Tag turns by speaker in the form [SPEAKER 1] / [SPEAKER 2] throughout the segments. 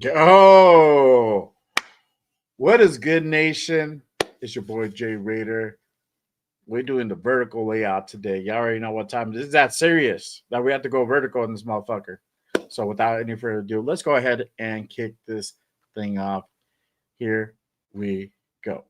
[SPEAKER 1] Oh, what is good, nation? It's your boy Jay Raider. We're doing the vertical layout today. Y'all already know what time it is. It's that serious that we have to go vertical in this motherfucker. So, without any further ado, let's go ahead and kick this thing off. Here we go.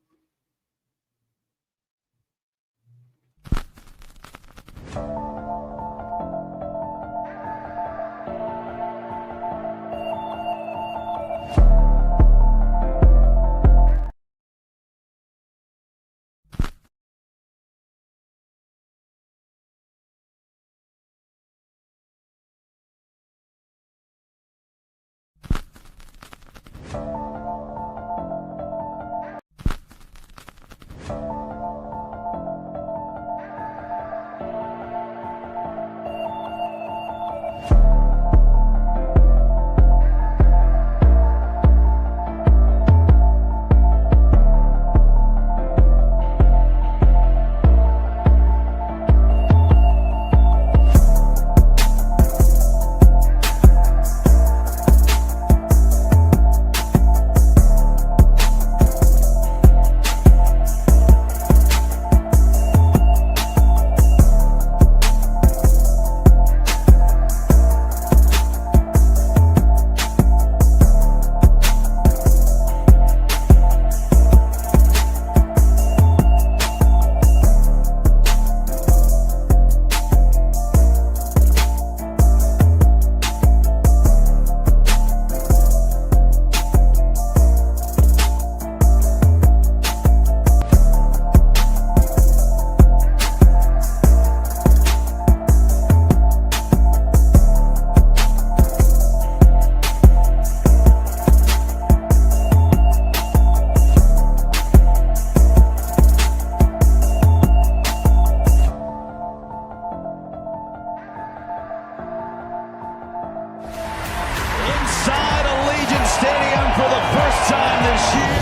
[SPEAKER 2] Inside Allegiant Stadium for the first time this year.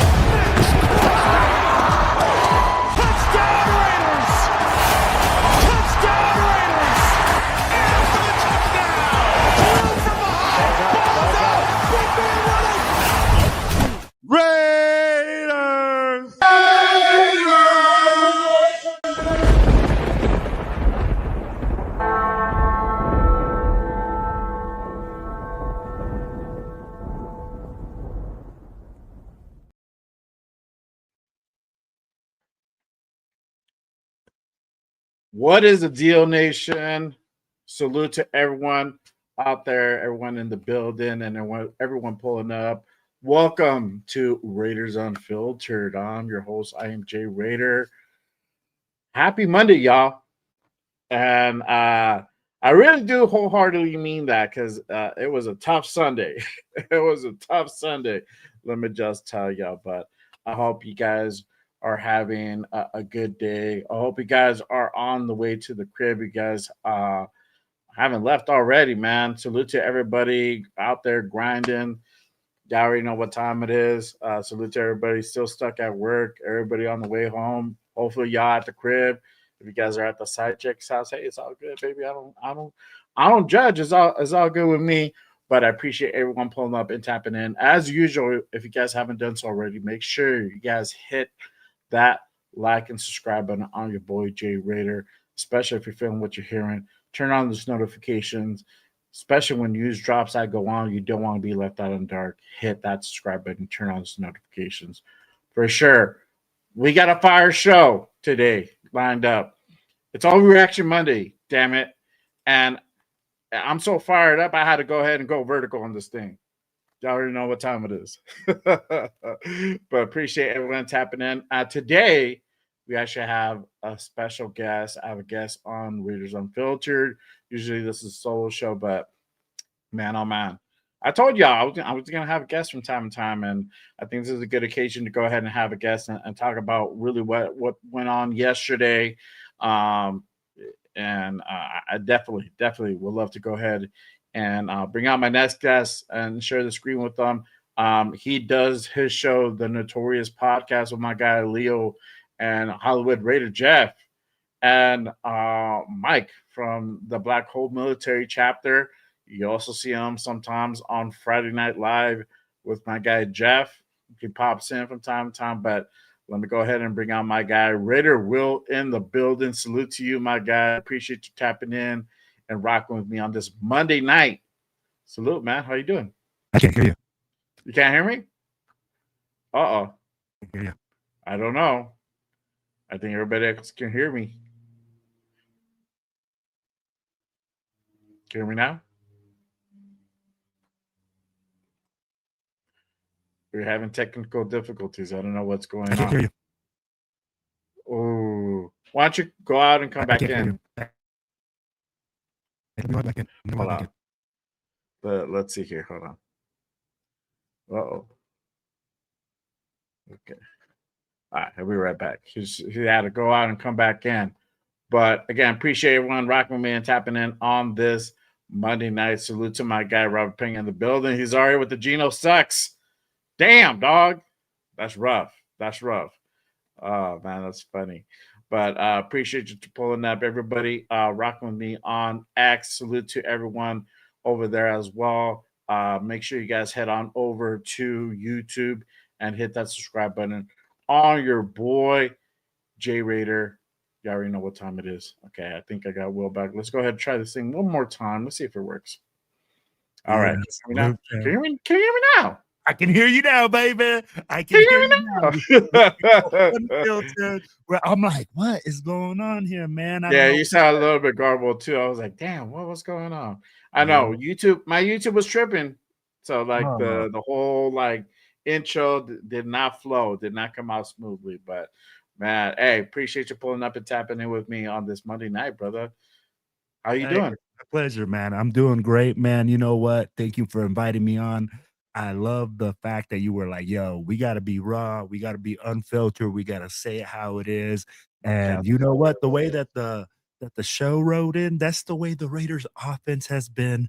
[SPEAKER 2] Touchdown Raiders! Touchdown Raiders! And for the touchdown! Through from behind! Balls out! Big man running! Raiders!
[SPEAKER 1] What is the deal, nation? Salute to everyone out there, everyone in the building, and everyone pulling up. Welcome to Raiders Unfiltered. I'm your host. I am Jay Raider. Happy Monday, y'all. And I really do wholeheartedly mean that because it was a tough Sunday. It was a tough Sunday. Let me just tell y'all. But I hope you guys are having a good day. I hope you guys are on the way to the crib. You guys haven't left already, man. Salute to everybody out there grinding. Y'all already know what time it is. Salute to everybody still stuck at work. Everybody on the way home. Hopefully, y'all at the crib. If you guys are at the side chick's house, hey, it's all good, baby. I don't judge. It's all good with me. But I appreciate everyone pulling up and tapping in. As usual, if you guys haven't done so already, make sure you guys hit that like and subscribe button on your boy Jay Raider, especially if you're feeling what you're hearing. Turn on those notifications, especially when news drops that go on. You don't want to be left out in the dark. Hit that subscribe button, turn on those notifications for sure. We got a fire show today lined up. It's Overreaction Monday, damn it. And I'm so fired up, I had to go ahead and go vertical on this thing. Y'all already know what time it is. But appreciate everyone tapping in. Today, we actually have a special guest. I have a guest on Readers Unfiltered. Usually, this is a solo show, but man, oh man. I told y'all I was going to have a guest from time to time, and I think this is a good occasion to go ahead and have a guest and talk about really what went on yesterday. Um, and I definitely would love to go ahead and bring out my next guest and share the screen with them. He does his show, the Notorious Podcast, with my guy Leo and Hollywood Raider Jeff and Mike from the Black Hole Military Chapter. You also see him sometimes on Friday Night Live with my guy Jeff. He pops in from time to time, but let me go ahead and bring out my guy Raider Will in the building. Salute to you, my guy. Appreciate you tapping in and rocking with me on this Monday night. Salute, man. How you doing?
[SPEAKER 3] I can't hear you.
[SPEAKER 1] You can't hear me? Uh-oh.
[SPEAKER 3] I can't hear you.
[SPEAKER 1] I don't know. I think everybody else can hear me. Can you hear me now? We're having technical difficulties. I don't know what's going
[SPEAKER 3] I can't hear
[SPEAKER 1] on.
[SPEAKER 3] you.
[SPEAKER 1] Oh, why don't you go out and come
[SPEAKER 3] I
[SPEAKER 1] back
[SPEAKER 3] can't hear
[SPEAKER 1] in?
[SPEAKER 3] you. Let me go back in. Let me go
[SPEAKER 1] Hold
[SPEAKER 3] back
[SPEAKER 1] on.
[SPEAKER 3] in.
[SPEAKER 1] But let's see here. Hold on. Uh-oh. Okay. All right, I'll be right back. He had to go out and come back in. But again, appreciate everyone rocking with me and tapping in on this Monday night. Salute to my guy Robert Ping in the building. He's already with the Geno sucks. Damn, dog. That's rough. That's rough. Oh man, that's funny. But appreciate you pulling up, everybody. Rocking with me on X. Salute to everyone over there as well. Make sure you guys head on over to YouTube and hit that subscribe button on your boy J Raider. You already know what time it is. Okay, I think I got Will back. Let's go ahead and try this thing one more time. Let's see if it works. All right. Can you hear me now? Can you hear me now?
[SPEAKER 3] I can hear you now, baby. I
[SPEAKER 1] Can
[SPEAKER 3] can
[SPEAKER 1] you
[SPEAKER 3] hear
[SPEAKER 1] hear
[SPEAKER 3] you
[SPEAKER 1] me
[SPEAKER 3] now.
[SPEAKER 1] now?
[SPEAKER 3] Unfiltered. Well, I'm like, what is going on here, man? I
[SPEAKER 1] Yeah,
[SPEAKER 3] don't know.
[SPEAKER 1] you sound a little bit garbled too. I was like, damn, what's going on? I know my YouTube was tripping. So like the whole like intro did not flow, did not come out smoothly. But man, hey, appreciate you pulling up and tapping in with me on this Monday night, brother. How you doing?
[SPEAKER 3] A pleasure, man. I'm doing great, man. You know what? Thank you for inviting me on. I love the fact that you were like, yo, we got to be raw. We got to be unfiltered. We got to say it how it is. And you know what? The way that the show wrote in, that's the way the Raiders offense has been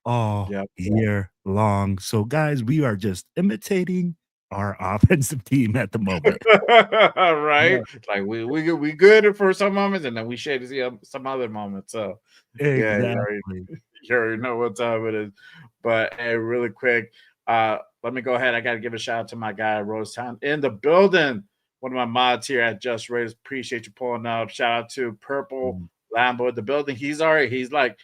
[SPEAKER 3] all year long. So guys, we are just imitating our offensive team at the moment.
[SPEAKER 1] Right? Like we good for some moments and then we shade to see some other moments. So
[SPEAKER 3] Exactly.
[SPEAKER 1] you already know what time it is. But hey, really quick, let me go ahead. I got to give a shout out to my guy Rosetown in the building. One of my mods here at Just Raiders. Appreciate you pulling up. Shout out to Purple Lambo in the building. He's like,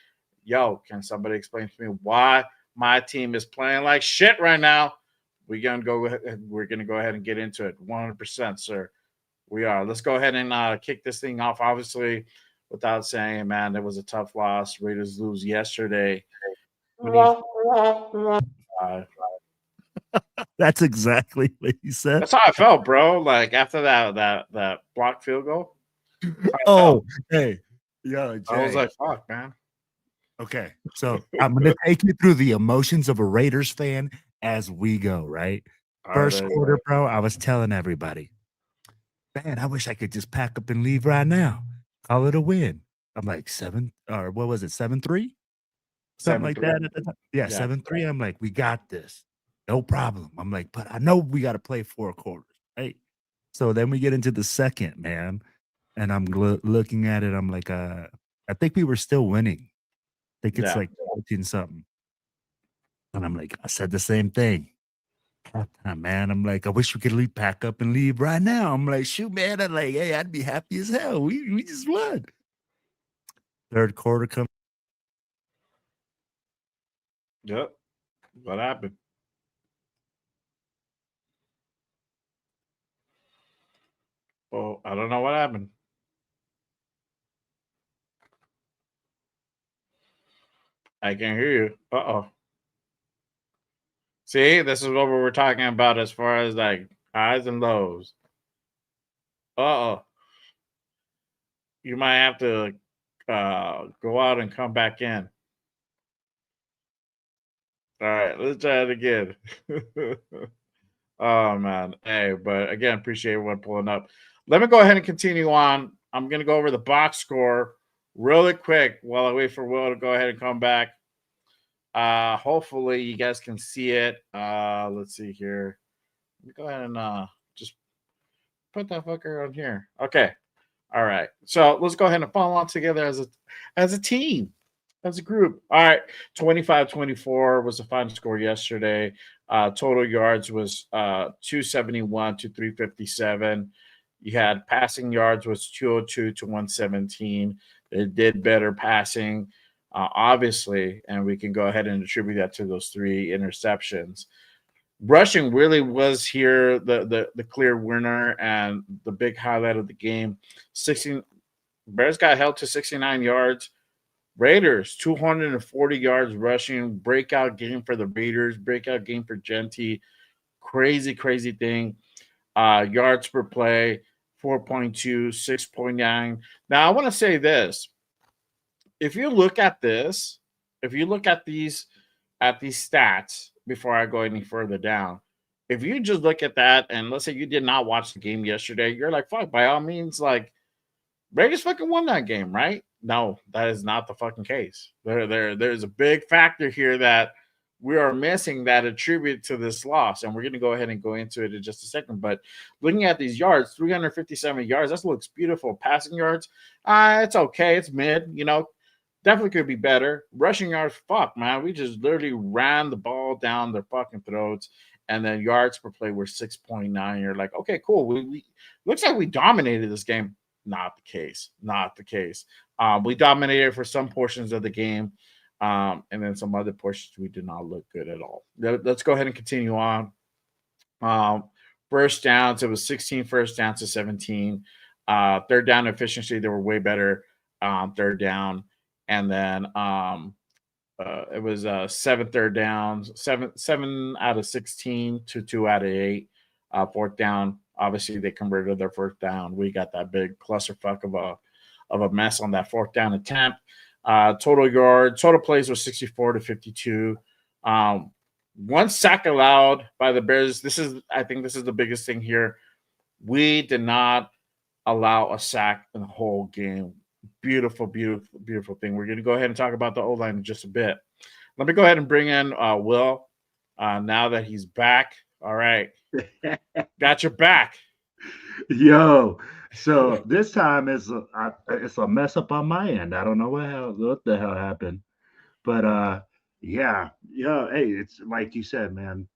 [SPEAKER 1] yo, can somebody explain to me why my team is playing like shit right now? We're gonna go ahead and get into it. 100%, sir. We are. Let's go ahead and kick this thing off. Obviously, without saying, man, it was a tough loss. Raiders lose yesterday.
[SPEAKER 3] That's exactly what he said.
[SPEAKER 1] That's how I felt, bro. Like after that blocked field goal.
[SPEAKER 3] Oh, hey, yo, Jay.
[SPEAKER 1] I was like, fuck, man.
[SPEAKER 3] Okay, so I'm gonna take you through the emotions of a Raiders fan as we go, right? First quarter, bro, I was telling everybody, man, I wish I could just pack up and leave right now. Call it a win. I'm like 7 or what was it, 7-3? Something like that at the time. Yeah, 7-3. I'm like, we got this. No problem. I'm like, but I know we got to play 4 quarters, right? So then we get into the second, man, and I'm looking at it. I'm like, I think we were still winning. I think it's like 14 something. And I'm like, I said the same thing. Man, I'm like, I wish we could pack up and leave right now. I'm like, shoot, man. I'm like, hey, I'd be happy as hell. We just won. Third quarter comes.
[SPEAKER 1] Yep. What happened? Oh, I don't know what happened. I can hear you. Uh-oh. See, this is what we were talking about as far as like highs and lows. Uh-oh. You might have to go out and come back in. All right, let's try it again. Oh, man. Hey, but again, appreciate everyone pulling up. Let me go ahead and continue on. I'm going to go over the box score really quick while I wait for Will to go ahead and come back. Hopefully you guys can see it. Let's see here. Let me go ahead and just put that fucker on here. Okay. All right. So let's go ahead and follow on together as a team, as a group. All right. 25-24 was the final score yesterday. Total yards was 271 to 357. You had passing yards was 202 to 117. They did better passing, obviously, and we can go ahead and attribute that to those 3 interceptions. Rushing really was here the clear winner and the big highlight of the game. 16 Bears got held to 69 yards. Raiders 240 yards rushing. Breakout game for the Raiders. Breakout game for Genty. Crazy thing. Yards per play 4.2, 6.9. Now I want to say this. If you look at these stats before I go any further down, if you just look at that and let's say you did not watch the game yesterday, you're like, fuck, by all means, like, Raiders fucking won that game, right? No, that is not the fucking case. There's a big factor here that we are missing that attribute to this loss, and we're going to go ahead and go into it in just a second. But looking at these yards, 357 yards, that looks beautiful. Passing yards, it's okay. It's mid, definitely could be better. Rushing yards, fuck, man. We just literally ran the ball down their fucking throats, and then yards per play were 6.9. You're like, okay, cool. We looks like we dominated this game. Not the case. We dominated for some portions of the game, and then some other portions we did not look good at all. Let's go ahead and continue on. First downs, it was 16 first downs to 17. Third down efficiency, they were way better. Third down. And then it was 7 third downs, 7 out of 16 to 2 out of 8. Fourth down, obviously they converted their first down. We got that big clusterfuck of a mess on that fourth down attempt. Total plays was 64 to 52. 1 sack allowed by the Bears. I think this is the biggest thing here. We did not allow a sack in the whole game. Beautiful thing. We're going to go ahead and talk about the O-line in just a bit. Let me go ahead and bring in Will now that he's back. All right. Got your back.
[SPEAKER 4] Yo, so this time it's a mess up on my end. I don't know what the hell happened. But yeah. Hey, it's like you said, man.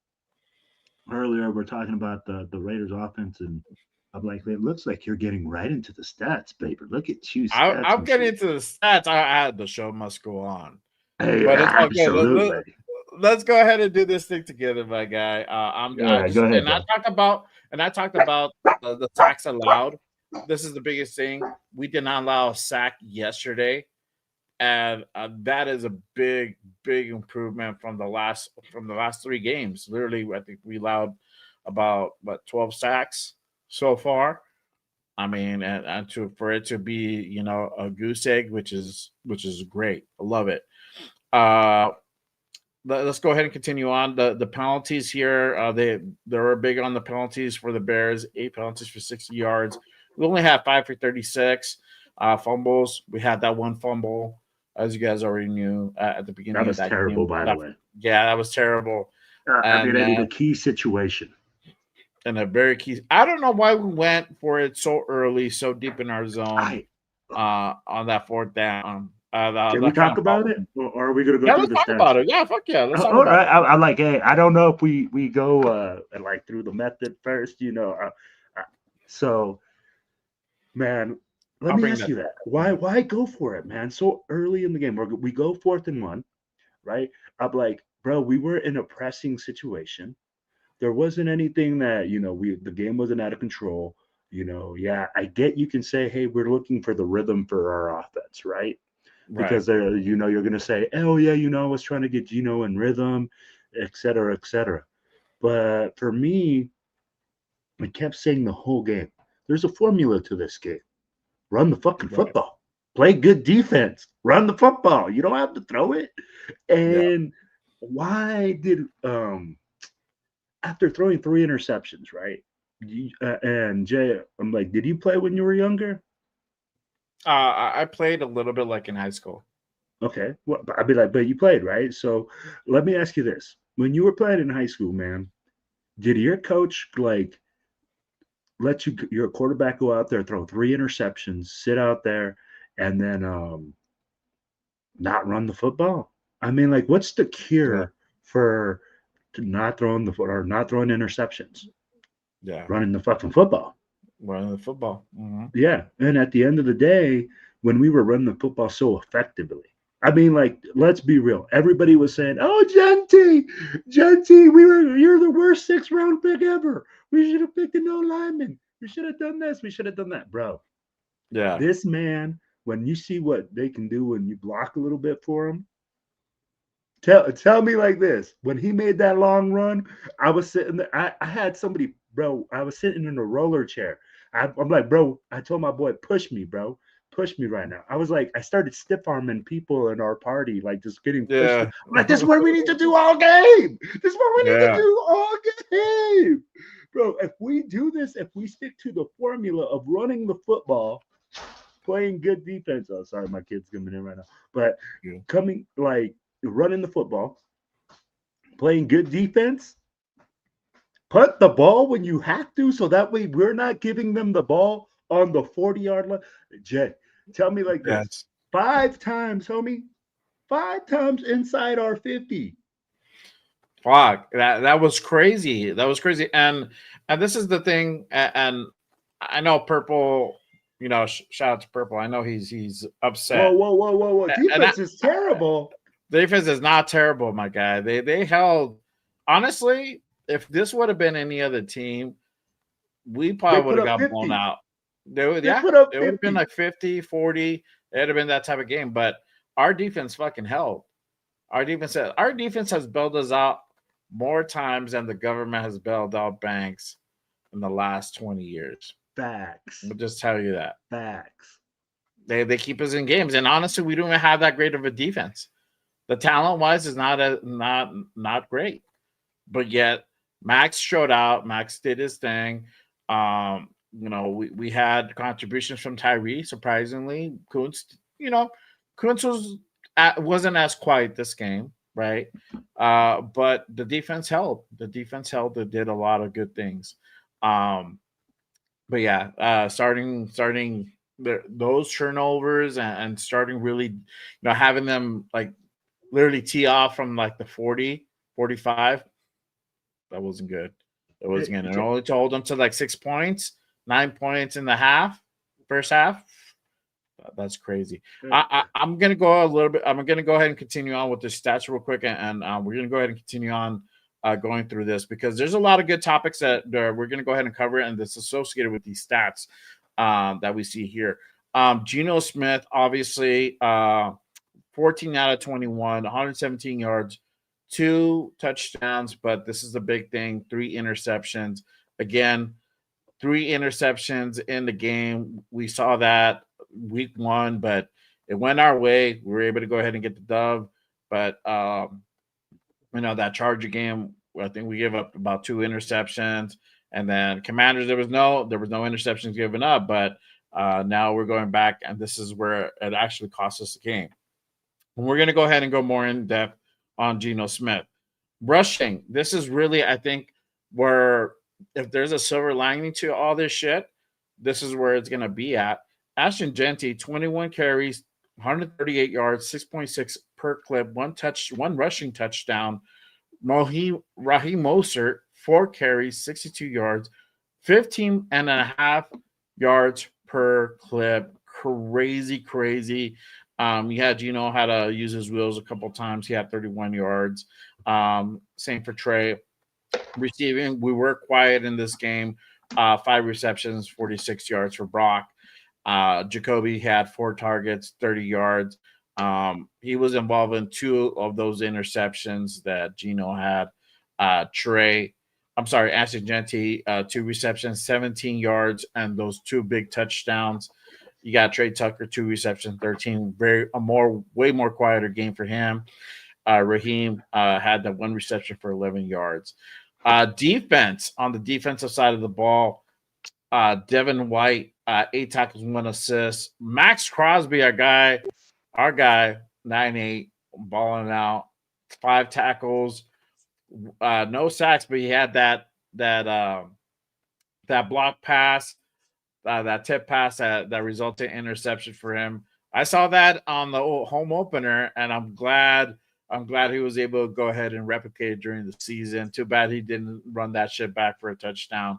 [SPEAKER 4] Earlier we're talking about the Raiders offense, and I'm like, it looks like you're getting right into the stats, baby. Look at you.
[SPEAKER 1] I'm getting into the stats. I had the show must go on.
[SPEAKER 4] Hey, but it's
[SPEAKER 1] absolutely. Let's go ahead and do this thing together, my guy.
[SPEAKER 4] Go ahead.
[SPEAKER 1] I talked about the sacks allowed. This is the biggest thing. We did not allow a sack yesterday, and that is a big improvement from the last 3 games. Literally, I think we allowed about 12 sacks so far. I mean, and for it to be a goose egg, which is great. I love it. Let's go ahead and continue on. The penalties here, they were big on the penalties for the Bears. 8 penalties for 60 yards. We only had 5 for 36. Fumbles, we had that 1 fumble, as you guys already knew at the beginning.
[SPEAKER 4] That was terrible, by the way.
[SPEAKER 1] Yeah, that was terrible.
[SPEAKER 4] A key situation.
[SPEAKER 1] And a very key. I don't know why we went for it so early, so deep in our zone on that fourth down.
[SPEAKER 4] Can we talk about it, or are we going to go through the stats?
[SPEAKER 1] Let's talk about it. Yeah, fuck yeah. Let's talk
[SPEAKER 4] about
[SPEAKER 1] it.
[SPEAKER 4] I'm like, hey, I don't know if we go like through the method first, So, man, let me ask you that. Why go for it, man? So early in the game, we go 4th and 1, right? I'm like, bro, we were in a pressing situation. There wasn't anything that, the game wasn't out of control. Yeah, I get you can say, hey, we're looking for the rhythm for our offense, right? Because they're, you're going to say, oh, yeah, I was trying to get Gino in rhythm, et cetera, et cetera. But for me, I kept saying the whole game, there's a formula to this game. Run the fucking football. Play good defense. Run the football. You don't have to throw it. And why did after throwing 3 interceptions, right? And Jay, I'm like, did you play when you were younger?
[SPEAKER 1] I played a little bit like in high school.
[SPEAKER 4] Okay. Well, I'd be like, but you played, right? So let me ask you this. When you were playing in high school, man, did your coach like let your quarterback go out there, throw 3 interceptions, sit out there, and then not run the football? I mean, like, what's the cure for to not throwing interceptions.
[SPEAKER 1] Yeah.
[SPEAKER 4] Running the fucking football.
[SPEAKER 1] Running the football. Mm-hmm.
[SPEAKER 4] Yeah. And at the end of the day, when we were running the football so effectively, I mean, like, let's be real. Everybody was saying, "Oh, Genty, you're the worst 6th-round pick ever. We should have picked a no lineman. We should have done this. We should have done that, bro."
[SPEAKER 1] Yeah.
[SPEAKER 4] This man, when you see what they can do when you block a little bit for him, tell me like this. When he made that long run, I was sitting there. I had somebody, bro. I was sitting in a roller chair. I'm like, bro. I told my boy, push me, bro. Push me right now. I was like, I started stiff arming people in our party, like just getting pushed.
[SPEAKER 1] Yeah.
[SPEAKER 4] I'm like, this is what we need to do all game. This is what we need to do all game. Bro, if we do this, if we stick to the formula of running the football, playing good defense. Oh, sorry, my kid's coming in right now. But coming like running the football, playing good defense, punt the ball when you have to, so that way we're not giving them the ball on the 40-yard line. Jay, tell me like this. 5 times, homie. 5 times inside our 50.
[SPEAKER 1] Fuck. That was crazy. That was crazy. And this is the thing, and I know Purple, you know, shout out to Purple. I know he's upset.
[SPEAKER 4] Whoa. Defense is terrible.
[SPEAKER 1] Defense is not terrible, my guy. They held, honestly, if this would have been any other team, we probably would have got 50. Blown out. It would have been like 50, 40. It would have been that type of game. But our defense fucking held. Our defense has bailed us out more times than the government has bailed out banks in the last 20 years.
[SPEAKER 4] Facts.
[SPEAKER 1] I'll just tell you that.
[SPEAKER 4] Facts.
[SPEAKER 1] They keep us in games. And honestly, we don't even have that great of a defense. The talent-wise is not great. But yet, Max showed out. Max did his thing. You know, we had contributions from Tyree, surprisingly. Kuntz wasn't as quiet this game, right? But the defense held. The defense held. They did a lot of good things. But yeah, starting those turnovers and starting really, you know, having them like literally tee off from like the 40, 45. That wasn't good. It wasn't good. And only to hold them to like 6 points, 9 points in the first half. That's crazy. I'm gonna go a little bit. I'm gonna go ahead and continue on with the stats real quick, and we're gonna go ahead and continue on going through this because there's a lot of good topics that we're gonna go ahead and cover, and that's associated with these stats that we see here. Geno Smith, obviously, 14 out of 21, 117 yards, 2 touchdowns, but this is the big thing: 3 interceptions. Again, 3 interceptions in the game. We saw that week 1, but it went our way. We were able to go ahead and get the dub. But you know, that Charger game, I think we gave up about 2 interceptions. And then Commanders, there was no interceptions given up. But now we're going back, and this is where it actually cost us the game. And we're going to go ahead and go more in depth on Geno Smith. Rushing, this is really, I think, where if there's a silver lining to all this shit, this is where it's going to be at. Ashton Genty, 21 carries, 138 yards, 6.6 per clip, 1 rushing touchdown. Raheem Mostert, 4 carries, 62 yards, 15.5 yards per clip. Crazy. Geno had to use his wheels a couple times. He had 31 yards. Same for Trey. Receiving, we were quiet in this game. 5 receptions, 46 yards for Brock. Jacoby had 4 targets, 30 yards. He was involved in 2 of those interceptions that Geno had. Ashton Genty, 2 receptions, 17 yards, and those 2 big touchdowns. You got Trey Tucker, 2 receptions, 13. Way more quieter game for him. Raheem had that 1 reception for 11 yards. Defense, on the defensive side of the ball, Devin White, 8 tackles, 1 assist. Max Crosby, our guy, 9'8", balling out, 5 tackles, no sacks, but he had that block pass, that tip pass that resulted in interception for him. I saw that on the home opener, and I'm glad I'm glad he was able to go ahead and replicate it during the season. Too bad he didn't run that shit back for a touchdown.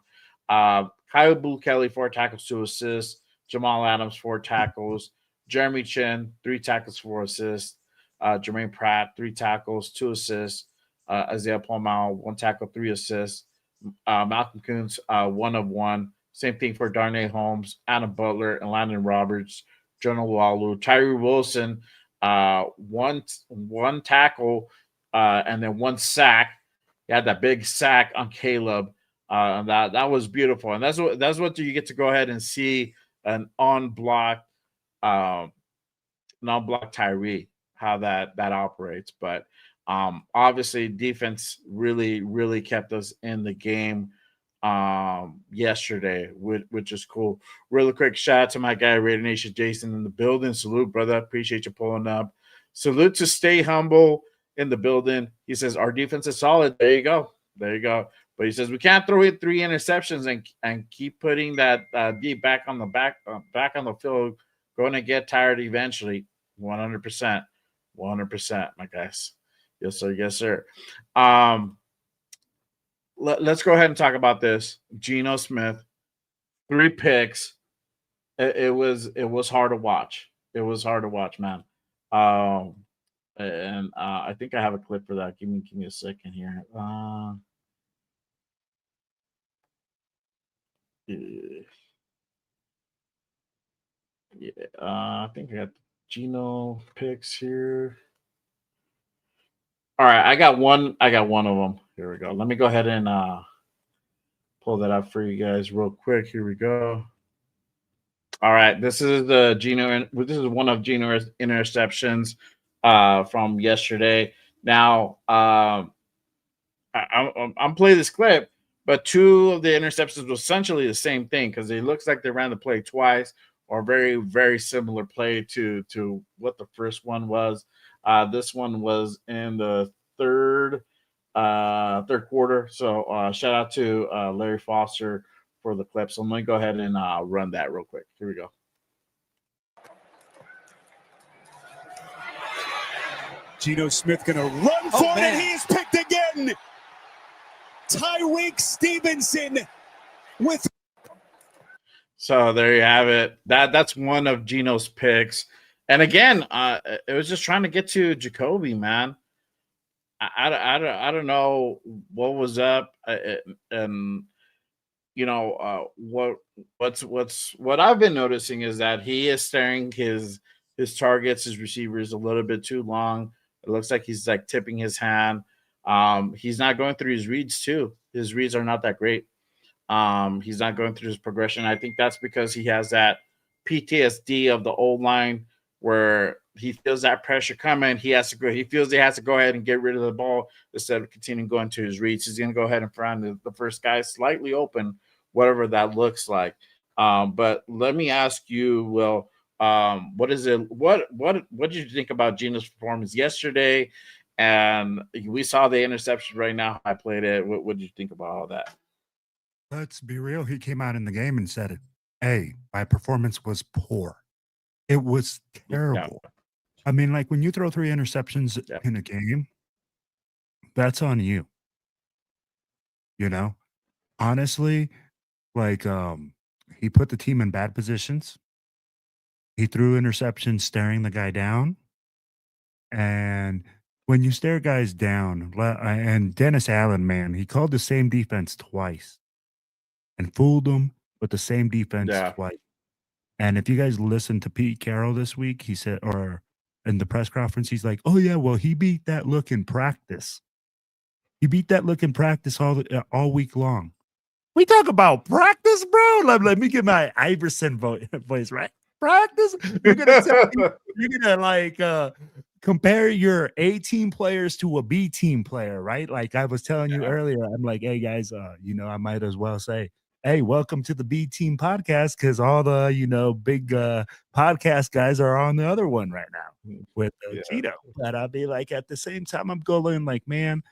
[SPEAKER 1] Kyle Boo Kelly, 4 tackles, 2 assists. Jamal Adams, 4 tackles. Jeremy Chin, 3 tackles, 4 assists. Jermaine Pratt, 3 tackles, 2 assists. Isaiah Palmau, 1 tackle, 3 assists. Malcolm Coons, 1 of 1. Same thing for Darnay Holmes, Adam Butler, and Landon Roberts. Jonah Walu, Tyree Wilson, one tackle, and then 1 sack. He had that big sack on Caleb. That was beautiful, and that's what you get to go ahead and see an non-block Tyree, how that operates. But obviously, defense really kept us in the game yesterday, which is cool. Really quick shout out to my guy Raider Nation Jason in the building. Salute, brother. Appreciate you pulling up. Salute to Stay Humble in the building. He says our defense is solid. There you go. But he says we can't throw in 3 interceptions and keep putting that D back on the field. Going to get tired eventually. 100%, my guys. Yes sir. Let's go ahead and talk about this. Geno Smith, 3 picks. It was hard to watch. It was hard to watch, man. And I think I have a clip for that. Give me a second here. I think I got Geno picks here. All right, I got one of them. Here we go. Let me go ahead and pull that up for you guys real quick. Here we go. All right, this is the Geno. This is one of Geno's interceptions from yesterday. Now, I'm playing this clip, but 2 of the interceptions were essentially the same thing because it looks like they ran the play twice, or very, very similar play to what the first one was. This one was in the third quarter. So shout out to Larry Foster for the clip. So let me go ahead and run that real quick. Here we go.
[SPEAKER 5] Geno Smith going to run for it, and he is picked again. Tyreek Stevenson with.
[SPEAKER 1] So there you have it. That's one of Geno's picks. And again, it was just trying to get to Jacoby, man. I don't know what was up, and you know what I've been noticing is that he is staring his targets, his receivers a little bit too long. It looks like he's like tipping his hand. He's not going through his reads too. His reads are not that great. He's not going through his progression. I think that's because he has that PTSD of the old line where he feels that pressure coming. He feels he has to go ahead and get rid of the ball instead of continuing going to his reads. He's going to go ahead and find the first guy slightly open, whatever that looks like. But let me ask you, Will, what did you think about Geno's performance yesterday? And we saw the interception right now. I played it. What did you think about all that?
[SPEAKER 3] Let's be real. He came out in the game and said it. Hey, my performance was poor. It was terrible. Yeah. I mean, like when you throw 3 interceptions in a game, that's on you. You know, honestly, like he put the team in bad positions. He threw interceptions staring the guy down. And when you stare guys down, and Dennis Allen, man, he called the same defense twice and fooled them with the same defense twice. And if you guys listen to Pete Carroll this week, he said, or in the press conference, he's like, oh, yeah, well, he beat that look in practice. He beat that look in practice all week long. We talk about practice, bro? Let me get my Iverson voice, right? Practice? You're gonna like compare your A-team players to a B-team player, right? Like I was telling you earlier, I'm like, hey, guys, I might as well say, hey, welcome to the B-team podcast because all the, big podcast guys are on the other one right now with Gino. But I'll be like, at the same time, I'm going like, man,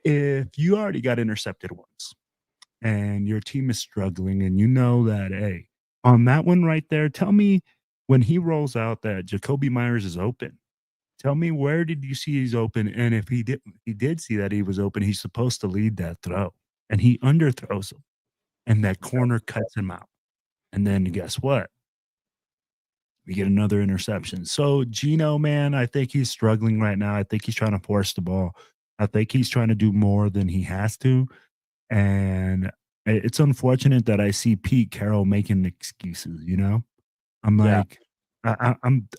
[SPEAKER 3] if you already got intercepted once and your team is struggling and you know that, hey, on that one right there, tell me when he rolls out that Jacoby Myers is open. Tell me, where did you see he's open? And if he did see that he was open, he's supposed to lead that throw, and he underthrows him, and that corner cuts him out. And then guess what? We get another interception. So Geno, man, I think he's struggling right now. I think he's trying to force the ball. I think he's trying to do more than he has to. And it's unfortunate that I see Pete Carroll making excuses, you know? I'm
[SPEAKER 1] Yeah.
[SPEAKER 3] like,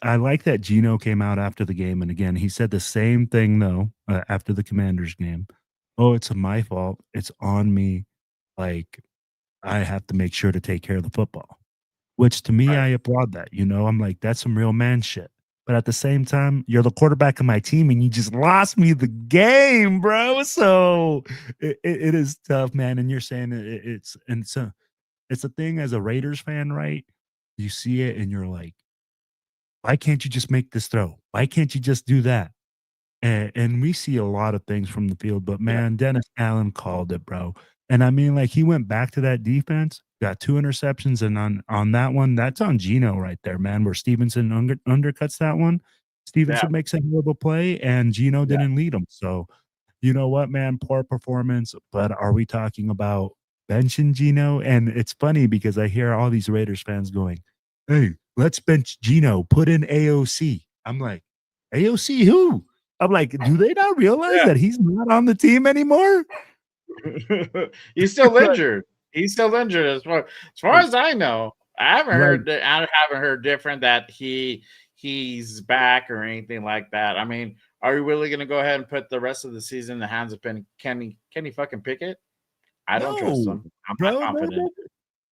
[SPEAKER 3] I like that Geno came out after the game, and again, he said the same thing though after the Commanders game. Oh, it's my fault. It's on me. Like, I have to make sure to take care of the football. Which to me,
[SPEAKER 1] Right.
[SPEAKER 3] I applaud that. You know, I'm like, that's some real man shit. But at the same time, you're the quarterback of my team, and you just lost me the game, bro. So it is tough, man. And you're saying it's a thing as a Raiders fan, right? You see it, and you're like, why can't you just make this throw? Why can't you just do that? And we see a lot of things from the field, but
[SPEAKER 1] Yeah.
[SPEAKER 3] man, Dennis Allen called it, bro. And I mean, like, he went back to that defense, got 2 interceptions, and on that one, that's on Geno right there, man, where Stevenson undercuts that one.
[SPEAKER 1] Yeah.
[SPEAKER 3] Stevenson makes a hell of a play, and Geno
[SPEAKER 1] Yeah.
[SPEAKER 3] didn't lead him. So, you know what, man? Poor performance, but are we talking about benching Geno? And it's funny because I hear all these Raiders fans going, "Hey, let's bench Geno, put in AOC." I'm like, AOC who? I'm like, do they not realize
[SPEAKER 1] Yeah.
[SPEAKER 3] that he's not on the team anymore?
[SPEAKER 1] He's still injured. He's still injured as far as I know. I haven't
[SPEAKER 3] Like,
[SPEAKER 1] heard different that he's back or anything like that. I mean, are you really going to go ahead and put the rest of the season in the hands of Kenny fucking Pickett? I don't trust
[SPEAKER 3] no,
[SPEAKER 1] him. I'm not
[SPEAKER 3] bro.
[SPEAKER 1] confident.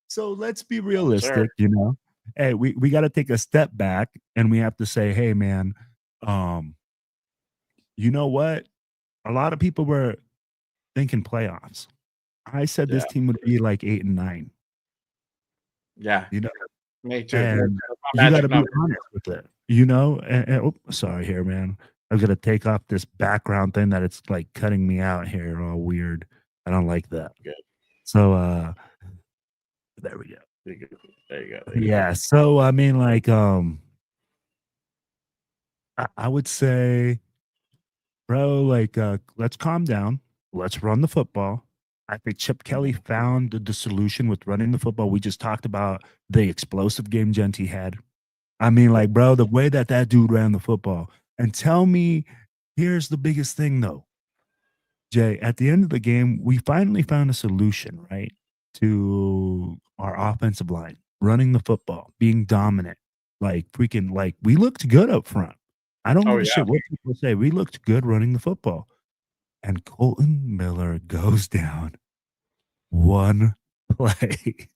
[SPEAKER 3] So let's be
[SPEAKER 1] No, sir.
[SPEAKER 3] realistic, you know. Hey, we got to take a step back and we have to say, hey, man, um, you know what? A lot of people were thinking playoffs. I said
[SPEAKER 1] Yeah.
[SPEAKER 3] this team would be like 8 and 9,
[SPEAKER 1] Yeah.
[SPEAKER 3] you know,
[SPEAKER 1] Me too.
[SPEAKER 3] and
[SPEAKER 1] My
[SPEAKER 3] you got
[SPEAKER 1] magic
[SPEAKER 3] to be
[SPEAKER 1] number.
[SPEAKER 3] honest with it, you know. Oh, sorry here, man. I'm gonna take off this background thing that it's like cutting me out here, all weird. I don't like that.
[SPEAKER 1] Good.
[SPEAKER 3] So, there we go.
[SPEAKER 1] There you go. There you go.
[SPEAKER 3] Yeah. So, I mean, like, I would say, bro, like, let's calm down. Let's run the football. I think Chip Kelly found the solution with running the football. We just talked about the explosive game Genty had. I mean, like, bro, the way that dude ran the football. And tell me, here's the biggest thing, though, Jay. At the end of the game, we finally found a solution, right, to our offensive line, running the football, being dominant, like freaking, like we looked good up front. I don't
[SPEAKER 1] Oh
[SPEAKER 3] give a
[SPEAKER 1] yeah.
[SPEAKER 3] shit what people say. We looked good running the football. And Colton Miller goes down one play.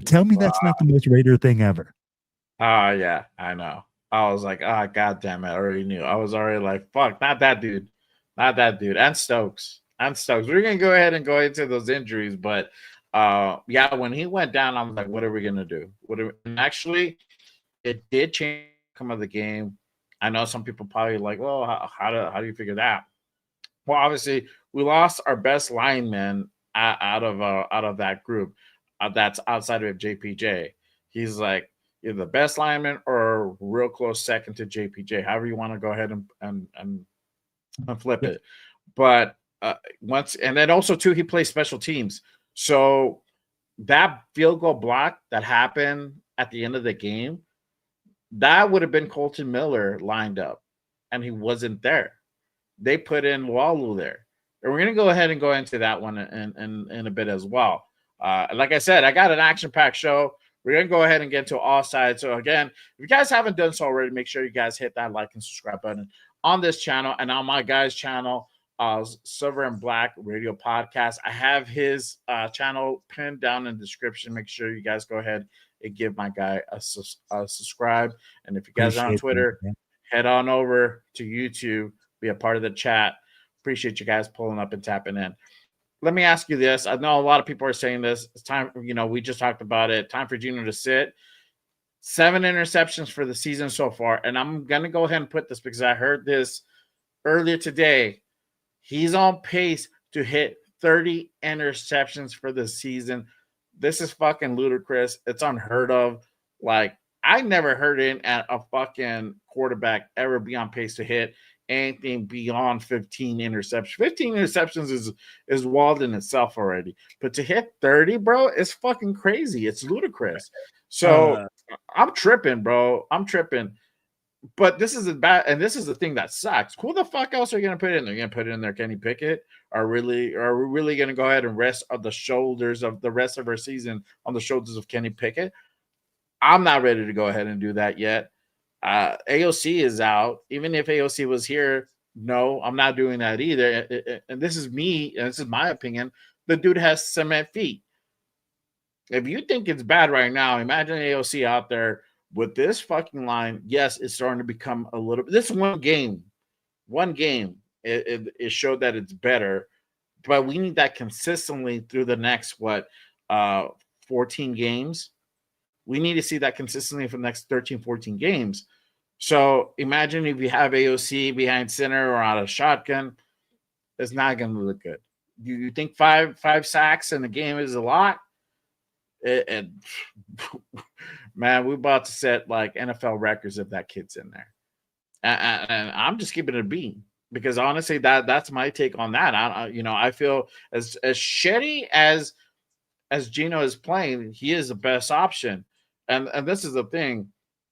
[SPEAKER 3] Tell me that's not the most Raider thing ever.
[SPEAKER 1] Yeah, I know. I was like, god damn it, I already knew. I was already like, fuck, not that dude. Not that dude. And Stokes. We're gonna go ahead and go into those injuries, but yeah, when he went down, I was like, what are we gonna do? And actually it did change the outcome of the game. I know some people probably like, well, how do you figure that? Well, obviously, we lost our best lineman out of that group. That's outside of JPJ. He's like either the best lineman or real close second to JPJ. However you want to go ahead and flip
[SPEAKER 3] Yeah.
[SPEAKER 1] it. But once and then also too, he plays special teams. So that field goal block that happened at the end of the game, that would have been Colton Miller lined up, and he wasn't there. They put in Walu there. And we're going to go ahead and go into that one in a bit as well. Like I said, I got an action-packed show. We're going to go ahead and get to all sides. So, again, if you guys haven't done so already, make sure you guys hit that like and subscribe button on this channel and on my guy's channel, Silver and Black Radio Podcast. I have his channel pinned down in the description. Make sure you guys go ahead and give my guy a subscribe. And if you guys are on Twitter, head on over to YouTube. Be a part of the chat. Appreciate you guys pulling up and tapping in. Let me ask you this. I know a lot of people are saying this. It's time, we just talked about it. Time for Geno to sit. 7 interceptions for the season so far. And I'm going to go ahead and put this because I heard this earlier today. He's on pace to hit 30 interceptions for the season. This is fucking ludicrous. It's unheard of. Like, I never heard a fucking quarterback ever be on pace to hit anything beyond 15 interceptions. 15 interceptions is wild in itself already. But to hit 30, bro, it's fucking crazy. It's ludicrous. So I'm tripping, bro. I'm tripping. But this is this is the thing that sucks. Who the fuck else are you gonna put in there? You're gonna put in there Kenny Pickett? Are we really gonna go ahead and rest of the shoulders of the rest of our season on the shoulders of Kenny Pickett? I'm not ready to go ahead and do that yet. AOC is out. Even if AOC was here, no, I'm not doing that either. And this is me, and this is my opinion. The dude has cement feet. If you think it's bad right now, imagine AOC out there with this fucking line. Yes, it's starting to become a little. This one game, it showed that it's better, but we need that consistently through the next 14 games. We need to see that consistently for the next 13, 14 games. So imagine if you have AOC behind center or out of shotgun, it's not going to look good. You think five sacks in the game is a lot? Man, we're about to set like NFL records if that kid's in there. And I'm just keeping it a beam because honestly, that's my take on that. I feel as shitty as Geno is playing, he is the best option. And this is the thing,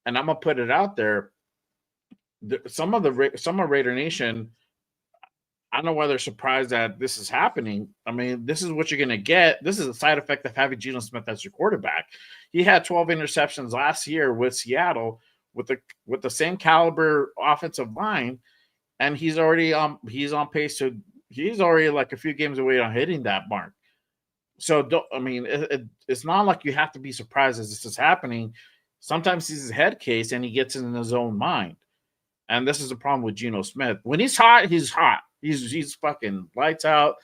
[SPEAKER 1] and I'm gonna put it out there. Some of Raider Nation, I don't know why they're surprised that this is happening. I mean, this is what you're gonna get. This is a side effect of having Geno Smith as your quarterback. He had 12 interceptions last year with Seattle with the same caliber offensive line, and he's already on pace to. He's already like a few games away on hitting that mark. So, it's not like you have to be surprised as this is happening. Sometimes he's his head case and he gets in his own mind. And this is the problem with Geno Smith. When he's hot, he's hot. He's fucking lights out.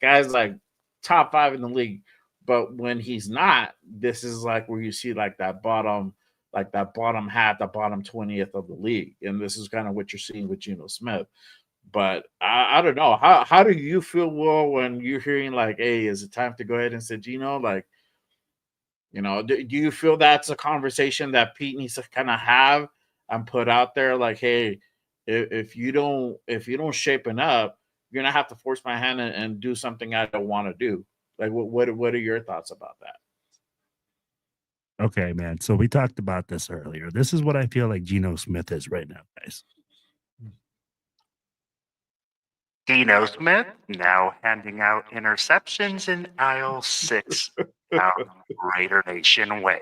[SPEAKER 1] Guy's like top 5 in the league. But when he's not, this is like where you see like that bottom half, the bottom 20th of the league. And this is kind of what you're seeing with Geno Smith. But I don't know. How do you feel, Will, when you're hearing like, hey, is it time to go ahead and say Geno? Like, do you feel that's a conversation that Pete needs to kind of have and put out there? Like, hey, if you don't shaping up, you're gonna have to force my hand and do something I don't want to do. Like, what are your thoughts about that?
[SPEAKER 3] Okay, man. So we talked about this earlier. This is what I feel like Geno Smith is right now, guys.
[SPEAKER 6] Geno Smith now handing out interceptions in aisle 6 down Raider Nation way.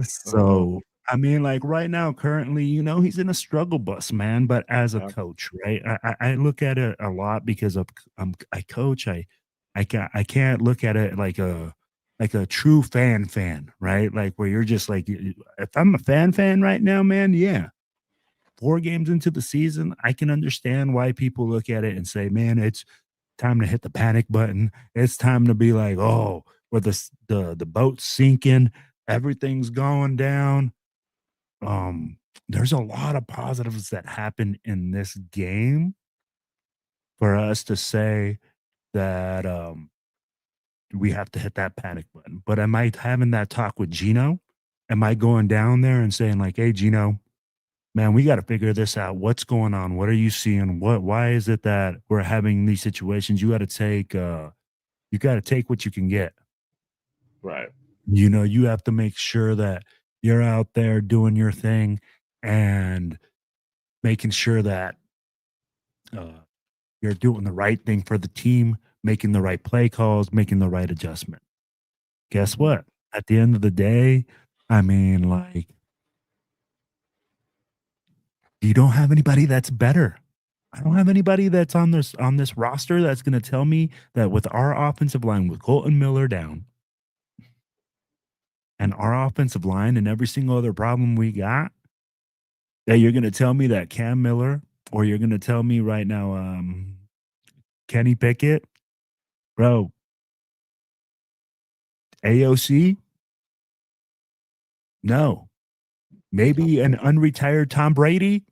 [SPEAKER 3] So, I mean, like right now, currently, he's in a struggle bus, man. But as a coach, right, I look at it a lot because I coach. I can't look at it like a true fan, right? Like where you're just like, if I'm a fan right now, man, yeah. 4 games into the season, I can understand why people look at it and say, man, it's time to hit the panic button. It's time to be like, oh, where the boat's sinking, everything's going down. There's a lot of positives that happen in this game for us to say that we have to hit that panic button. But am I having that talk with Geno? Am I going down there and saying like, hey, Geno, man, we got to figure this out. What's going on? What are you seeing? Why is it that we're having these situations? You got to take what you can get.
[SPEAKER 1] Right.
[SPEAKER 3] You have to make sure that you're out there doing your thing and making sure that you're doing the right thing for the team, making the right play calls, making the right adjustment. Guess what? At the end of the day, I mean, like, you don't have anybody that's better. I don't have anybody that's on this roster that's going to tell me that with our offensive line, with Colton Miller down, and our offensive line and every single other problem we got, that you're going to tell me that Cam Miller, or you're going to tell me right now, Kenny Pickett, bro, AOC, no. Maybe an unretired Tom Brady.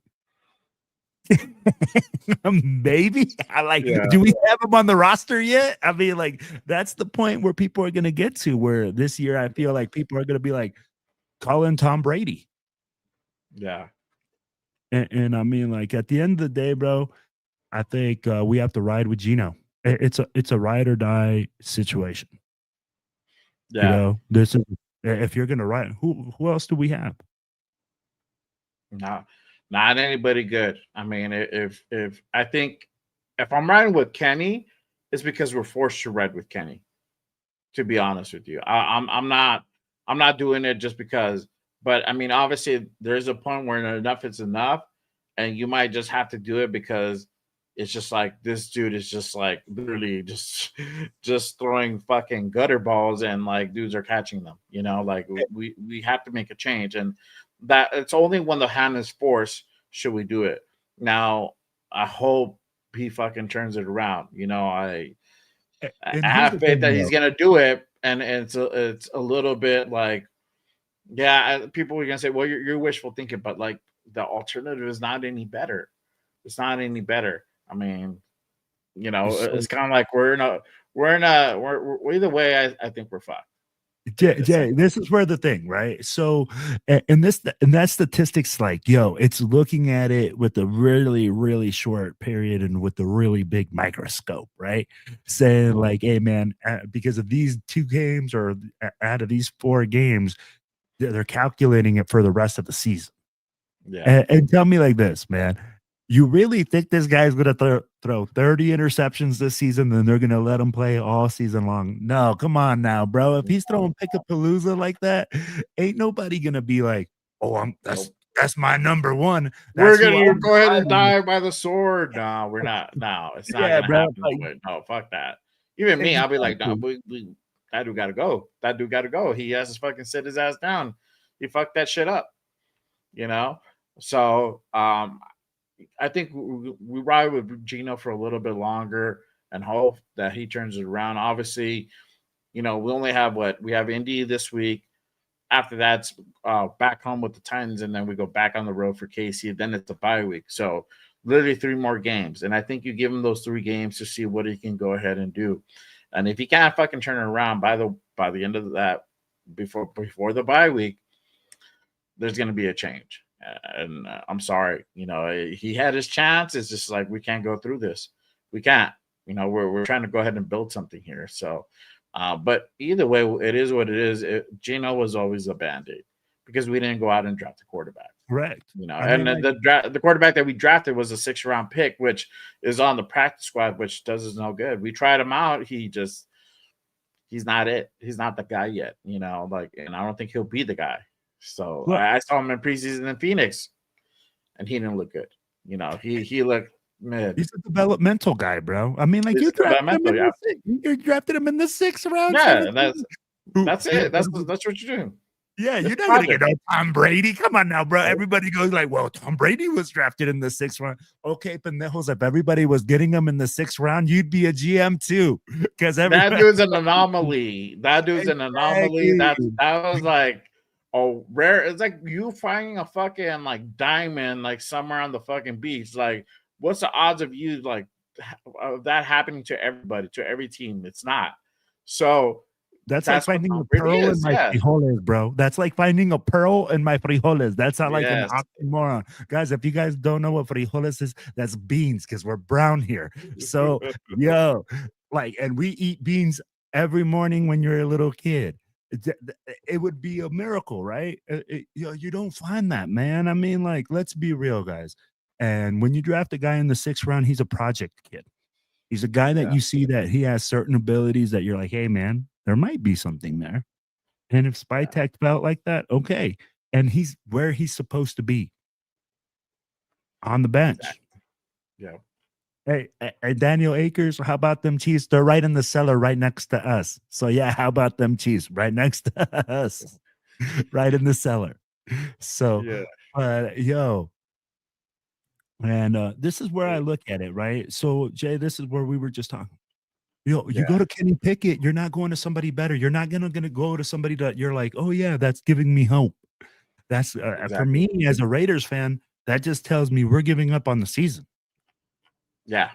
[SPEAKER 3] Maybe. Do we have him on the roster yet? I mean, like, that's the point where people are going to get to, where this year I feel like people are going to be like, call in Tom Brady.
[SPEAKER 1] Yeah.
[SPEAKER 3] And I mean, like at the end of the day, bro, I think we have to ride with Geno. It's a ride or die situation.
[SPEAKER 1] Yeah.
[SPEAKER 3] You know, this is if you're gonna ride. Who else do we have?
[SPEAKER 1] No, not anybody good. I mean, if I think if I'm riding with Kenny, it's because we're forced to ride with Kenny. To be honest with you, I'm not doing it just because. But I mean, obviously, there's a point where enough is enough, and you might just have to do it because it's just like this dude is just like literally just throwing fucking gutter balls and like dudes are catching them. You know, like we have to make a change, and that it's only when the hand is forced should we do it. Now, I hope he fucking turns it around. You know, I have faith that he's gonna do it, and it's a little bit like, yeah, people are gonna say, well, you're wishful thinking, but like the alternative is not any better. It's not any better. I mean, you know, it's kind of like we're either way. I think we're fucked.
[SPEAKER 3] Jay, this is where the thing, right? So, and that statistics, like, yo, it's looking at it with a really, really short period and with a really big microscope, right? Saying like, hey, man, because of these 2 games or out of these 4 games, they're calculating it for the rest of the season.
[SPEAKER 1] Yeah,
[SPEAKER 3] and tell me like this, man. You really think this guy's going to throw 30 interceptions this season, then they're going to let him play all season long? No, come on now, bro. If he's throwing pick-a-palooza like that, ain't nobody going to be like, oh, that's my number one.
[SPEAKER 1] We're going to go ahead and die by the sword. No, we're not. No, it's not going to happen. Like, no, fuck that. Even me, I'll be like, no, that dude got to go. That dude got to go. He has to fucking sit his ass down. He fucked that shit up, you know? So, I think we ride with Geno for a little bit longer and hope that he turns it around. Obviously, you know, we only have we have Indy this week. After that's back home with the Titans, and then we go back on the road for KC. Then it's a bye week. So literally 3 more games. And I think you give him those 3 games to see what he can go ahead and do. And if he can't fucking turn it around by the end of that, before the bye week, there's going to be a change. And I'm sorry, you know, he had his chance. It's just like, we can't go through this. We can't, you know, we're trying to go ahead and build something here. So, but either way, it is what it is. Geno was always a Band-Aid because we didn't go out and draft a quarterback.
[SPEAKER 3] Correct.
[SPEAKER 1] You know, the quarterback that we drafted was a 6th round pick, which is on the practice squad, which does us no good. We tried him out. He's not it. He's not the guy yet, you know, like, and I don't think he'll be the guy. So I saw him in preseason in Phoenix, and he didn't look good. You know, he looked mid.
[SPEAKER 3] He's a developmental guy, bro. I mean, like, you drafted him in the 6th round.
[SPEAKER 1] Yeah, that's it. That's what you're doing.
[SPEAKER 3] Yeah, you're not gonna get no Tom Brady. Come on now, bro. Everybody goes like, well, Tom Brady was drafted in the 6th round. Okay, pendejos, if everybody was getting him in the 6th round, you'd be a GM too. Because that
[SPEAKER 1] dude's an anomaly. That dude's an anomaly. That was like rare. It's like you finding a fucking like diamond like somewhere on the fucking beach. Like, what's the odds of you like of that happening to everybody, to every team? It's not. So
[SPEAKER 3] that's like finding a pearl in my frijoles, bro. That's like finding a pearl in my frijoles. That's not like an oxymoron. Guys, if you guys don't know what frijoles is, that's beans, because we're brown here. So, yo, like, and we eat beans every morning when you're a little kid. It would be a miracle, right? You don't find that, man. I mean, like, let's be real, guys. And when you draft a guy in the 6th round, he's a project kid. He's a guy that you see that he has certain abilities that you're like, hey, man, there might be something there. And if Spytek felt like that, okay. And he's where he's supposed to be, on the bench.
[SPEAKER 1] Yeah.
[SPEAKER 3] Hey, Daniel Akers, how about them Chiefs? They're right in the cellar right next to us. So, yeah, how about them Chiefs right next to us? Right in the cellar. So, yo. And this is where I look at it, right? So, Jay, this is where we were just talking. You go to Kenny Pickett, you're not going to somebody better. You're not gonna go to somebody that you're like, oh, yeah, that's giving me hope. That's for me as a Raiders fan, that just tells me we're giving up on the season.
[SPEAKER 1] Yeah,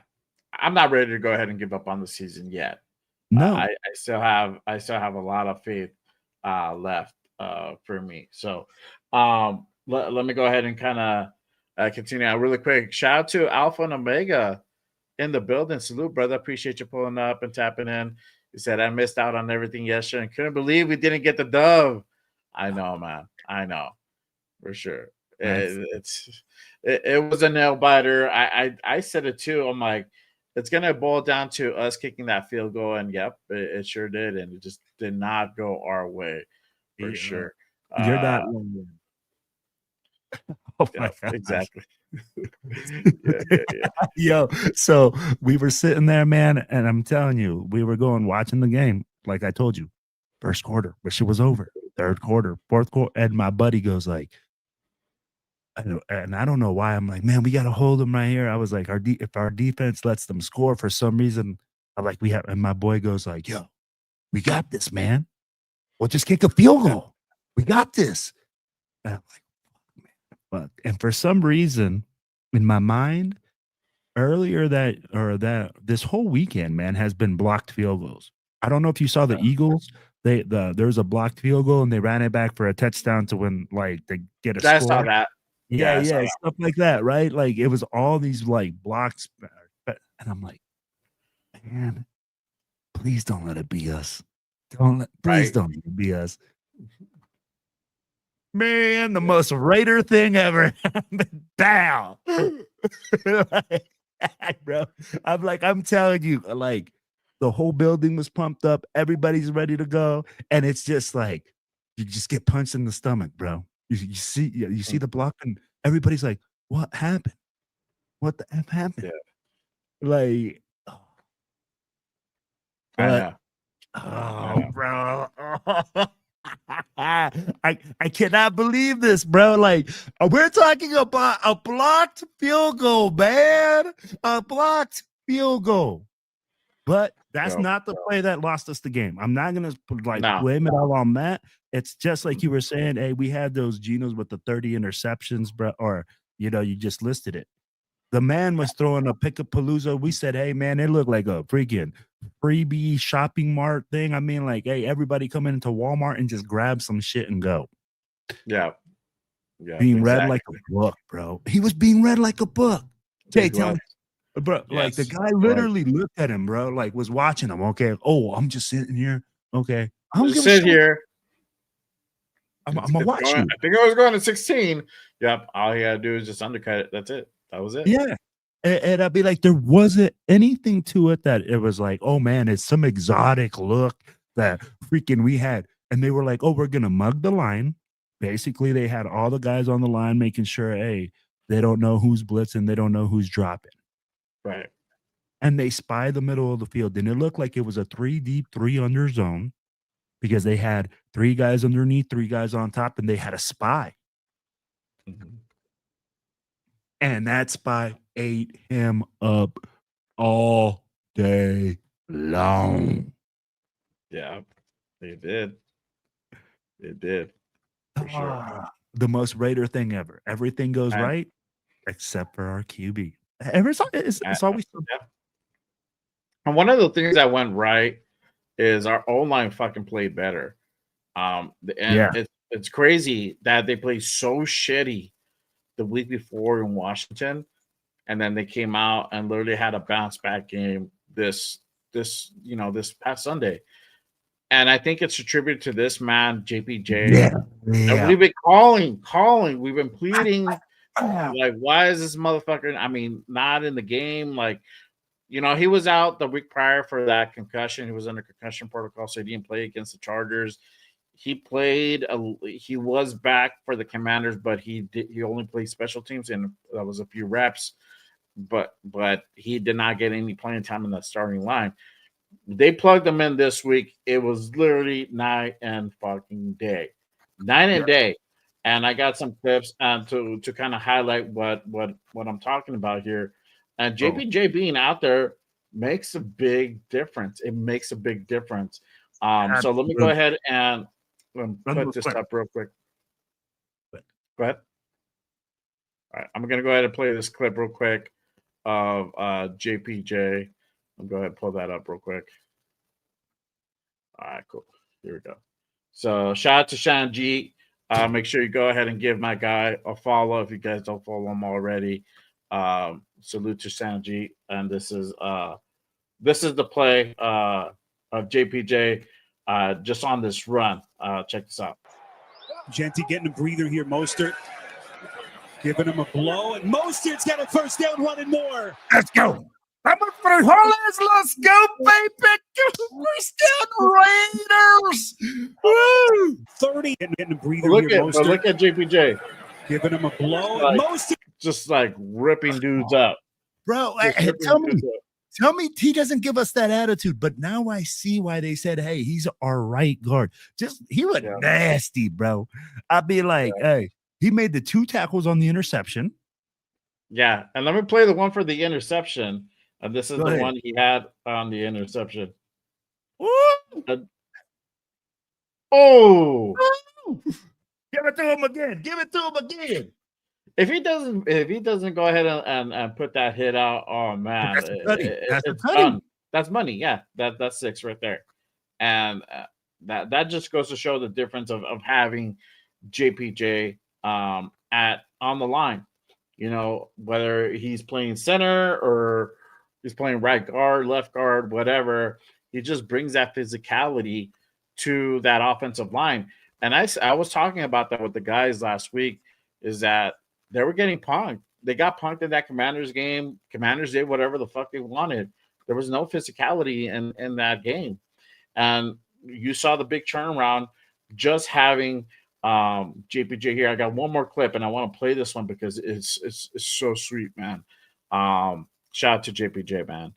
[SPEAKER 1] I'm not ready to go ahead and give up on the season yet.
[SPEAKER 3] No,
[SPEAKER 1] I still have a lot of faith left for me. So let me go ahead and kind of continue out really quick. Shout out to Alpha and Omega in the building. Salute, brother. Appreciate you pulling up and tapping in. He said, I missed out on everything yesterday and couldn't believe we didn't get the dove. I know, man. I know. For sure. It was a nail biter. I said it too. I'm like, it's gonna boil down to us kicking that field goal, and yep, it sure did, and it just did not go our way for sure.
[SPEAKER 3] You're not. Oh my God.
[SPEAKER 1] Exactly.
[SPEAKER 3] Yo, so we were sitting there, man, and I'm telling you, we were watching the game, like I told you, first quarter, but it was over. Third quarter, fourth quarter, and my buddy goes like, and I don't know why. I'm like, man, we got to hold them right here. I was like, if our defense lets them score for some reason, I'm like, and my boy goes like, yo, we got this, man. We'll just kick a field goal. We got this. And I'm like, fuck. And for some reason, in my mind, this whole weekend, man, has been blocked field goals. I don't know if you saw the Eagles. There was a blocked field goal and they ran it back for a touchdown to win, like to get a score.
[SPEAKER 1] I saw that.
[SPEAKER 3] Yeah, stuff like that, right? Like it was all these like blocks, and I'm like, man, please don't let it be us. Please don't let it be us. Man, the most Raider thing ever happened. Bam. Bro, I'm telling you, like the whole building was pumped up. Everybody's ready to go, and it's just like you just get punched in the stomach, bro. You see the block, and everybody's like, "What happened? What the F happened?"
[SPEAKER 1] Yeah.
[SPEAKER 3] Like, bro. I cannot believe this, bro. Like, we're talking about a blocked field goal, man. A blocked field goal. But that's not the play that lost us the game. I'm not gonna blame it all on that. It's just like you were saying, hey, we had those Genos with the 30 interceptions, bro, or you just listed it. The man was throwing a pick-a-palooza. We said, hey, man, it looked like a freaking freebie shopping mart thing. I mean, like, hey, everybody come into Walmart and just grab some shit and go.
[SPEAKER 1] Yeah.
[SPEAKER 3] Being read like a book, bro. He was being read like a book. Jay, tell me. Bro, like the guy literally looked at him, bro, like was watching him. Okay. Oh, I'm just sitting here. Okay. I'm
[SPEAKER 1] just sit here.
[SPEAKER 3] I'm gonna watch you.
[SPEAKER 1] I think I was going to 16. Yep. All you gotta do is just undercut it. That's it. That was it.
[SPEAKER 3] Yeah. And I'd be like, there wasn't anything to it that it was like, oh man, it's some exotic look that freaking we had. And they were like, oh, we're gonna mug the line. Basically, they had all the guys on the line making sure, hey, they don't know who's blitzing, they don't know who's dropping.
[SPEAKER 1] Right.
[SPEAKER 3] And they spy the middle of the field. And it looked like it was a 3 deep, 3 under zone because they had 3 guys underneath, 3 guys on top, and they had a spy. Mm-hmm. And that spy ate him up all day long.
[SPEAKER 1] Yeah, they did. It did. For sure.
[SPEAKER 3] The most Raider thing ever. Everything goes right except for our QB. It's always
[SPEAKER 1] and one of the things that went right is our O-line fucking played better. It's crazy that they played so shitty the week before in Washington, and then they came out and literally had a bounce back game this past Sunday. And I think it's attributed to this man, JPJ. And we've been calling. We've been pleading. Like, why is this motherfucker? I mean, not in the game. Like, he was out the week prior for that concussion. He was under concussion protocol, so he didn't play against the Chargers. He played. He was back for the Commanders, but he only played special teams, and that was a few reps. But he did not get any playing time in the starting line. They plugged him in this week. It was literally night and day. And I got some clips to kind of highlight what I'm talking about here. And JPJ being out there makes a big difference. It makes a big difference. So let me go ahead and put this up real quick. Go ahead. All right, I'm going to go ahead and play this clip real quick of JPJ. I'll go ahead and pull that up real quick. All right, cool. Here we go. So shout out to Shanji. Make sure you go ahead and give my guy a follow if you guys don't follow him already. Salute to Shanji, and this is the play of JPJ just on this run. Check this out.
[SPEAKER 5] Genty getting a breather here. Mostert giving him a blow, and Mostert's got a first down running more.
[SPEAKER 3] Let's go. I'm a frijoles. Let's go, baby. First down, Raiders. Woo!
[SPEAKER 5] 30 getting a breather
[SPEAKER 1] Look
[SPEAKER 5] here.
[SPEAKER 1] look at JPJ.
[SPEAKER 5] Giving him a blow,
[SPEAKER 1] Like,
[SPEAKER 5] and Mostert
[SPEAKER 1] just like ripping dudes up.
[SPEAKER 3] Bro,
[SPEAKER 1] Just ripping dudes up.
[SPEAKER 3] tell me he doesn't give us that attitude, but now I see why they said, hey, he's our right guard. He was nasty, bro. I'd be like, hey, he made the 2 tackles on the interception.
[SPEAKER 1] Yeah, and let me play the one for the interception. And this is
[SPEAKER 3] Go
[SPEAKER 1] the
[SPEAKER 3] ahead.
[SPEAKER 1] one he had on the interception.
[SPEAKER 3] Woo!
[SPEAKER 1] Oh,
[SPEAKER 3] Give it to him again. Give it to him again.
[SPEAKER 1] if he doesn't go ahead and put that hit out, oh man,
[SPEAKER 3] That's money. That's
[SPEAKER 1] it's
[SPEAKER 3] money.
[SPEAKER 1] done. That's money. Yeah, that's 6 right there, and that just goes to show the difference of having JPJ on the line. You know, whether he's playing center or he's playing right guard, left guard, whatever, he just brings that physicality to that offensive line. And I was talking about that with the guys last week, is that they were getting punked. They got punked in that Commanders game. Commanders did whatever the fuck they wanted. There was no physicality in that game. And you saw the big turnaround just having JPJ here. I got one more clip, and I want to play this one because it's so sweet, man. Shout out to JPJ, man.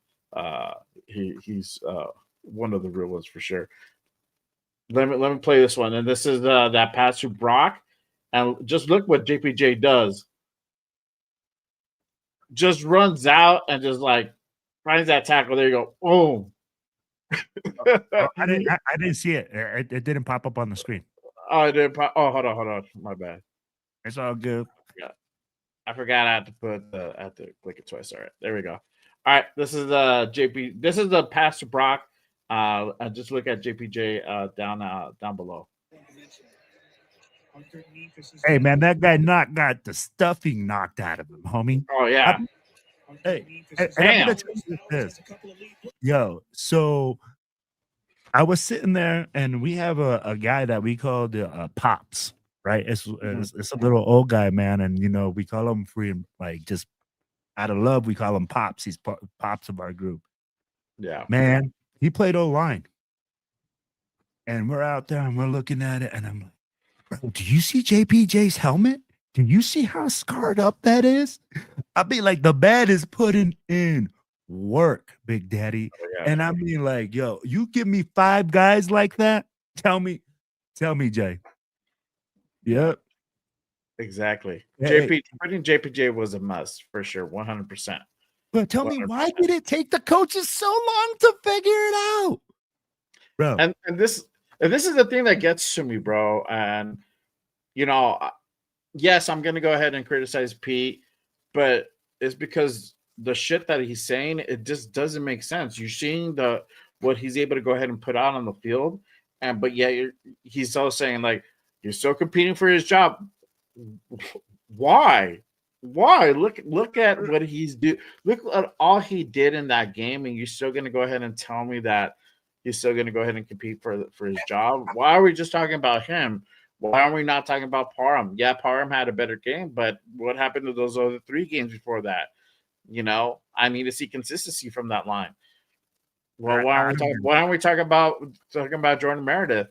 [SPEAKER 1] He's one of the real ones for sure. Let me play this one, and this is that pass to Brock, and just look what JPJ does. Just runs out and just like finds that tackle. There you go. Boom.
[SPEAKER 3] I didn't see it. It didn't pop up on the screen.
[SPEAKER 1] Oh, I did. Oh, hold on. My bad.
[SPEAKER 3] It's all good.
[SPEAKER 1] I forgot I had to click it twice. All right, there we go. All right, this is JP. This is the pass to Brock. Just look at JPJ down below.
[SPEAKER 3] Hey man, that guy got the stuffing knocked out of him, homie.
[SPEAKER 1] Oh yeah.
[SPEAKER 3] Hey, and I'm gonna tell you this. Yo, so I was sitting there, and we have a guy that we call the Pops, right? It's a little old guy, man, and you know we call him free, like just out of love, we call him Pops. He's Pops of our group.
[SPEAKER 1] Yeah,
[SPEAKER 3] man, he played O-line, and we're out there and we're looking at it, and I'm like, bro, do you see JPJ's helmet? Do you see how scarred up that is? I be like, the bad is putting in work, Big Daddy.
[SPEAKER 1] Oh, yeah.
[SPEAKER 3] And I mean, like, yo, you give me 5 guys like that. Tell me, Jay. Yep.
[SPEAKER 1] Exactly.
[SPEAKER 3] Hey,
[SPEAKER 1] Putting JPJ was a must for sure, 100%.
[SPEAKER 3] but tell me, why did it take the coaches so long to figure it out, bro?
[SPEAKER 1] And this is the thing that gets to me, bro. And you know, yes, I'm gonna go ahead and criticize Pete, but it's because the shit that he's saying, it just doesn't make sense. You're seeing what he's able to go ahead and put out on the field, but yet he's still saying like you're still competing for his job. Why? Look at what he's do. Look at all he did in that game, and you're still gonna go ahead and tell me that he's still gonna go ahead and compete for his job. Why are we just talking about him? Why are we not talking about Parham? Yeah, Parham had a better game, but what happened to those other 3 games before that? You know, I need to see consistency from that line. Well, why aren't we talking about Jordan Meredith?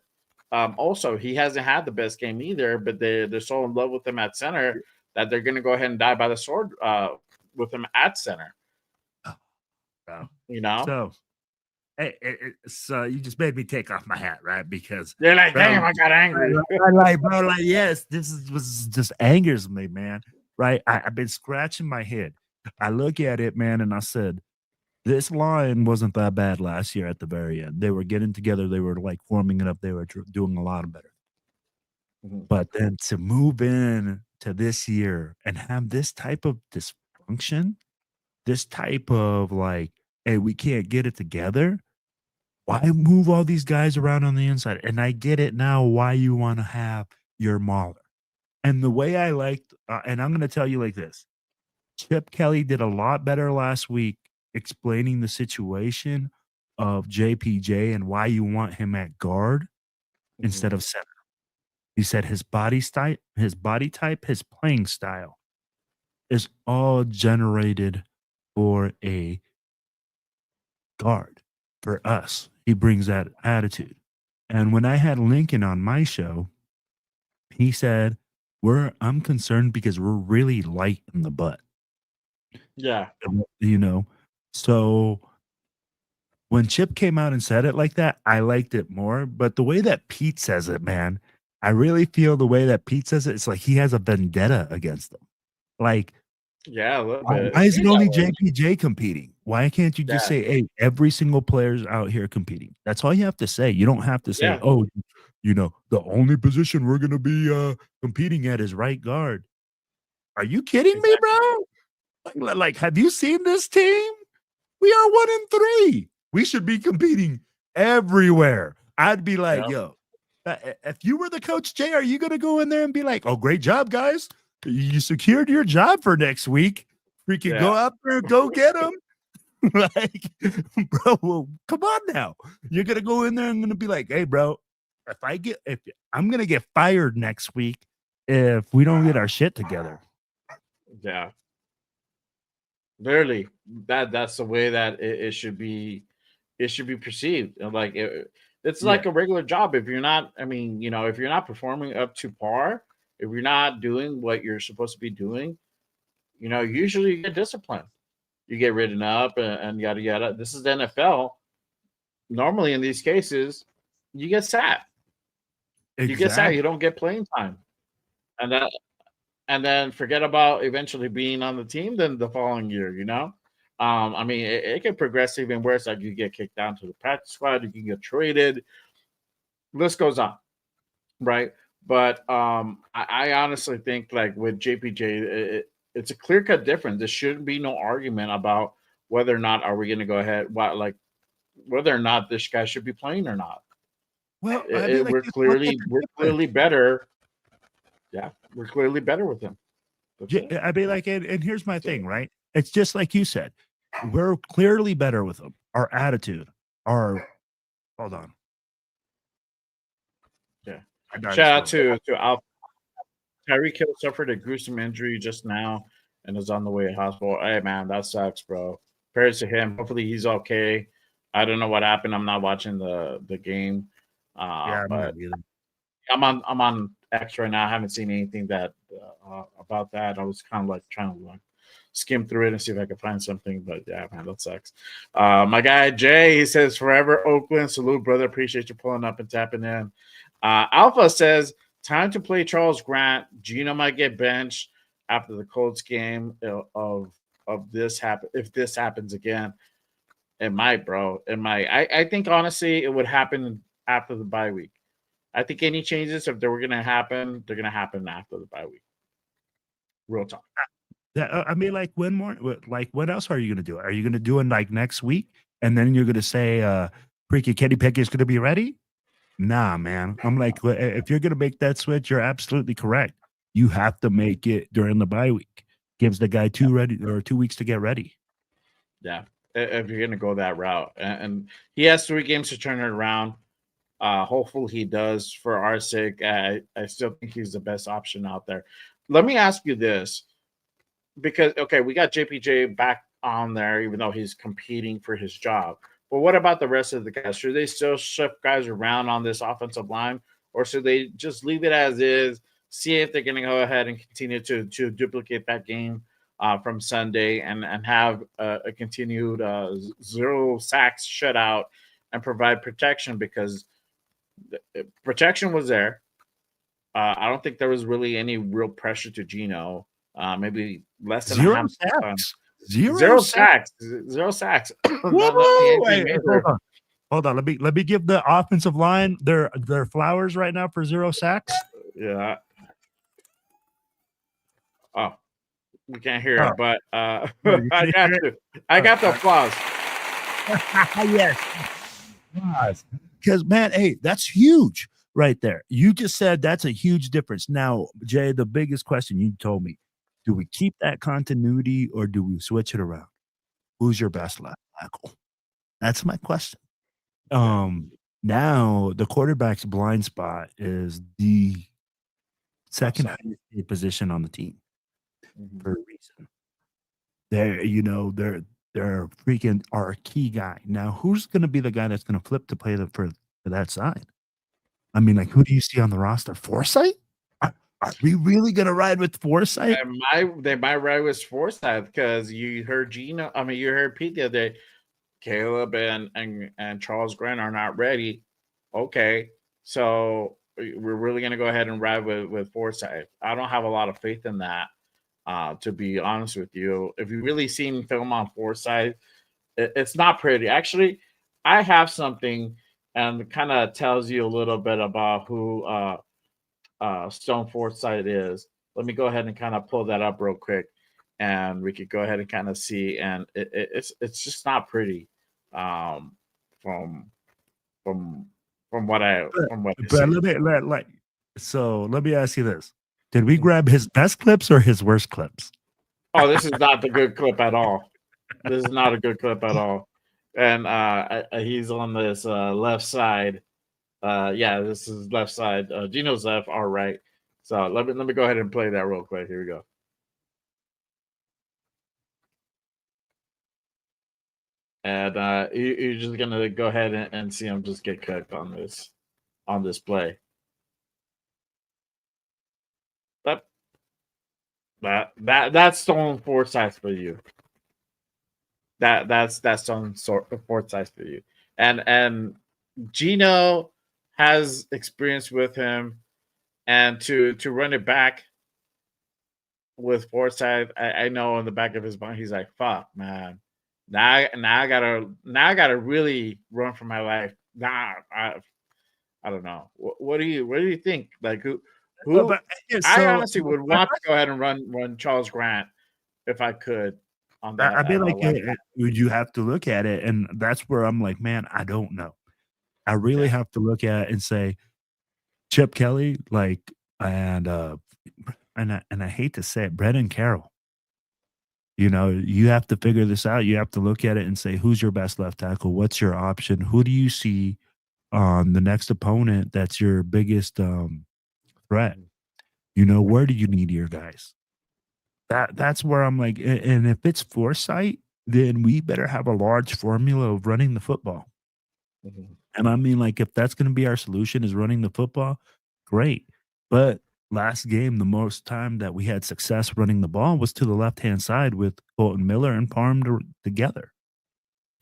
[SPEAKER 1] Also, he hasn't had the best game either, but they're so in love with him at center that they're going to go ahead and die by the sword with him at center.
[SPEAKER 3] Bro.
[SPEAKER 1] You know?
[SPEAKER 3] So, hey, so you just made me take off my hat, right? Because
[SPEAKER 1] they're like, damn, I got angry.
[SPEAKER 3] bro, yes, was just angers me, man. Right? I've been scratching my head. I look at it, man, and I said, this line wasn't that bad last year at the very end. They were getting together. They were like forming it up. They were doing a lot better. Mm-hmm. But then to move in to this year and have this type of dysfunction, this type of like, hey, we can't get it together. Why move all these guys around on the inside? And I get it now why you want to have your mauler. And the way I liked, and I'm going to tell you like this, Chip Kelly did a lot better last week explaining the situation of JPJ and why you want him at guard instead of center. He said his body type, his playing style is all generated for a guard for us. He brings that attitude. And when I had Lincoln on my show, he said, I'm concerned because we're really light in the butt.
[SPEAKER 1] Yeah.
[SPEAKER 3] You know, so when Chip came out and said it like that, I liked it more. But the way that Pete says it, man, I really feel the way that Pete says it, it's like he has a vendetta against them. Like,
[SPEAKER 1] yeah, a little bit.
[SPEAKER 3] Why is it only JPJ competing? Why can't you just say, hey, every single player's out here competing? That's all you have to say. You don't have to say, oh, you know, the only position we're going to be competing at is right guard. Are you kidding me, bro? Like, have you seen this team? We are 1-3. We should be competing everywhere. I'd be like, yo, if you were the coach, Jay, are you going to go in there and be like, oh, great job, guys? You secured your job for next week. Freaking go out there and go get them. Like, bro, well, come on now. You're going to go in there and going to be like, hey, bro, if I'm going to get fired next week if we don't get our shit together.
[SPEAKER 1] Yeah. Literally, that's the way that it should be. It should be perceived. Like it's like a regular job. If you're not, I mean, you know, if you're not performing up to par, if you're not doing what you're supposed to be doing, you know, usually you get disciplined. You get written up and yada yada. This is the NFL. Normally, in these cases, you get sat. Exactly. You get sat. You don't get playing time, and then forget about eventually being on the team. Then the following year, you know, I mean, it can progress even worse. Like you get kicked down to the practice squad, you can get traded. List goes on, right? But I honestly think, like with JPJ, it's a clear cut difference. There shouldn't be no argument about whether or not are we going to go ahead, whether or not this guy should be playing or not.
[SPEAKER 3] Well,
[SPEAKER 1] we're clearly better. Yeah, we're clearly better with him.
[SPEAKER 3] I mean, like, and here's my thing, right? It's just like you said, we're clearly better with him. Our attitude, hold on.
[SPEAKER 1] Yeah. Shout out to Alpha. Tyreek Hill suffered a gruesome injury just now and is on the way to hospital. Hey, man, that sucks, bro. Prayers to him. Hopefully he's okay. I don't know what happened. I'm not watching the game. But I'm on X right now. I haven't seen anything that about that. I was kind of like trying to skim through it and see if I could find something. But yeah, man, that sucks. My guy Jay, he says, "Forever Oakland, salute, brother. Appreciate you pulling up and tapping in." Alpha says, "Time to play Charles Grant. Gino might get benched after the Colts game of this happen. If this happens again, it might, bro. It might. I think honestly, it would happen after the bye week. I think any changes, if they were going to happen, they're going to happen after the bye week. Real talk."
[SPEAKER 3] I mean, like, what else are you going to do? Are you going to do it like next week? And then you're going to say, freaking Kenny Pickett's going to be ready? Nah, man. I'm like, if you're going to make that switch, you're absolutely correct. You have to make it during the bye week. Gives the guy 2 weeks to get ready.
[SPEAKER 1] Yeah. If you're going to go that route. And he has 3 games to turn it around. Hopefully he does for our sake. I still think he's the best option out there. Let me ask you this, because, okay, we got JPJ back on there, even though he's competing for his job. But what about the rest of the guys? Should they still shift guys around on this offensive line, or should they just leave it as is, see if they're going to go ahead and continue to duplicate that game from Sunday and have a continued 0 sacks shutout and provide protection, because protection was there. I don't think there was really any real pressure to Geno. Maybe less than
[SPEAKER 3] 0 sacks.
[SPEAKER 1] 0 sacks. 0 sacks.
[SPEAKER 3] Wait, hold on. Let me give the offensive line their flowers right now for 0 sacks.
[SPEAKER 1] Yeah. Oh, we can't hear it, but I got you. I got the applause.
[SPEAKER 3] Yes. Because, man, hey, that's huge right there. You just said that's a huge difference. Now, Jay, the biggest question you told me, do we keep that continuity or do we switch it around? Who's your best left tackle? That's my question. Now the quarterback's blind spot is the second highest position on the team for a reason. They're freaking our key guy. Now, who's going to be the guy that's going to flip to play for that side? I mean, like, who do you see on the roster? Forsythe? Are we really going to ride with Forsythe?
[SPEAKER 1] They might ride with Forsythe because you heard Gino. I mean, you heard Pete the other day. Caleb and Charles Grant are not ready. Okay, so we're really going to go ahead and ride with Forsythe. I don't have a lot of faith in that. To be honest with you, if you really seen film on Forsythe, it's not pretty. Actually, I have something and kind of tells you a little bit about who Stone Forsythe is. Let me go ahead and kind of pull that up real quick, and we could go ahead and kind of see. And it's just not pretty. From what I
[SPEAKER 3] but let me ask you this. Did we grab his best clips or his worst clips?
[SPEAKER 1] Oh, this is not the good clip at all. This is not a good clip at all. And he's on this left side. This is left side. Gino's left, our right. So let me go ahead and play that real quick. Here we go. And you're just gonna go ahead and see him just get cooked on this play. That's Stone Forsythe for you. That's Stone Forsythe for you. And Gino has experience with him, and to run it back with Forsythe, I know in the back of his mind he's like, "Fuck, man." Now I gotta really run for my life. I don't know. What do you think? Like who? I honestly would want to go ahead and run Charles Grant if I could on that.
[SPEAKER 3] I feel like you have to look at it, and that's where I'm like, man, I don't know. I really have to look at it and say, Chip Kelly, and I hate to say it, Brendan Carroll. You have to figure this out. You have to look at it and say, who's your best left tackle? What's your option? Who do you see on the next opponent that's your biggest threat? Where do you need your guys? That's where I'm like, and if it's Foresight, then we better have a large formula of running the football. And I mean, like, if that's going to be our solution is running the football, great. But last game, the most time that we had success running the ball was to the left-hand side with Colton Miller and Parham together.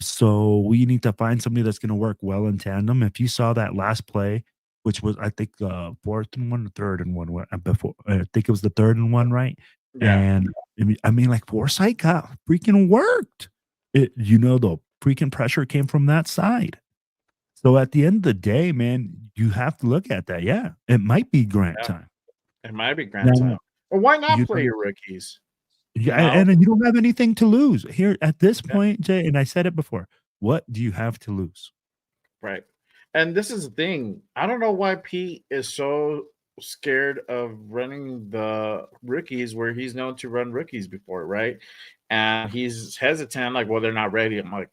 [SPEAKER 3] So we need to find somebody that's going to work well in tandem. If you saw that last play, which was, I think, 4th and 1 or 3rd and 1 before, I think it was the 3rd and 1, right? Yeah. And I mean, like, Forsythe got freaking worked. The freaking pressure came from that side. So at the end of the day, man, you have to look at that. Yeah, it might be Grant time.
[SPEAKER 1] It might be Grant time. Well, why not play your rookies?
[SPEAKER 3] Yeah, and then you don't have anything to lose here at this point, Jay. And I said it before. What do you have to lose?
[SPEAKER 1] Right. And this is the thing. I don't know why Pete is so scared of running the rookies where he's known to run rookies before, right? And he's hesitant, like, well, they're not ready. I'm like,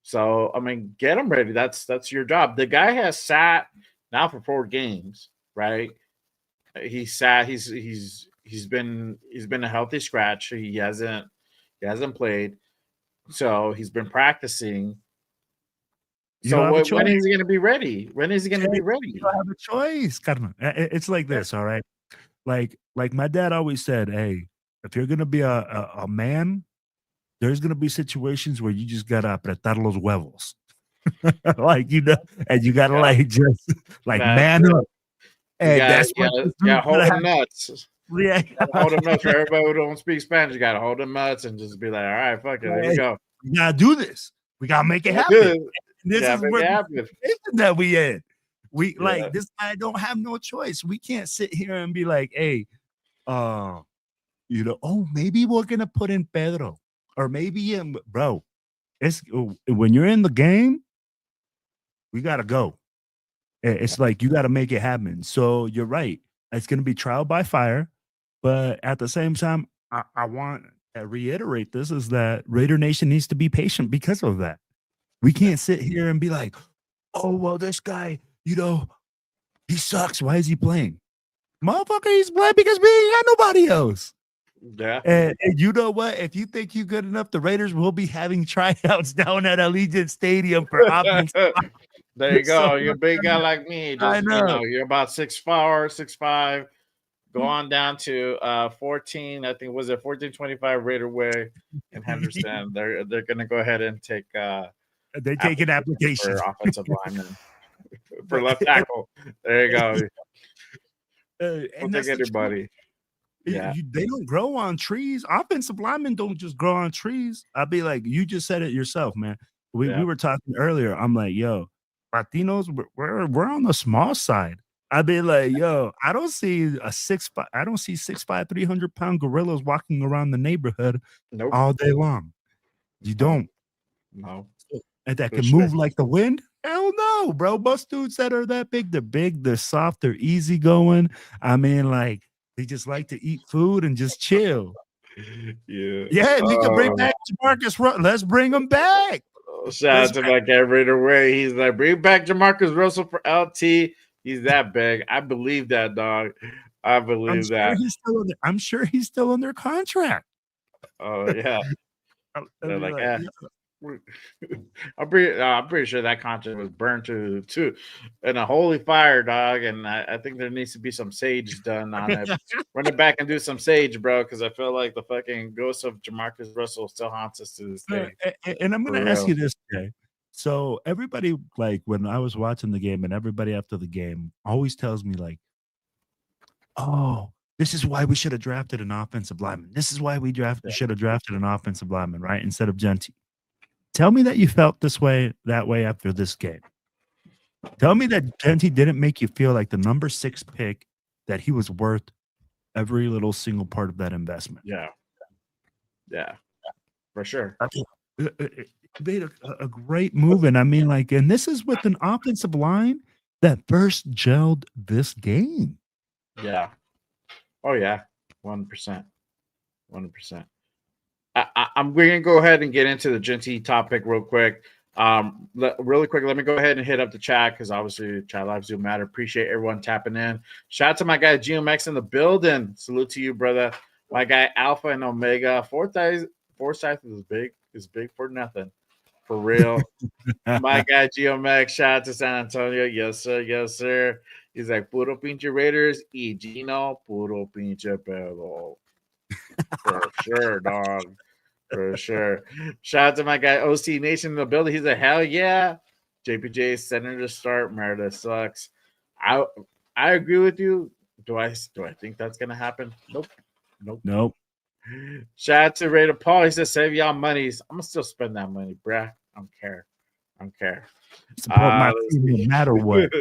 [SPEAKER 1] so I mean, get them ready. That's your job. The guy has sat now for 4 games, right? He's sat. He's been a healthy scratch. He hasn't played, so he's been practicing. So when is he going to be ready? When is he going to be ready?
[SPEAKER 3] You don't have a choice. It's like this, all right? Like my dad always said, hey, if you're going to be a man, there's going to be situations where you just got to apretar los huevos. And you got to man up.
[SPEAKER 1] And hold them nuts. Yeah, hold them nuts for everybody who don't speak Spanish. You got to hold them nuts and just be like, all right, fuck it, here we go.
[SPEAKER 3] We got to do this. We got to make it happen. This is where that we in. This guy don't have no choice. We can't sit here and be like, hey, maybe we're gonna put in Pedro, or maybe bro. It's when you're in the game, We got to go. It's like you got to make it happen. So you're right. It's going to be trial by fire. But at the same time, I want to reiterate this is that Raider Nation needs to be patient because of that. We can't sit here and be like, oh, well, this guy, he sucks. Why is he playing? Motherfucker, he's playing because we ain't got nobody else.
[SPEAKER 1] Yeah.
[SPEAKER 3] And you know what? If you think you're good enough, the Raiders will be having tryouts down at Allegiant Stadium for offense.
[SPEAKER 1] There you go. You're a big guy like me. Just,
[SPEAKER 3] I know.
[SPEAKER 1] You're about 6'4", 6'5". Go on down to 14. I think was it 1425 Raider Way in Henderson. They're gonna go ahead and take.
[SPEAKER 3] They take an application
[SPEAKER 1] for offensive lineman for left tackle. There you go. We'll take anybody. Yeah.
[SPEAKER 3] They don't grow on trees. Offensive linemen don't just grow on trees. I'd be like, you just said it yourself, man. We were talking earlier. I'm like, yo, Latinos, we're on the small side. I'd be like, yo, I don't see 6'5", 300-pound gorillas walking around the neighborhood all day long. You don't.
[SPEAKER 1] No.
[SPEAKER 3] And that can move like the wind? Hell no, bro. Most dudes that are that big, they're soft, they're easygoing. I mean, like, they just like to eat food and just chill. Yeah, we can bring back Jamarcus. Let's bring him back.
[SPEAKER 1] Shout out to my guy Raider Way. He's like, bring back Jamarcus Russell for LT. He's that big. I believe that, dog. I believe that.
[SPEAKER 3] I'm sure he's still under contract.
[SPEAKER 1] Oh, yeah. They're like, I'm pretty sure that contract was burned to in a holy fire, dog. And I think there needs to be some sage done on it. Run it back and do some sage, bro, because I feel like the fucking ghost of Jamarcus Russell still haunts us to this day.
[SPEAKER 3] And I'm going to ask you this, Jay. So everybody, like when I was watching the game, and everybody after the game always tells me, like, oh, this is why we should have drafted an offensive lineman. This is why we should have drafted an offensive lineman, right? Instead of Genty. Tell me that you felt that way after this game. Tell me that Genty didn't make you feel like the number 6 pick, that he was worth every little single part of that investment.
[SPEAKER 1] Yeah, for sure.
[SPEAKER 3] It made a great move. And I mean, like, and this is with an offensive line that first gelled this game.
[SPEAKER 1] Yeah. Oh, yeah. 100%. 100%. I'm going to go ahead and get into the Genty topic real quick. Really quick, let me go ahead and hit up the chat because obviously chat lives do matter. Appreciate everyone tapping in. Shout out to my guy Geno Smith in the building. Salute to you, brother. My guy Alpha and Omega. Forsyth is big for nothing. For real. My guy Geno Smith. Shout out to San Antonio. Yes, sir. Yes, sir. He's like, puro pinche Raiders y Gino, puro pinche pedo. For sure, dog. For sure. Shout out to my guy OC Nation in the building. He's like, hell yeah. JPJ center to start. Merida sucks. I agree with you. Do I think that's gonna happen? Nope. Shout out to Raider Paul. He says, save y'all monies. I'm gonna still spend that money, bruh. I don't care.
[SPEAKER 3] Support my team no matter what.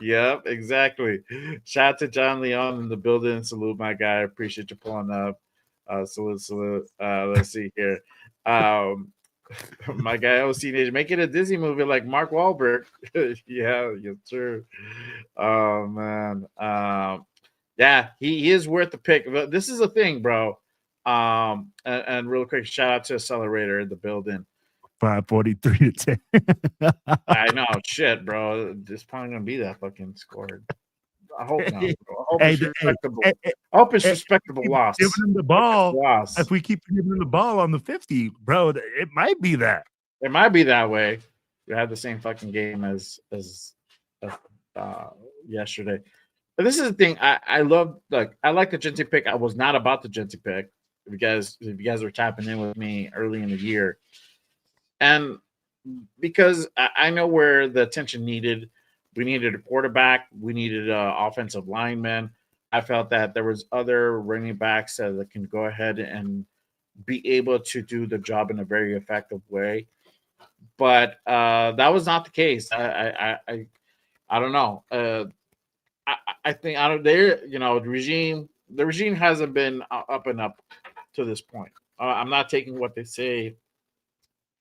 [SPEAKER 1] Yep, exactly. Shout out to John Leon in the building. Salute, my guy. Appreciate you pulling up. Salute. Let's see here. My guy OC Nation, make it a Disney movie like Mark Wahlberg. Yeah, sure. Oh man. Yeah, he is worth the pick. But this is a thing, bro. And real quick, shout out to Accelerator in the building.
[SPEAKER 3] 543 to 10.
[SPEAKER 1] I know, shit, bro. It's probably gonna be that fucking score. I hope not. Bro. I hope it's respectable. I hope it's respectable loss.
[SPEAKER 3] Giving him the ball. If we keep giving him the ball on the 50, bro, it might be that.
[SPEAKER 1] It might be that way. We had the same fucking game as yesterday. But this is the thing. I love, like, I like the Genty pick. I was not about the Genty pick. If you guys were tapping in with me early in the year. And because I know where the attention needed. We needed a quarterback. We needed an offensive lineman. I felt that there was other running backs that can go ahead and be able to do the job in a very effective way. But that was not the case. I don't know. I think the regime hasn't been up and up to this point. I'm not taking what they say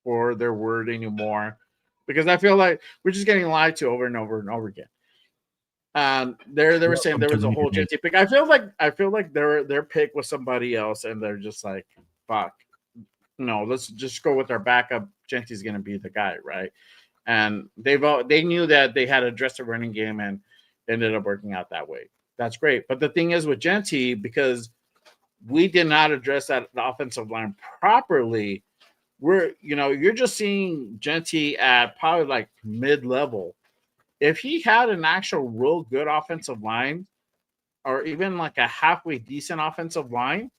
[SPEAKER 1] for their word anymore. because I feel like we're just getting lied to over and over and over again. They were saying there was a whole Genty pick. I feel like their pick was somebody else, and they're just like, fuck, no, let's just go with our backup. Genty's gonna be the guy, right? And they knew that they had to address the running game, and ended up working out that way. That's great. But the thing is with Genty, because we did not address the offensive line properly, you're just seeing Genty at probably like mid-level. If he had an actual real good offensive line, or even like a halfway decent offensive line,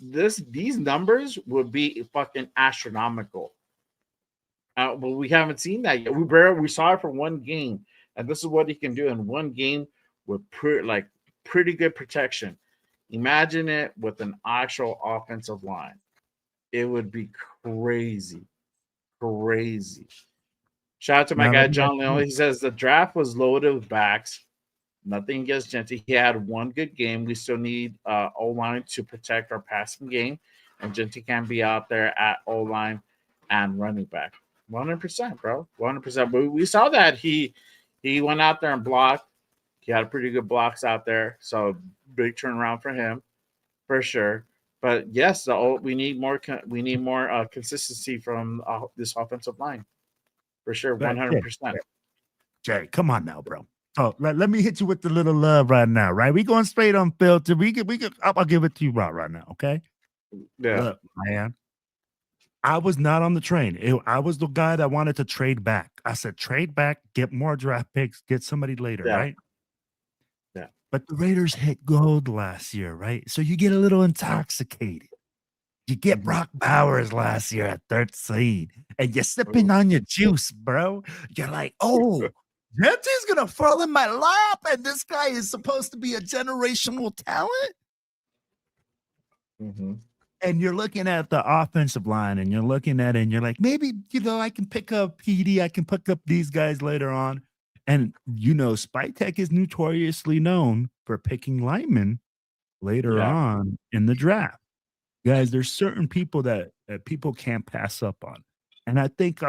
[SPEAKER 1] these numbers would be fucking astronomical. But we haven't seen that yet. We saw it for one game, and this is what he can do in one game with pretty good protection. Imagine it with an actual offensive line. It would be crazy. Shout out to my guy John Leon. He says the draft was loaded with backs. Nothing against Genty. He had one good game. We still need O-line to protect our passing game, and Genty can be out there at O-line and running back. 100%, bro. 100%. But we saw that he went out there and blocked. He had pretty good blocks out there, so big turnaround for him, for sure. But yes, we need more consistency from this offensive line, for sure, 100%.
[SPEAKER 3] Jay, come on now, bro. Oh, let me hit you with the little love right now, right? We going straight unfiltered. I'll give it to you right now, okay?
[SPEAKER 1] Yeah,
[SPEAKER 3] look, man. I was not on the train. I was the guy that wanted to trade back. I said, trade back, get more draft picks, get somebody later, right?
[SPEAKER 1] Yeah.
[SPEAKER 3] But the Raiders hit gold last year, right? So you get a little intoxicated. You get Brock Bowers last year at 13, and you're sipping on your juice, bro. You're like, oh, Genty's going to fall in my lap, and this guy is supposed to be a generational talent?
[SPEAKER 1] Mm-hmm.
[SPEAKER 3] And you're looking at the offensive line, and you're looking at it, and you're like, maybe, I can pick up PD. I can pick up these guys later on. And, Spike Tech is notoriously known for picking linemen later on in the draft. Guys, there's certain people that people can't pass up on. And I think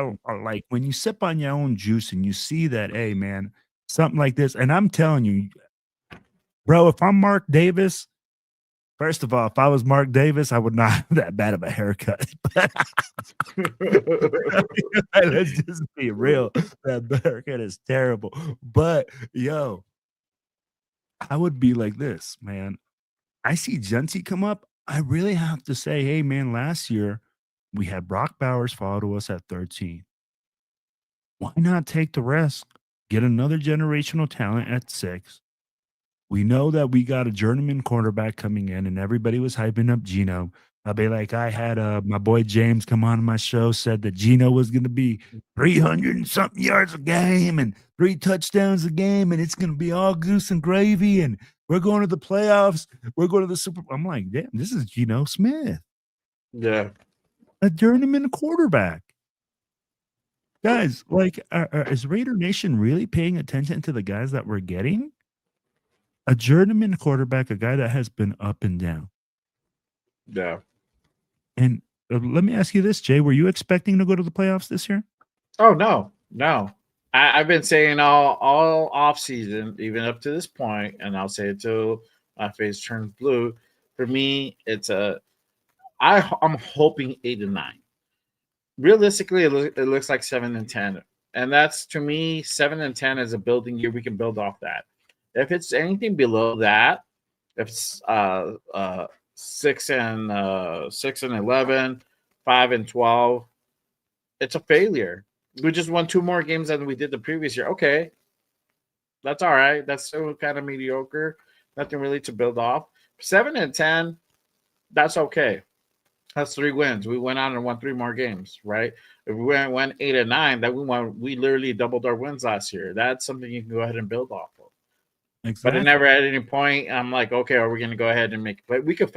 [SPEAKER 3] like when you sip on your own juice and you see that, hey, man, something like this. And I'm telling you, bro, if I'm Mark Davis, first of all, if I was Mark Davis, I would not have that bad of a haircut. Let's just be real. That haircut is terrible. But, yo, I would be like this, man. I see Genty come up. I really have to say, hey, man, last year we had Brock Bowers fall to us at 13. Why not take the risk? Get another generational talent at 6. We know that we got a journeyman quarterback coming in, and everybody was hyping up Geno. I'll be like, I had my boy James come on my show, said that Geno was going to be 300 and something yards a game and 3 touchdowns a game, and it's going to be all goose and gravy, and we're going to the playoffs. We're going to the Super Bowl. I'm like, damn, this is Geno Smith.
[SPEAKER 1] Yeah.
[SPEAKER 3] A journeyman quarterback. Guys, like, is Raider Nation really paying attention to the guys that we're getting? A journeyman quarterback, a guy that has been up and down.
[SPEAKER 1] Yeah.
[SPEAKER 3] And let me ask you this, Jay. Were you expecting to go to the playoffs this year?
[SPEAKER 1] Oh, no. I've been saying all off season, even up to this point, and I'll say it till my face turns blue. For me, I'm hoping 8 and 9. Realistically, it looks like 7 and 10, and that's, to me, 7 and 10 is a building year. We can build off that. If it's anything below that, if it's 6 and 11, 5 and 12, it's a failure. We just won 2 more games than we did the previous year. Okay, that's all right. That's still kind of mediocre. Nothing really to build off. 7 and 10, that's okay. That's 3 wins. We went on and won 3 more games, right? If we went 8 and 9, that we literally doubled our wins last year. That's something you can go ahead and build off of.
[SPEAKER 3] Exactly.
[SPEAKER 1] But it never at any point I'm like, okay, are we going to go ahead and make? But we could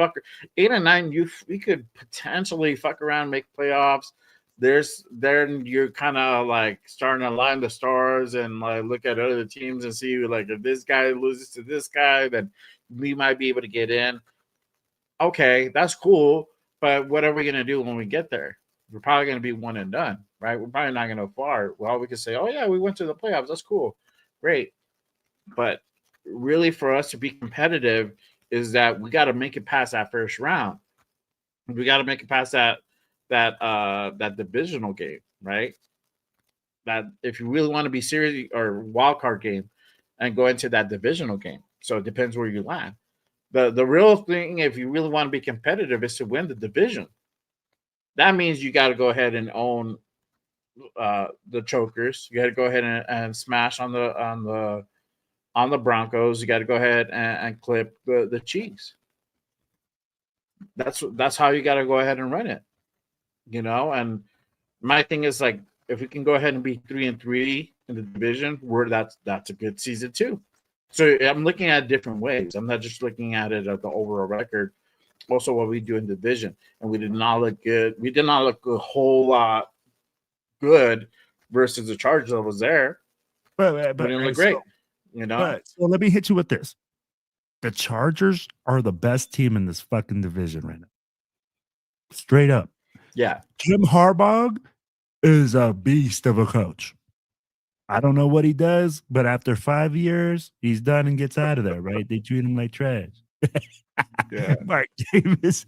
[SPEAKER 1] 8 and 9. We could potentially fuck around, make playoffs. Then you're kind of like starting to line the stars and like look at other teams and see like if this guy loses to this guy, then we might be able to get in. Okay, that's cool. But what are we going to do when we get there? We're probably going to be one and done. right? We're probably not going to go far. Well, we can say, oh, yeah, we went to the playoffs. That's cool. Great. But really, for us to be competitive is that we got to make it past that first round. We got to make it past that divisional game, right? That if you really want to be serious, or wild card game, and go into that divisional game. So it depends where you land. The real thing, if you really want to be competitive, is to win the division. That means you got to go ahead and own the chokers. You got to go ahead and smash on the Broncos. You got to go ahead and clip the Chiefs. That's how you got to go ahead and run it, And my thing is, like, if we can go ahead and be 3-3 in the division, that's a good season too. So I'm looking at it different ways. I'm not just looking at it at the overall record. Also, what we do in division, and we did not look good. We did not look a whole lot good versus the Chargers that was there. But we didn't look great,
[SPEAKER 3] But so let me hit you with this: the Chargers are the best team in this fucking division right now. Straight up.
[SPEAKER 1] Yeah.
[SPEAKER 3] Jim Harbaugh is a beast of a coach. I don't know what he does, but after 5 years, he's done and gets out of there, right? They treat him like trash.
[SPEAKER 1] Yeah.
[SPEAKER 3] Mark Davis.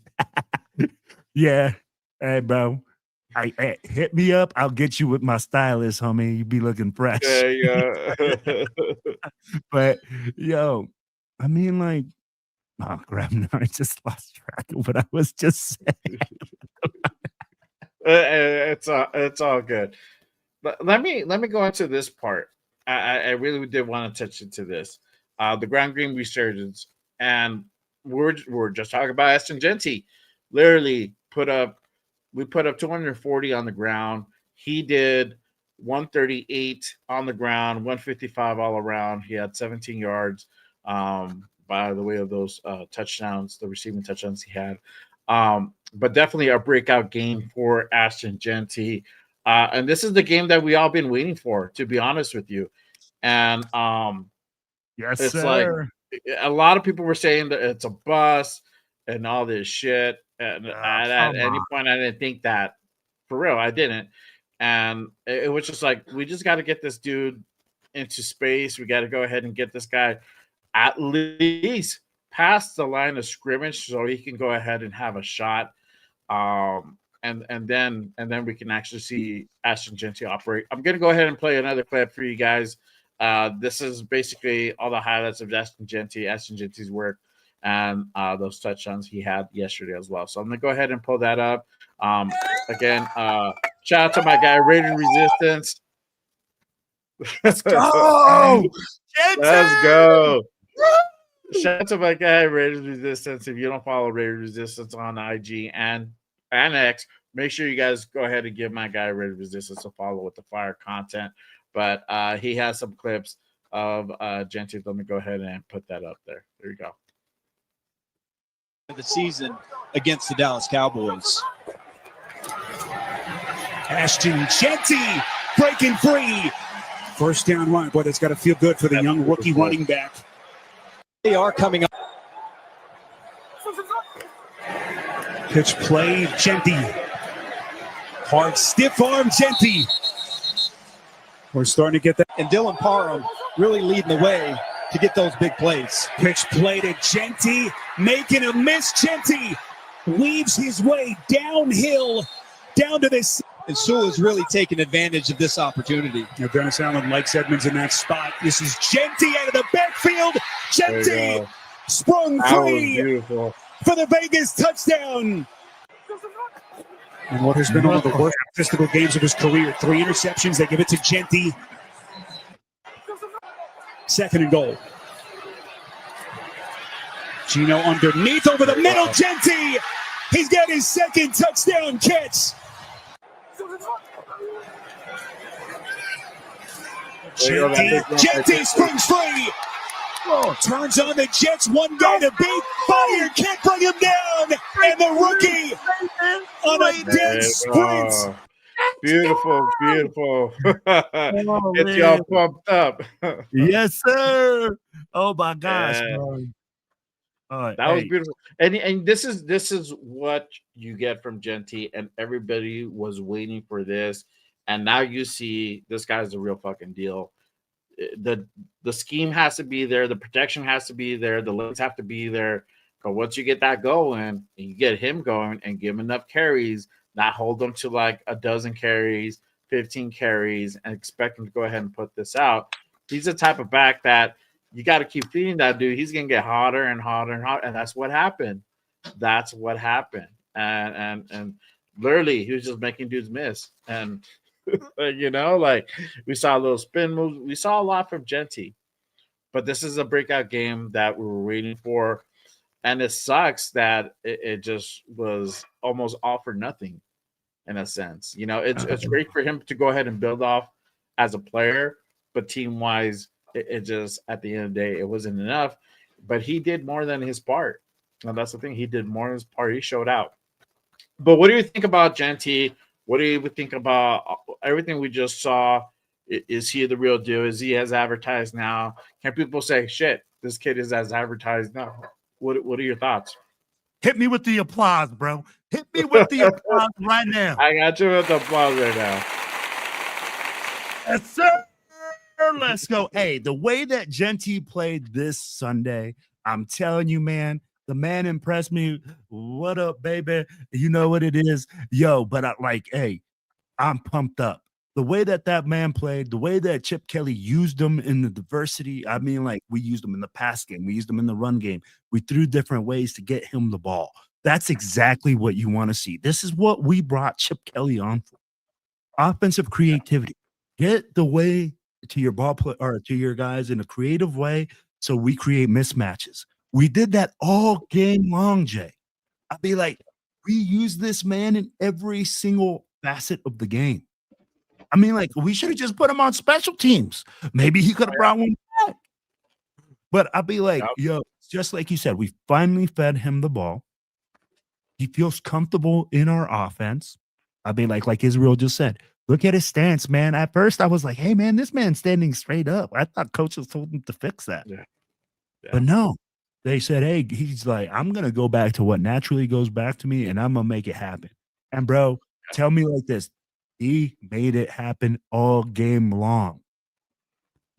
[SPEAKER 3] Yeah. Hey, bro. Hey, hit me up. I'll get you with my stylist, homie. You be looking fresh.
[SPEAKER 1] Yeah.
[SPEAKER 3] But, yo, I mean, like, oh, crap. No, I just lost track of what I was just saying.
[SPEAKER 1] It's all good. But let me go into this part. I really did want to touch into this. The ground game resurgence, and we're just talking about Ashton Genty. Literally we put up 240 on the ground. He did 138 on the ground, 155 all around. He had 17 yards. By the way of those touchdowns, the receiving touchdowns he had. But definitely a breakout game for Ashton Genty. And this is the game that we all been waiting for, to be honest with you. And
[SPEAKER 3] yes,
[SPEAKER 1] it's
[SPEAKER 3] sir.
[SPEAKER 1] Like a lot of people were saying that it's a bust and all this shit. And at any point, I didn't think that. For real, I didn't. And it was just like, we just got to get this dude into space. We got to go ahead and get this guy at least past the line of scrimmage so he can go ahead and have a shot. And then we can actually see Ashton Genty operate. I'm going to go ahead and play another clip for you guys. This is basically all the highlights of Ashton Genty's work, and those touchdowns he had yesterday as well. So I'm going to go ahead and pull that up. Again, shout out to my guy, Raiders Resistance.
[SPEAKER 3] Let's go!
[SPEAKER 1] Let's go. Shout out to my guy, Raiders Resistance. If you don't follow Raiders Resistance on IG and X, make sure you guys go ahead and give my guy Raiders Resistance a follow with the fire content. But he has some clips of Genty. Let me go ahead and put that up there. There you go.
[SPEAKER 5] The season against the Dallas Cowboys. Ashton Genty breaking free. First down run. Boy, that's got to feel good for the young rookie running back. They are coming up. Pitch play, Genty. Hard, stiff arm, Genty. We're starting to get that. And Dylan Parham really leading the way to get those big plays. Pitch play to Genty, making a miss. Genty weaves his way downhill, down to this. And Sewell is really taking advantage of this opportunity. Now, Dennis Allen likes Edmonds in that spot. This is Genty out of the backfield. Genty sprung free for the Vegas touchdown. And what has been one of the worst statistical games of his career. 3 interceptions. They give it to Genty. 2nd and goal. Geno underneath over the middle. Genty. He's got his 2nd touchdown catch. Genty springs free. Oh, turns on the Jets. One guy to beat. Fire can't bring him down. And the rookie on a dead sprint.
[SPEAKER 1] Beautiful. It's y'all pumped up.
[SPEAKER 3] Yes, sir. Oh my gosh.
[SPEAKER 1] Yeah. That was beautiful. And this is what you get from Genty, and everybody was waiting for this. And now you see this guy's the real fucking deal. The scheme has to be there. The protection has to be there. The legs have to be there. But once you get that going and you get him going and give him enough carries, not hold them to like a dozen carries, 15 carries, and expect him to go ahead and put this out. He's the type of back that you got to keep feeding that dude. He's going to get hotter and hotter and hotter. And that's what happened. That's what happened. And literally, he was just making dudes miss. And, you know, like we saw a little spin moves. We saw a lot from Genty. But this is a breakout game that we were waiting for. And it sucks that it just was almost all for nothing in a sense. You know, it's great for him to go ahead and build off as a player, but team-wise, it just, at the end of the day, it wasn't enough. But he did more than his part. And that's the thing. He did more than his part. He showed out. But what do you think about Genty? What do you think about everything we just saw? Is he the real deal? Is he as advertised now? Can people say, shit, this kid is as advertised now? What are your thoughts?
[SPEAKER 3] Hit me with the applause, bro. Hit me with the applause right now.
[SPEAKER 1] I got you with the applause right now.
[SPEAKER 3] Yes, sir. Let's go. Hey, the way that Genty played this Sunday, I'm telling you, man, the man impressed me. What up, baby? You know what it is. Yo, but I'm pumped up. The way that man played, the way that Chip Kelly used him in the diversity, I mean, like, we used him in the pass game. We used him in the run game. We threw different ways to get him the ball. That's exactly what you want to see. This is what we brought Chip Kelly on for. Offensive creativity. Get the way to your ball play or to your guys in a creative way so we create mismatches. We did that all game long, Jay. I'd be like, we use this man in every single facet of the game. I mean, like, we should have just put him on special teams. Maybe he could have brought one back. But I'll be like, yo, just like you said, we finally fed him the ball. He feels comfortable in our offense. I'll be like Israel just said, look at his stance, man. At first, I was like, hey, man, this man's standing straight up. I thought coaches told him to fix that. Yeah. But no, they said, hey, he's like, I'm going to go back to what naturally goes back to me, and I'm going to make it happen. And, bro, tell me like this. He made it happen all game long.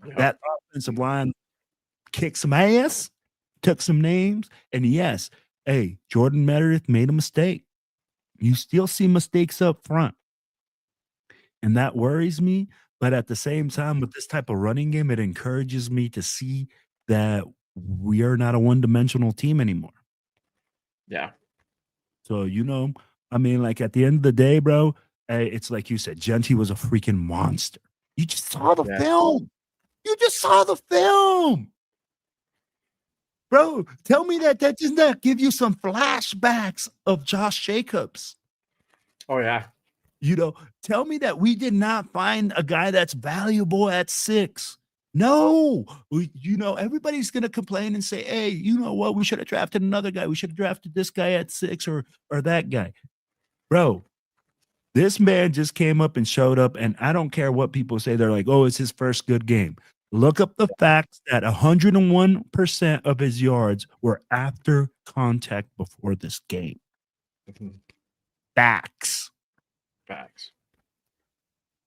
[SPEAKER 3] Yep. That offensive line kicked some ass, took some names, and yes, hey, Jordan Meredith made a mistake. You still see mistakes up front, and that worries me. But at the same time, with this type of running game, it encourages me to see that we are not a one-dimensional team anymore.
[SPEAKER 1] Yeah.
[SPEAKER 3] So, you know, I mean, like, at the end of the day, bro, it's like you said, Genty was a freaking monster. You just saw the film. You just saw the film. Bro, tell me that does not give you some flashbacks of Josh Jacobs.
[SPEAKER 1] Oh, yeah.
[SPEAKER 3] You know, tell me that we did not find a guy that's valuable at 6. No. You know, everybody's going to complain and say, hey, you know what? We should have drafted another guy. We should have drafted this guy at 6 or that guy. Bro, this man just came up and showed up, and I don't care what people say. They're like, oh, it's his first good game. Look up the facts that 101% of his yards were after contact before this game. Facts.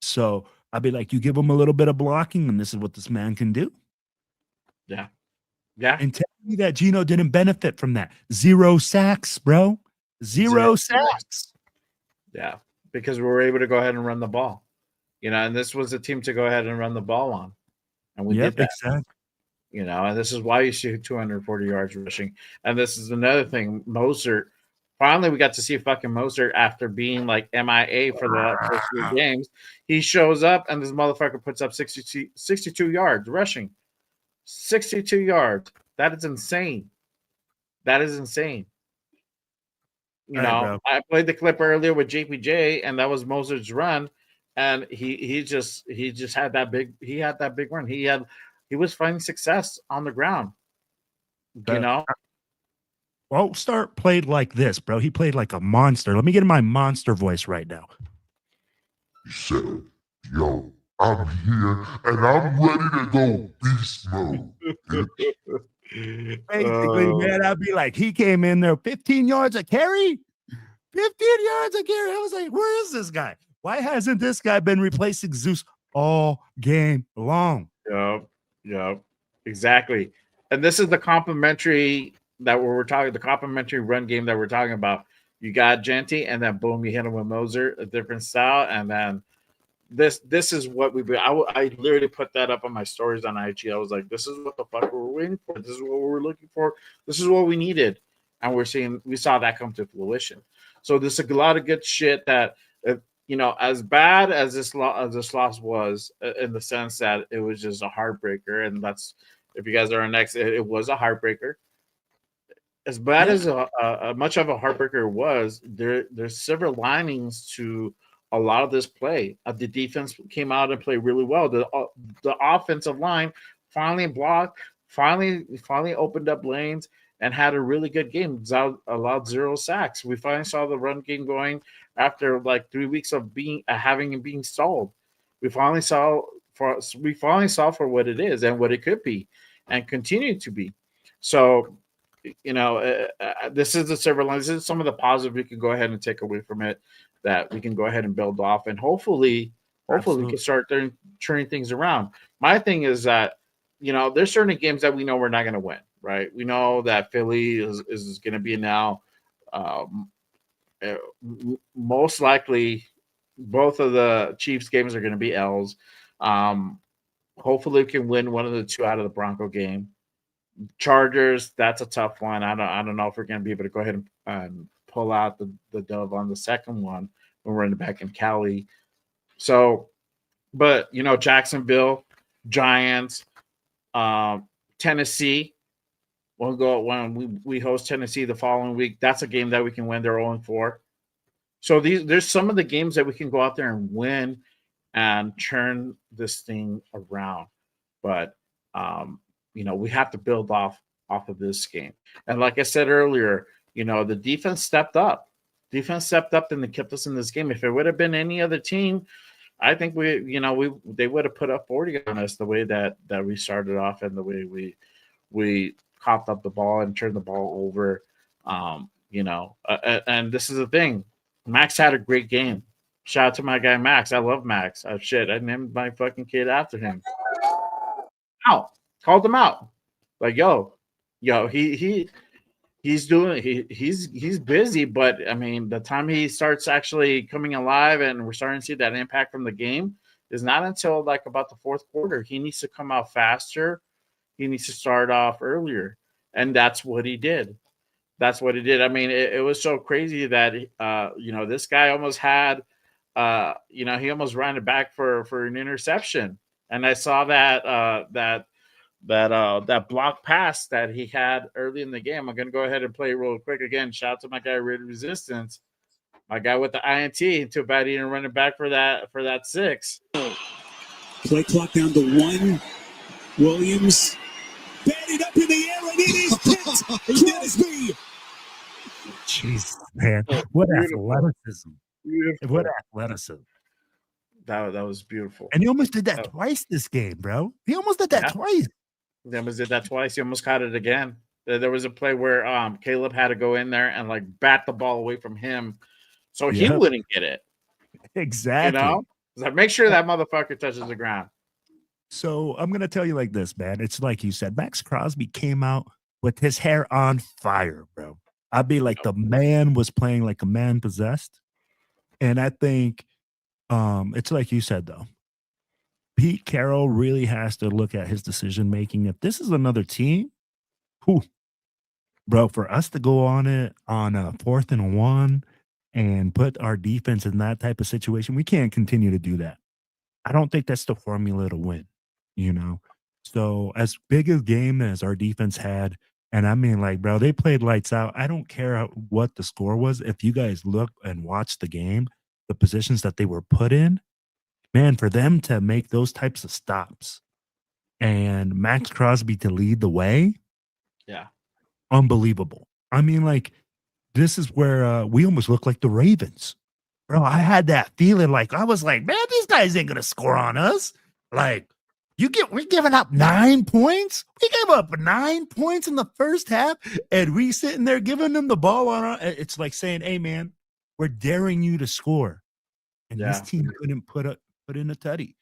[SPEAKER 3] So I'd be like, you give him a little bit of blocking, and this is what this man can do.
[SPEAKER 1] Yeah.
[SPEAKER 3] And tell me that Geno didn't benefit from that. 0 sacks, bro. 0 sacks.
[SPEAKER 1] Yeah. Because we were able to go ahead and run the ball, you know, and this was a team to go ahead and run the ball on, and we did that.
[SPEAKER 3] Exactly.
[SPEAKER 1] You know, and this is why you see 240 yards rushing. And this is another thing, Mostert. Finally, we got to see fucking Mostert after being like MIA for the first 3 games. He shows up, and this motherfucker puts up 62 yards rushing. 62 yards. That is insane. That is insane. You know, I played the clip earlier with JPJ, and that was Mosert's run, and he just had that big run. He was finding success on the ground. You know,
[SPEAKER 3] Well, Start played like this, bro. He played like a monster. Let me get in my monster voice right now.
[SPEAKER 7] He said, yo, I'm here and I'm ready to go beast mode.
[SPEAKER 3] Basically, man, I'd be like, he came in there 15 yards a carry. 15 yards a carry. I was like, where is this guy? Why hasn't this guy been replacing Zeus all game long?
[SPEAKER 1] Yep, exactly. And this is the complementary that we're talking, the complementary run game that we're talking about. You got Genty, and then boom, you hit him with Moser, a different style, and then this is what I literally put that up on my stories on IG. I was like, this is what the fuck we're waiting for. This is what we're looking for. This is what we needed, and we saw that come to fruition. So there's a lot of good shit that, as bad as this loss was, in the sense that it was just a heartbreaker, and that's, if you guys are next, it was a heartbreaker. As bad as a much of a heartbreaker was, there's silver linings to a lot of this play. The defense came out and played really well. The offensive line finally blocked, finally opened up lanes, and had a really good game. Allowed 0 sacks. We finally saw the run game going after like 3 weeks of being stalled. We finally saw for what it is and what it could be, and continue to be. So, this is the silver line. This is some of the positive we can go ahead and take away from it, that we can go ahead and build off, and hopefully we can start turning things around. My thing is that, there's certain games that we know we're not going to win, right? We know that Philly is going to be now, most likely both of the Chiefs games are going to be L's. Hopefully we can win one of the 2 out of the Bronco game. Chargers, that's a tough one. I don't know if we're going to be able to go ahead and pull out the dove on the second one when we're in the back in Cali. So, but Jacksonville, Giants, Tennessee. We'll go when we host Tennessee the following week. That's a game that we can win. They're 0-4. So there's some of the games that we can go out there and win and turn this thing around. But we have to build off of this game. And like I said earlier, the defense stepped up. And they kept us in this game. If it would have been any other team, I think they would have put up 40 on us the way that we started off, and the way we coughed up the ball and turned the ball over. And this is the thing. Max had a great game. Shout out to my guy Max. I love Max. I named my fucking kid after him. Called him out. Like, yo, he's busy, but I mean, the time he starts actually coming alive and we're starting to see that impact from the game is not until like about the fourth quarter. He needs to come out faster. He needs to start off earlier. And that's what he did. I mean, it was so crazy that, this guy almost had, he almost ran it back for an interception. And I saw that block pass that he had early in the game. I'm going to go ahead and play it real quick again. Shout out to my guy, Resistance. My guy with the INT. Too bad he didn't run it back for that 6.
[SPEAKER 5] Play clock down to 1. Williams batted up in the air, and it is picked. Crosby.
[SPEAKER 3] Jesus, man. What athleticism.
[SPEAKER 1] Beautiful.
[SPEAKER 3] What athleticism.
[SPEAKER 1] That was beautiful.
[SPEAKER 3] And he almost did that twice this game, bro. He almost did that twice.
[SPEAKER 1] He almost did that twice. He almost caught it again. There was a play where Caleb had to go in there and like bat the ball away from him so he wouldn't get it.
[SPEAKER 3] Exactly.
[SPEAKER 1] Like, make sure that motherfucker touches the ground.
[SPEAKER 3] So I'm going to tell you like this, man. It's like you said, Max Crosby came out with his hair on fire, bro. I'd be like, the man was playing like a man possessed. And I think it's like you said, though. Pete Carroll really has to look at his decision making. If this is another team, bro, for us to go on it on a 4th and 1 and put our defense in that type of situation, we can't continue to do that. I don't think that's the formula to win, So as big a game as our defense had, and I mean, like, bro, they played lights out. I don't care what the score was. If you guys look and watch the game, the positions that they were put in, man, for them to make those types of stops and Max Crosby to lead the way, unbelievable. I mean, like, this is where we almost look like the Ravens. Bro, I had that feeling, like, I was like, man, these guys ain't going to score on us. Like, we're giving up 9 points? We gave up 9 points in the first half, and we sitting there giving them the ball on our. It's like saying, hey, man, we're daring you to score. and this team couldn't put in a tutty.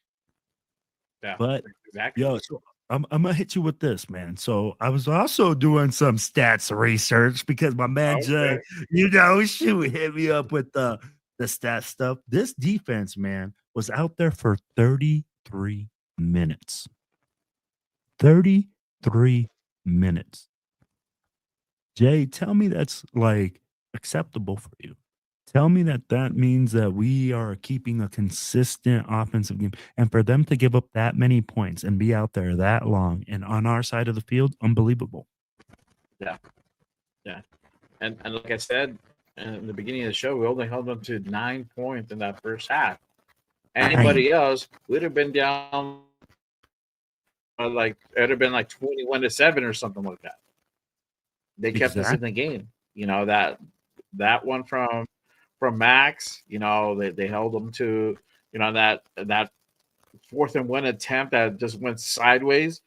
[SPEAKER 1] Yeah,
[SPEAKER 3] But
[SPEAKER 1] exactly.
[SPEAKER 3] so I'm gonna hit you with this, man. So I was also doing some stats research because my man Jay, hit me up with the stat stuff. This defense, man, was out there for 33 minutes. 33 minutes. Jay, tell me that's like acceptable for you. Tell me that means that we are keeping a consistent offensive game. And for them to give up that many points and be out there that long and on our side of the field, unbelievable.
[SPEAKER 1] Yeah. Yeah. And like I said in the beginning of the show, we only held them to 9 points in that first half. Anybody else would have been down like it would have been like 21-7 or something like that. They kept us in the game. You know, that one from Max, you know, they held them to, you know, that 4th and 1 attempt that just went sideways,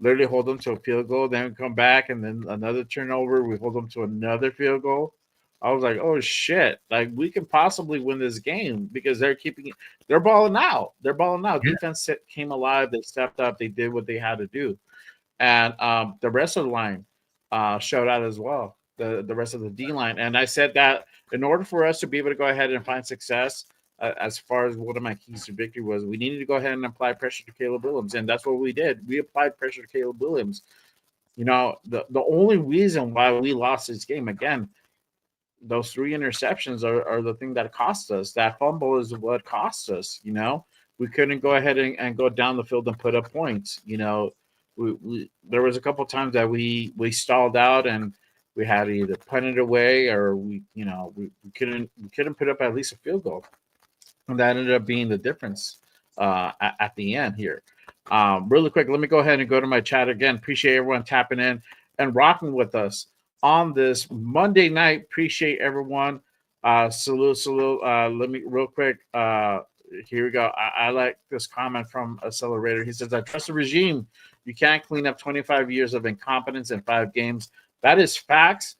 [SPEAKER 1] literally hold them to a field goal, then come back and then another turnover, we hold them to another field goal. I was like, oh shit, like we can possibly win this game because they're balling out. They're balling out. Yeah. Defense came alive, they stepped up, they did what they had to do. And the rest of the line showed out as well. The rest of the D line. And I said that in order for us to be able to go ahead and find success, as far as one of my keys to victory was, we needed to go ahead and apply pressure to Caleb Williams. And that's what we did. We applied pressure to Caleb Williams. You know, the only reason why we lost this game, again, those 3 interceptions are the thing that cost us. That fumble is what cost us, you know. We couldn't go ahead and go down the field and put up points. You know, there was a couple times that we stalled out and we had to either punt it away or we couldn't put up at least a field goal. And that ended up being the difference at the end here. Really quick, let me go ahead and go to my chat again. Appreciate everyone tapping in and rocking with us on this Monday night. Appreciate everyone. Salute. Let me real quick. Here we go. I like this comment from Accelerator. He says, I trust the regime. You can't clean up 25 years of incompetence in 5 games. That is facts.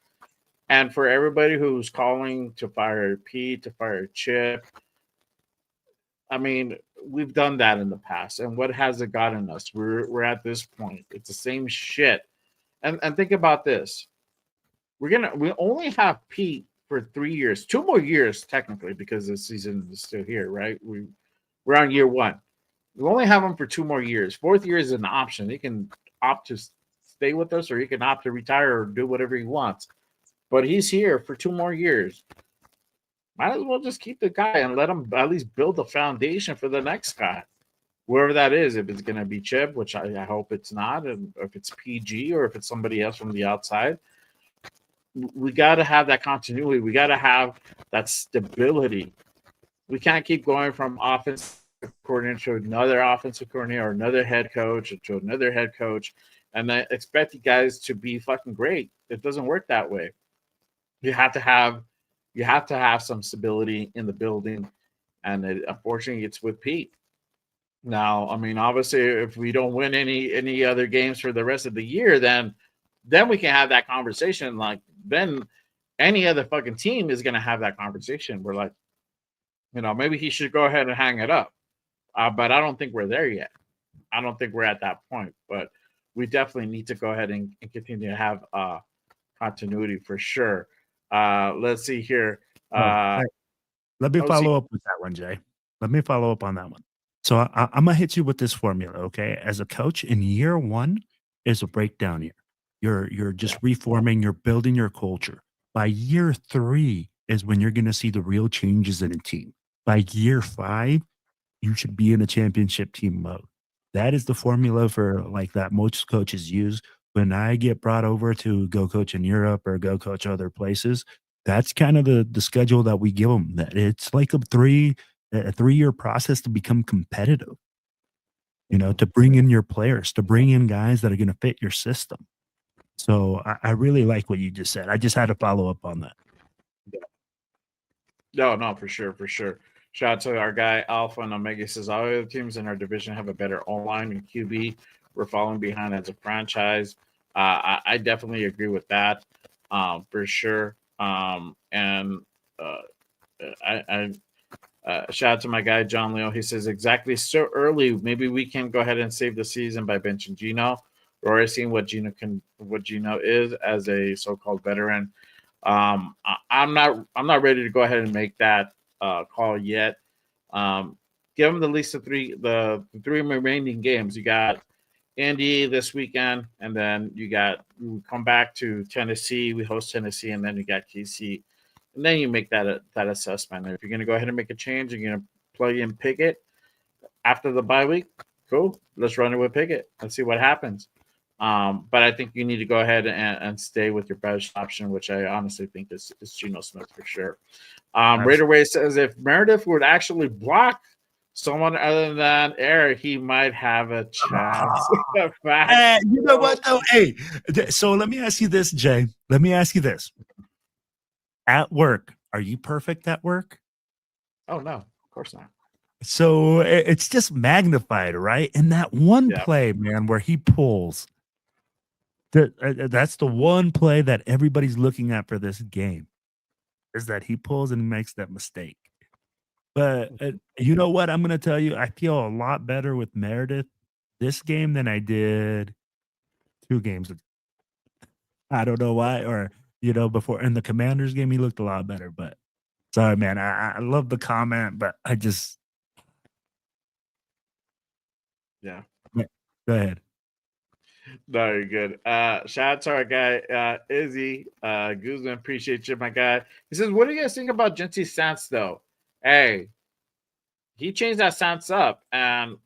[SPEAKER 1] And for everybody who's calling to fire Pete, to fire Chip, I mean, we've done that in the past. And what has it gotten us? We're at this point. It's the same shit. And think about this. We only have Pete for 3 years, 2 more years technically, because the season is still here, right? We're on year 1. We only have him for 2 more years. 4th year is an option. He can opt to stay with us, or he can opt to retire or do whatever he wants. But he's here for 2 more years. Might as well just keep the guy and let him at least build a foundation for the next guy, whoever that is. If it's going to be Chip, which I hope it's not, and if it's PG or if it's somebody else from the outside. We got to have that continuity. We got to have that stability. We can't keep going from offensive coordinator to another offensive coordinator or another head coach to another head coach and then expect you guys to be fucking great. It doesn't work that way. You have to have some stability in the building, and unfortunately it's with Pete. Now, I mean, obviously if we don't win any other games for the rest of the year, then we can have that conversation. Like, then any other fucking team is going to have that conversation. We're like, maybe he should go ahead and hang it up. But I don't think we're there yet. I don't think we're at that point. But we definitely need to go ahead and continue to have continuity for sure. Let's see here.
[SPEAKER 3] Let me follow up with that one, Jay. Let me follow up on that one. So I'm going to hit you with this formula, okay? As a coach, in year 1 is a breakdown year. You're just reforming, you're building your culture. By year 3 is when you're going to see the real changes in a team. By year 5, you should be in a championship team mode. That is the formula for like that most coaches use. When I get brought over to go coach in Europe or go coach other places, that's kind of the schedule that we give them. That it's like a 3-year process to become competitive. To bring in your players, to bring in guys that are going to fit your system. So I really like what you just said. I just had to follow up on that.
[SPEAKER 1] No, for sure. Shout out to our guy Alpha and Omega. Says all the other teams in our division have a better O-line and QB. We're falling behind as a franchise. I definitely agree with that, for sure. I Shout out to my guy John Leo. He says exactly so early. Maybe we can go ahead and save the season by benching Geno. We're already seeing what Geno is as a so-called veteran. I'm not ready to go ahead and make that call yet. Give him at least the three remaining games. You got Indy this weekend, and then we come back to Tennessee. We host Tennessee, and then you got KC, and then you make that assessment. And if you're going to go ahead and make a change, you're going to plug in Pickett after the bye week. Cool, let's run it with Pickett. Let's see what happens. But I think you need to go ahead and stay with your best option, which I honestly think is Geno Smith for sure. Raider Way says if Meredith would actually block someone other than Eric, he might have a chance.
[SPEAKER 3] Hey, you know what though? Hey, so let me ask you this, Jay. Let me ask you this. At work, are you perfect at work?
[SPEAKER 1] Oh no, of course not.
[SPEAKER 3] So it's just magnified, right? And that one play, man, where he pulls. That's the one play that everybody's looking at for this game, is that he pulls and makes that mistake. But you know what? I'm going to tell you, I feel a lot better with Meredith this game than I did 2 games ago. I don't know why, or, before in the Commanders game, he looked a lot better. But sorry, man, I love the comment, but I just.
[SPEAKER 1] Yeah.
[SPEAKER 3] Go ahead.
[SPEAKER 1] No, you're good. Shout out to our guy, Izzy Guzman. Appreciate you, my guy. He says, what do you guys think about Genty's stance, though? Hey, he changed that stance up, and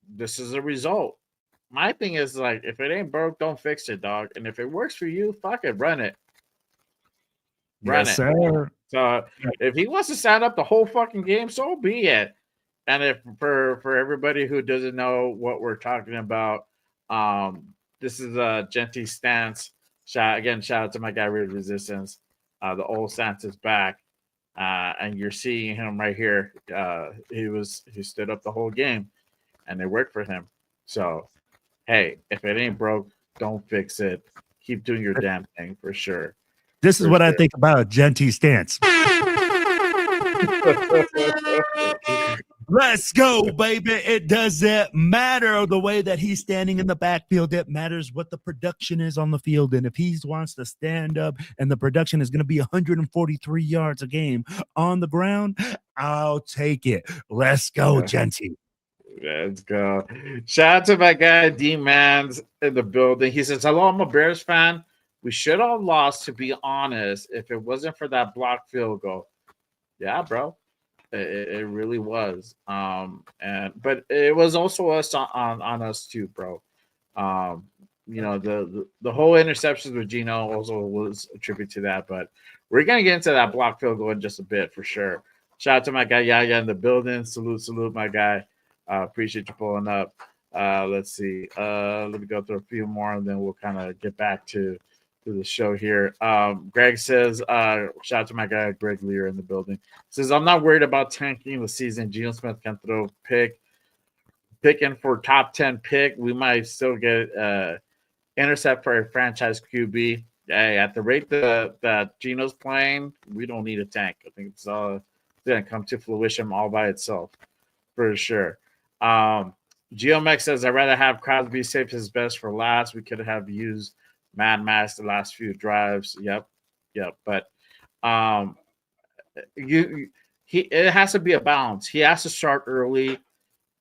[SPEAKER 1] this is a result. My thing is, like, if it ain't broke, don't fix it, dog. And if it works for you, fuck it, run it. Run
[SPEAKER 3] Yes,
[SPEAKER 1] it.
[SPEAKER 3] sir.
[SPEAKER 1] So if he wants to stand up the whole fucking game, so be it. And if for everybody who doesn't know what we're talking about, this is a Genty stance. Shout out to my guy Resistance. The old stance is back, and you're seeing him right here. He stood up the whole game, and it worked for him. So, hey, if it ain't broke, don't fix it. Keep doing your damn thing for sure.
[SPEAKER 3] This is what I think about Genty's stance. Let's go, baby. It doesn't matter the way that he's standing in the backfield. It matters what the production is on the field. And if he wants to stand up and the production is going to be 143 yards a game on the ground, I'll take it. Let's go, Genty.
[SPEAKER 1] Let's go. Shout out to my guy D-Man's in the building. He says, hello, I'm a Bears fan. We should have lost, to be honest, if it wasn't for that blocked field goal. Yeah, bro. It really was. But it was also us on us too, bro. The whole interceptions with Geno also was a tribute to that. But we're gonna get into that block field goal in just a bit for sure. Shout out to my guy Yaya in the building. Salute, my guy. Appreciate you pulling up. Let's see. Let me go through a few more, and then we'll kind of get back to the show here. Greg says, shout out to my guy Greg Lear in the building. Says, I'm not worried about tanking the season. Geno Smith can throw picking for top 10 pick. We might still get intercept for a franchise QB. Hey, at the rate that Geno's playing, we don't need a tank. I think it's all gonna come to fruition all by itself for sure. Geomex says, I'd rather have Crosby save his best for last. We could have used Mad Max the last few drives. Yep. But it has to be a balance. He has to start early,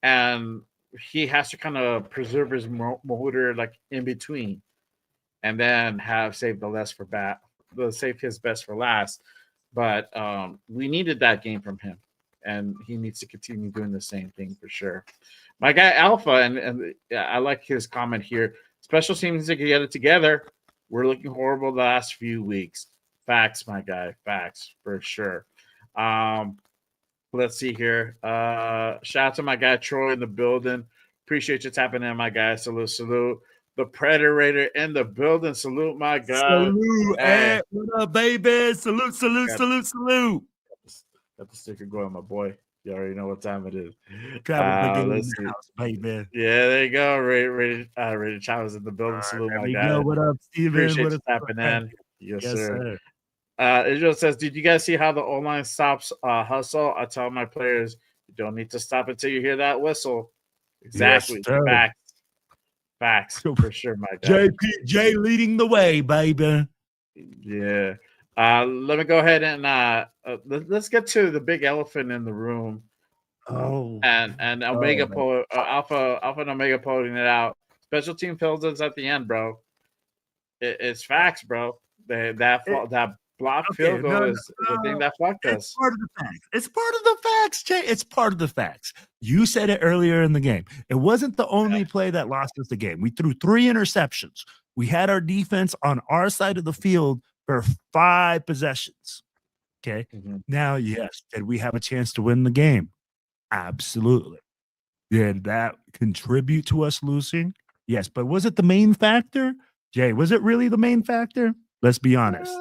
[SPEAKER 1] and he has to kind of preserve his motor like in between, and then have saved save his best for last. But we needed that game from him, and he needs to continue doing the same thing for sure. My guy Alpha, and I like his comment here. Special teams to get it together. We're looking horrible the last few weeks. Facts, my guy. Facts for sure. Let's see here. Shout out to my guy Troy in the building. Appreciate you tapping in, my guy. Salute. The Predator in the building. Salute, my guy.
[SPEAKER 3] Salute. Hey, what up, baby? Salute.
[SPEAKER 1] Got the sticker going, my boy. You already know what time it is.
[SPEAKER 3] Let's see. House, baby.
[SPEAKER 1] Yeah, there you go. Rated Chavez in the building. Salute, my guy.
[SPEAKER 3] What up, Steven?
[SPEAKER 1] Appreciate
[SPEAKER 3] what
[SPEAKER 1] you tapping in. Yes, sir. Israel says, "Did you guys see how the O-line stops hustle? I tell my players, you don't need to stop until you hear that whistle." Exactly.
[SPEAKER 3] Yes,
[SPEAKER 1] Facts for sure, my guy.
[SPEAKER 3] JPJ leading the way, baby.
[SPEAKER 1] Yeah. Let me go ahead and let's get to the big elephant in the room.
[SPEAKER 3] Oh,
[SPEAKER 1] and Omega Alpha and Omega pulling it out. Special team fills us at the end, bro. It's facts, bro. That block field goal is the thing that fucked us.
[SPEAKER 3] It's part of the facts. It's part of the facts, Jay. It's part of the facts. You said it earlier in the game. It wasn't the only play that lost us the game. We threw 3 interceptions. We had our defense on our side of the field for 5 possessions. Okay.
[SPEAKER 1] Mm-hmm.
[SPEAKER 3] Now, yes, did we have a chance to win the game? Absolutely. Did that contribute to us losing? Yes, but was it the main factor? Jay, was it really the main factor? Let's be honest.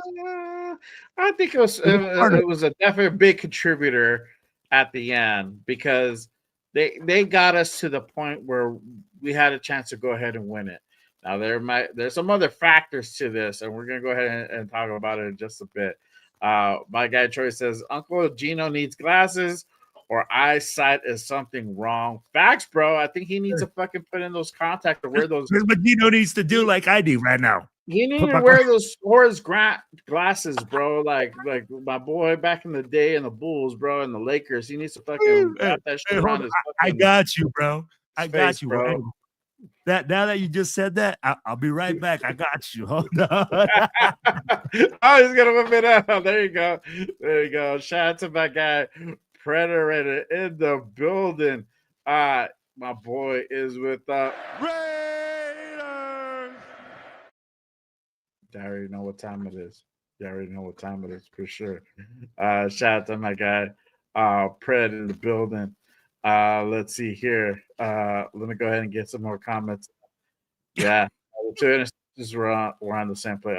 [SPEAKER 1] I think it was a definitely big contributor at the end because they got us to the point where we had a chance to go ahead and win it. Now there's some other factors to this, and we're gonna go ahead and talk about it in just a bit. My guy Troy says Uncle Gino needs glasses or eyesight is something wrong. Facts, bro. I think he needs to fucking put in those contacts or wear those.
[SPEAKER 3] Here's what Gino needs to do, like I do right now.
[SPEAKER 1] He needs to wear those Horace Grant glasses, bro. Like my boy back in the day in the Bulls, bro, and the Lakers. He needs to fucking wrap that shit around his
[SPEAKER 3] I got you, bro. I got you,
[SPEAKER 1] bro.
[SPEAKER 3] Now that you just said that, I'll be right back. I got you. Hold on.
[SPEAKER 1] Oh, he's gonna whip it out. There you go. There you go. Shout out to my guy Predator in the building. My boy is with the
[SPEAKER 2] Raiders.
[SPEAKER 1] I already know what time it is. You already know what time it is for sure. Shout out to my guy Pred in the building. Let's see here. Let me go ahead and get some more comments. Yeah, the 2 interceptions were on the same play.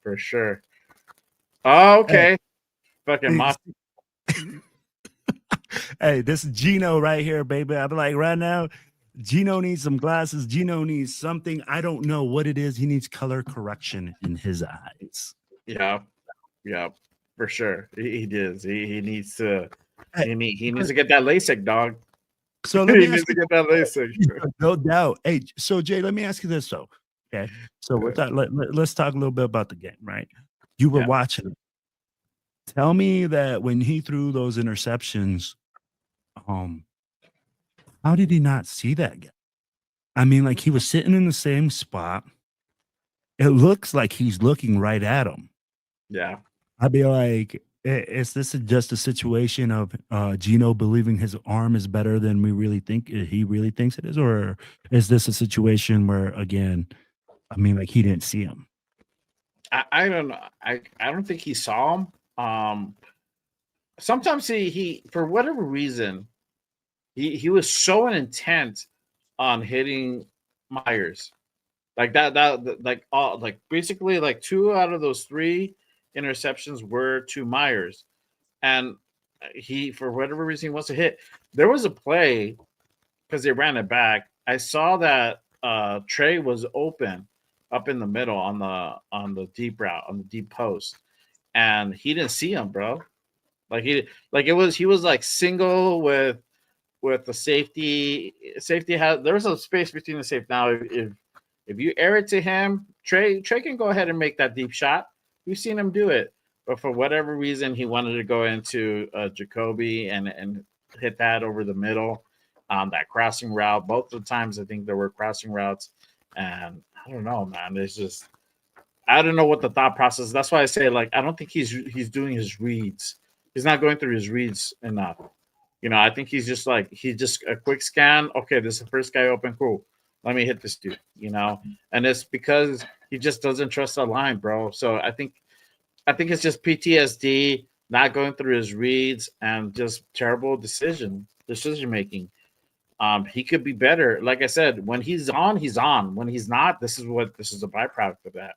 [SPEAKER 1] For sure. Oh, okay. Hey. Fucking Mossy.
[SPEAKER 3] Hey, this is Gino right here, baby. I'm like, right now, Gino needs some glasses. Gino needs something. I don't know what it is. He needs color correction in his eyes.
[SPEAKER 1] Yeah, for sure. He does. He needs to. He needs to get that LASIK, dog.
[SPEAKER 3] So let me
[SPEAKER 1] ask you, to get that LASIK.
[SPEAKER 3] No doubt. Hey, so Jay, let me ask you this though. Okay, so with that, let's talk a little bit about the game, right? You were watching it. Tell me that when he threw those interceptions, how did he not see that guy? I mean, like he was sitting in the same spot. It looks like he's looking right at him.
[SPEAKER 1] Yeah.
[SPEAKER 3] I'd be like, is this just a situation of Gino believing his arm is better than we really think he really thinks it is? Or is this a situation where, again, I mean, like he didn't see him?
[SPEAKER 1] I don't know. I don't think he saw him. Sometimes he for whatever reason, he was so intent on hitting Myers. Like that basically like 2 out of those 3 interceptions were to Myers, and he for whatever reason he wants to hit. There was a play because they ran it back. I saw that Trey was open up in the middle on the deep route on the deep post, and he didn't see him, bro. He was like single with the safety. Safety there was a space between the safe. Now if you air it to him, Trey can go ahead and make that deep shot. We've seen him do it, but for whatever reason, he wanted to go into Jacoby and hit that over the middle on that crossing route. Both of the times, I think there were crossing routes, and I don't know, man. It's just I don't know what the thought process. That's why I say like I don't think he's doing his reads. He's not going through his reads enough. I think he's just a quick scan. Okay, this is the first guy open. Cool. Let me hit this dude. And it's because he just doesn't trust the line, bro. So I think it's just PTSD, not going through his reads, and just terrible decision making. He could be better. Like I said, when he's on, he's on. When he's not, this is a byproduct of that.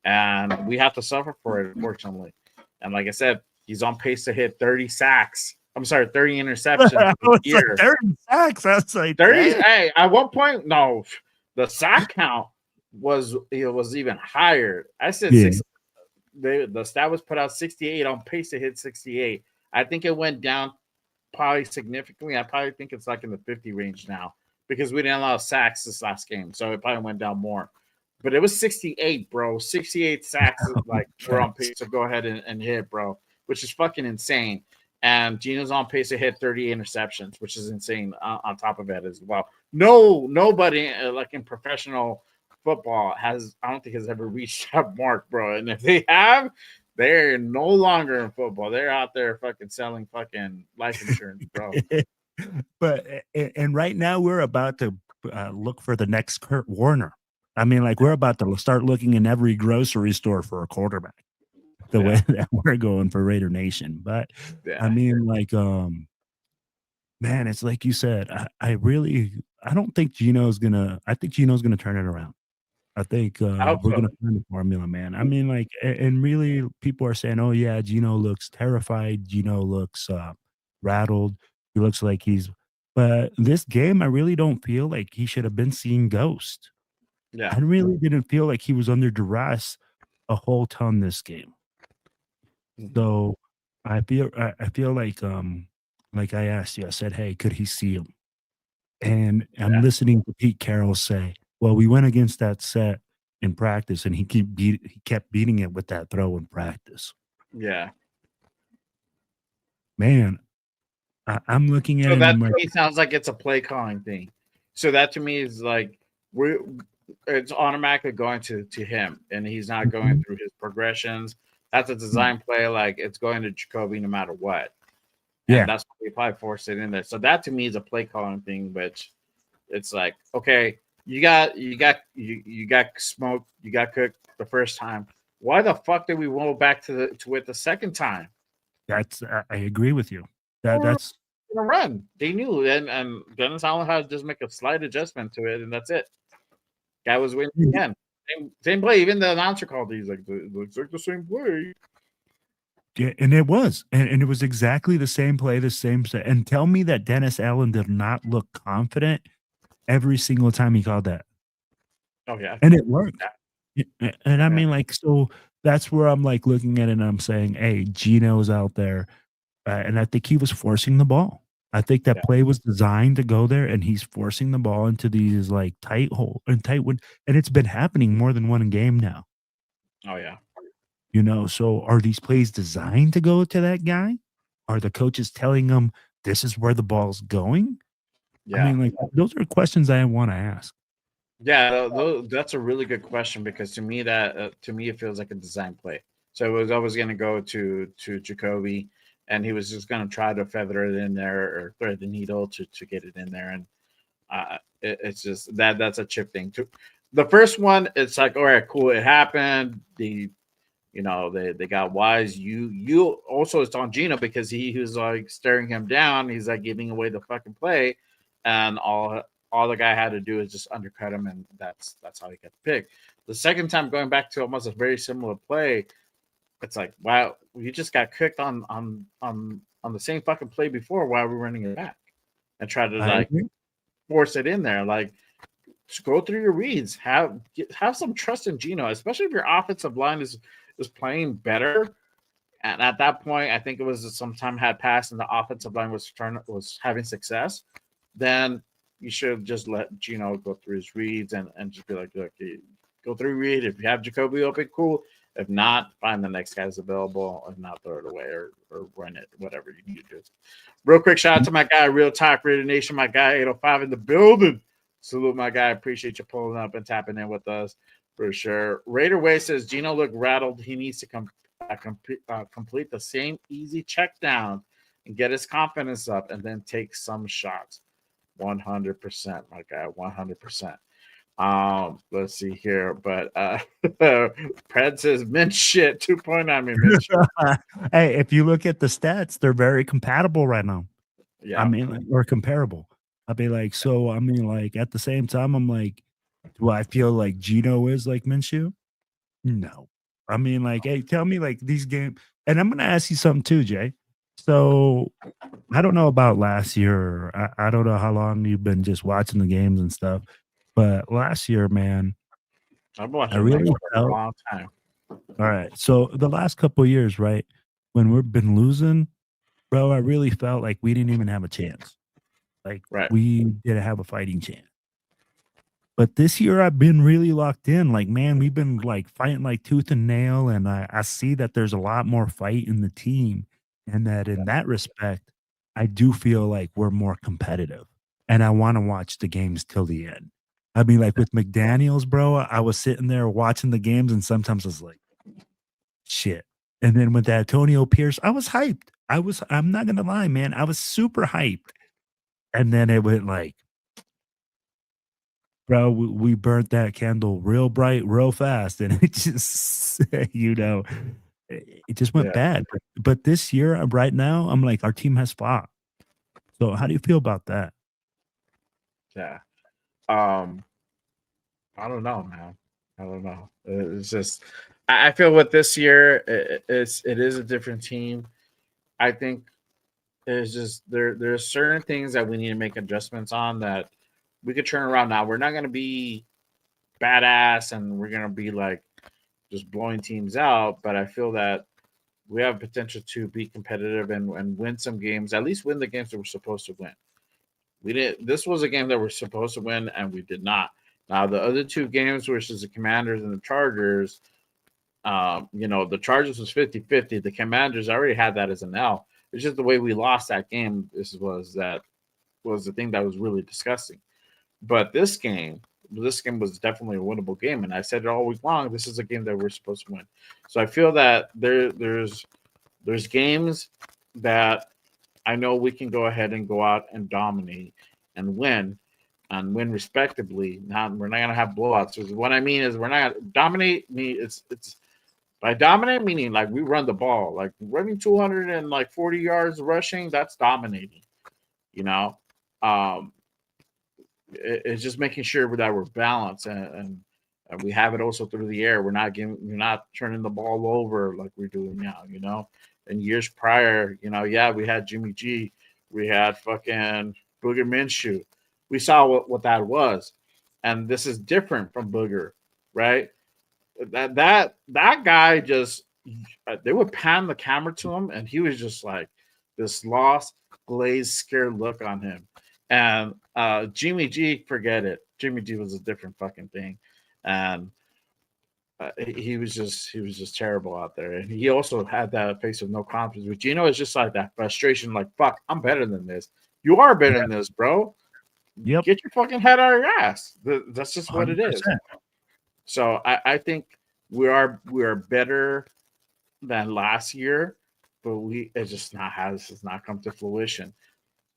[SPEAKER 1] And we have to suffer for it, unfortunately. And like I said, he's on pace to hit 30 sacks. I'm sorry, 30 interceptions a year.
[SPEAKER 3] Like 30 sacks. That's like
[SPEAKER 1] 30. Hey, at one point, no, the sack count was even higher. I said the stat was put out 68 on pace to hit 68. I think it went down probably significantly. I probably think it's like in the 50 range now because we didn't allow sacks this last game, so it probably went down more. But it was 68, bro. 68 sacks, like we're on pace to go ahead and hit, bro, which is fucking insane. And Gino's on pace to hit 30 interceptions, which is insane on top of it as well. Nobody like in professional football I don't think has ever reached that mark, bro. And if they have, they're no longer in football. They're out there fucking selling fucking life insurance, bro.
[SPEAKER 3] But and right now we're about to look for the next Kurt Warner. I mean, like we're about to start looking in every grocery store for a quarterback. The way that we're going for Raider Nation. But I mean, like, man, it's like you said, I don't think I think Geno's gonna turn it around. I think we're gonna find the formula, man. I mean, like, and really people are saying, oh yeah, Geno looks terrified, Geno looks rattled, he looks like but this game I really don't feel like he should have been seeing ghost. I really didn't feel like he was under duress a whole ton this game. So I feel like I asked you, I said, hey, could he see him? And I'm listening to Pete Carroll say, well, we went against that set in practice and he kept beating it with that throw in practice.
[SPEAKER 1] Yeah.
[SPEAKER 3] Man, I'm looking at
[SPEAKER 1] so
[SPEAKER 3] it.
[SPEAKER 1] That to me sounds like it's a play calling thing. So that to me is like it's automatically going to him and he's not going through his progressions. That's a design play, like it's going to Jacoby no matter what. And that's why we probably forced it in there. So that to me is a play calling thing, but it's like, okay, you got smoked, you got cooked the first time. Why the fuck did we roll back to it the second time?
[SPEAKER 3] That's I agree with you. That's
[SPEAKER 1] a run. They knew, and Dennis Allen had to just make a slight adjustment to it, and that's it. Guy was winning again. Same play. Even the announcer called these like it looks like the same play.
[SPEAKER 3] Yeah, and it was, and it was exactly the same play, the same set. And tell me that Dennis Allen did not look confident every single time he called that.
[SPEAKER 1] Oh yeah,
[SPEAKER 3] and it worked. And I mean, like, so that's where I'm like looking at it, and I'm saying, hey, Geno's out there, and I think he was forcing the ball. I think that play was designed to go there, and he's forcing the ball into these like tight wood, and it's been happening more than one game now.
[SPEAKER 1] Oh yeah,
[SPEAKER 3] so are these plays designed to go to that guy? Are the coaches telling them this is where the ball's going?
[SPEAKER 1] Yeah,
[SPEAKER 3] I mean, like those are questions I want to ask.
[SPEAKER 1] Yeah, that's a really good question because to me it feels like a design play. So it was always going to go to Jacoby. And he was just going to try to feather it in there or thread the needle to get it in there. And it's just that's a chip thing too. The first one, it's like, all right, cool. It happened. They got wise. You also, it's on Gino because he was like staring him down. He's like giving away the fucking play. And all the guy had to do is just undercut him. And that's how he got the pick. The second time going back to almost a very similar play, it's like, wow, you just got cooked on the same fucking play before. Why are we running it back and try to force it in there? Like, just go through your reads. Have some trust in Gino, especially if your offensive line is playing better. And at that point, I think it was some time had passed and the offensive line was having success. Then you should just let Gino go through his reads and just be like, look, go through read. If you have Jacoby open, cool. If not, find the next guy's available. If not, throw it away or run it, whatever you need to do. Real quick shout out to my guy, Real Talk Raider Nation, my guy 805 in the building. Salute my guy. Appreciate you pulling up and tapping in with us for sure. Raider Way says Gino looked rattled. He needs to complete the same easy check down and get his confidence up and then take some shots. 100%, my guy, 100%. Let's see here, but Pred says mint shit 2.9 mint shit.
[SPEAKER 3] Hey, if you look at the stats, they're very compatible right now.
[SPEAKER 1] Yeah,
[SPEAKER 3] I mean, like, or comparable. I'll be like, so I mean, like at the same time, I'm like, do I feel like Gino is like Minshew? No. I mean, like, hey, tell me like these games, and I'm gonna ask you something too, Jay. So I don't know about last year. I don't know how long you've been just watching the games and stuff. But last year, man,
[SPEAKER 1] I've watched
[SPEAKER 3] I really
[SPEAKER 1] for a long time.
[SPEAKER 3] All right. So the last couple of years, right, when we've been losing, bro, I really felt like we didn't even have a chance. Like
[SPEAKER 1] Right.
[SPEAKER 3] we didn't have a fighting chance. But this year I've been really locked in. Like, man, we've been like fighting like tooth and nail. And I see that there's a lot more fight in the team. And that in that respect, I do feel like we're more competitive. And I want to watch the games till the end. I mean, like with McDaniels, bro, I was sitting there watching the games, and sometimes I was like, shit. And then with Antonio Pierce, I was hyped. I'm not gonna lie, man. I was super hyped. And then it went like, bro, we burnt that candle real bright, real fast, and it just, it just went
[SPEAKER 1] Yeah.
[SPEAKER 3] bad. But this year, right now, I'm like, our team has fought. So how do you feel about that?
[SPEAKER 1] Yeah. I don't know, man. I don't know. It's just I feel with this year it is a different team. I think it's just there's certain things that we need to make adjustments on that we could turn around now. We're not gonna be badass and we're gonna be like just blowing teams out, but I feel that we have potential to be competitive and win some games, at least win the games that we're supposed to win. We didn't. This was a game that we're supposed to win, and we did not. Now the other two games, which is the Commanders and the Chargers, the Chargers was 50-50. The Commanders already had that as an L. It's just the way we lost that game. This was the thing that was really disgusting. But this game was definitely a winnable game, and I said it all week long. This is a game that we're supposed to win. So I feel that there's games that I know we can go ahead and go out and dominate and win respectably. Now we're not gonna have blowouts. So what I mean is we're not gonna dominate. It's by dominate meaning like we run the ball, like running 240 yards rushing. That's dominating. You know, it's just making sure that we're balanced and we have it also through the air. We're not turning the ball over like we're doing now. You know. In years prior, we had Jimmy G, we had fucking Booger Minshew. We saw what that was, and this is different from Booger, right? That guy just they would pan the camera to him, and he was just like this lost, glazed, scared look on him. And Jimmy G, forget it. Jimmy G was a different fucking thing, and he was just terrible out there, and he also had that face of no confidence. But Gino is just like that frustration, like fuck, I'm better than this. You are better than this, bro.
[SPEAKER 3] Yep.
[SPEAKER 1] Get your fucking head out of your ass. That's just what 100%. It is. So I think we are better than last year, but it's not come to fruition.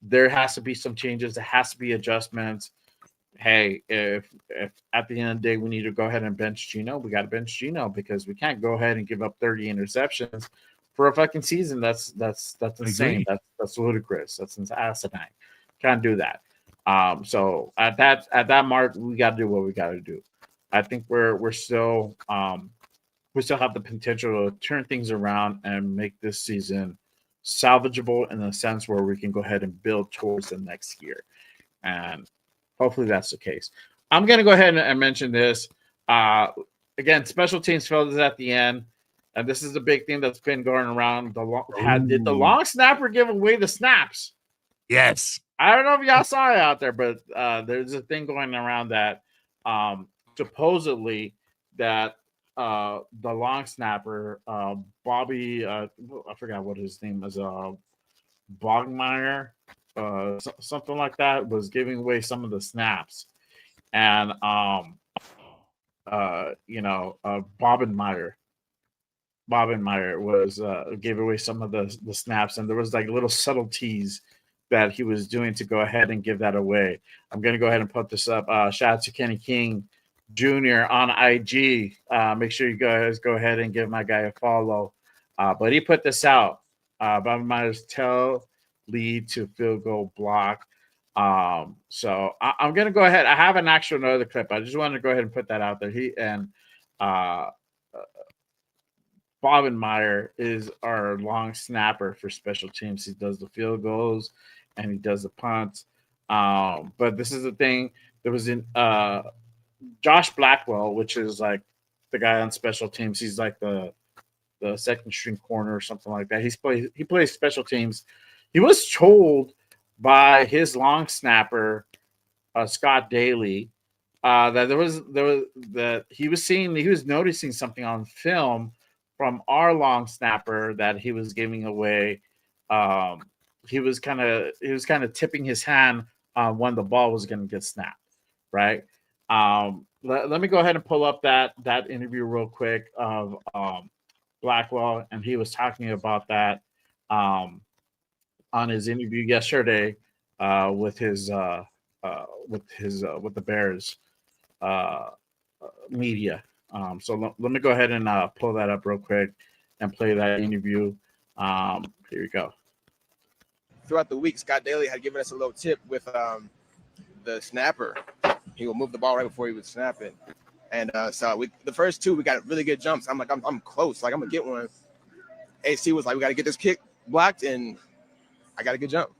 [SPEAKER 1] There has to be some changes. There has to be adjustments. Hey, if at the end of the day we need to go ahead and bench Geno, we got to bench Geno because we can't go ahead and give up 30 interceptions for a fucking season. That's insane. That's ludicrous. That's asinine. Can't do that. So at that mark, we got to do what we got to do. I think we're still we still have the potential to turn things around and make this season salvageable in the sense where we can go ahead and build towards the next year. And hopefully that's the case. I'm going to go ahead and mention this. Again, special teams failed at the end. And this is the big thing that's been going around. Did the long snapper give away the snaps?
[SPEAKER 3] Yes.
[SPEAKER 1] I don't know if y'all saw it out there, but there's a thing going around that supposedly that the long snapper, Bobby, I forgot what his name is, Bogmeyer, something like that, was giving away some of the snaps, and Bobenmeyer was gave away some of the snaps, and there was like little subtleties that he was doing to go ahead and give that away. I'm going to go ahead and put this up. Shout out to Kenny King Jr. on IG. Make sure you guys go ahead and give my guy a follow. But he put this out. Bobenmeyer's tail lead to field goal block. So I'm going to go ahead. I have an actual another clip. I just wanted to go ahead and put that out there. Bobenmeyer is our long snapper for special teams. He does the field goals and he does the punts. But this is the thing. There was in Josh Blackwell, which is like the guy on special teams. He's like the second string corner or something like that. He plays special teams. He was told by his long snapper, Scott Daly, that he was noticing something on film from our long snapper that he was giving away. He was kind of tipping his hand when the ball was going to get snapped, right? Let me go ahead and pull up that interview real quick of Blackwell, and he was talking about that on his interview yesterday with the Bears media. So let me go ahead and pull that up real quick and play that interview. Here we go.
[SPEAKER 8] Throughout the week, Scott Daly had given us a little tip with the snapper. He would move the ball right before he would snap it. And so the first two, we got really good jumps. I'm like, I'm close. Like, I'm going to get one. AC was like, we got to get this kick blocked, and I got a good jump.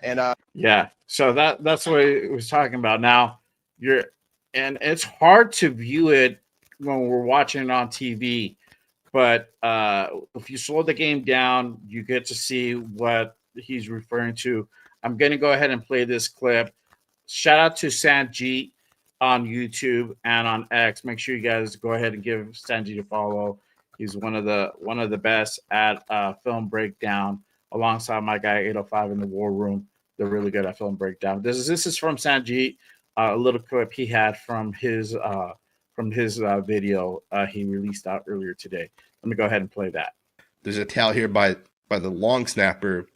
[SPEAKER 8] And
[SPEAKER 1] yeah, so that's what he was talking about. Now, and it's hard to view it when we're watching it on TV, but if you slow the game down, you get to see what he's referring to. I'm going to go ahead and play this clip. Shout out to Sanjeet on YouTube and on X. Make sure you guys go ahead and give Sanjeet a follow. He's one of the best at film breakdown, alongside my guy 805 in the War Room. They're really good at film breakdown. This is from Sanjeet, a little clip he had from his video he released out earlier today. Let me go ahead and play that.
[SPEAKER 9] There's a towel here by the long snapper,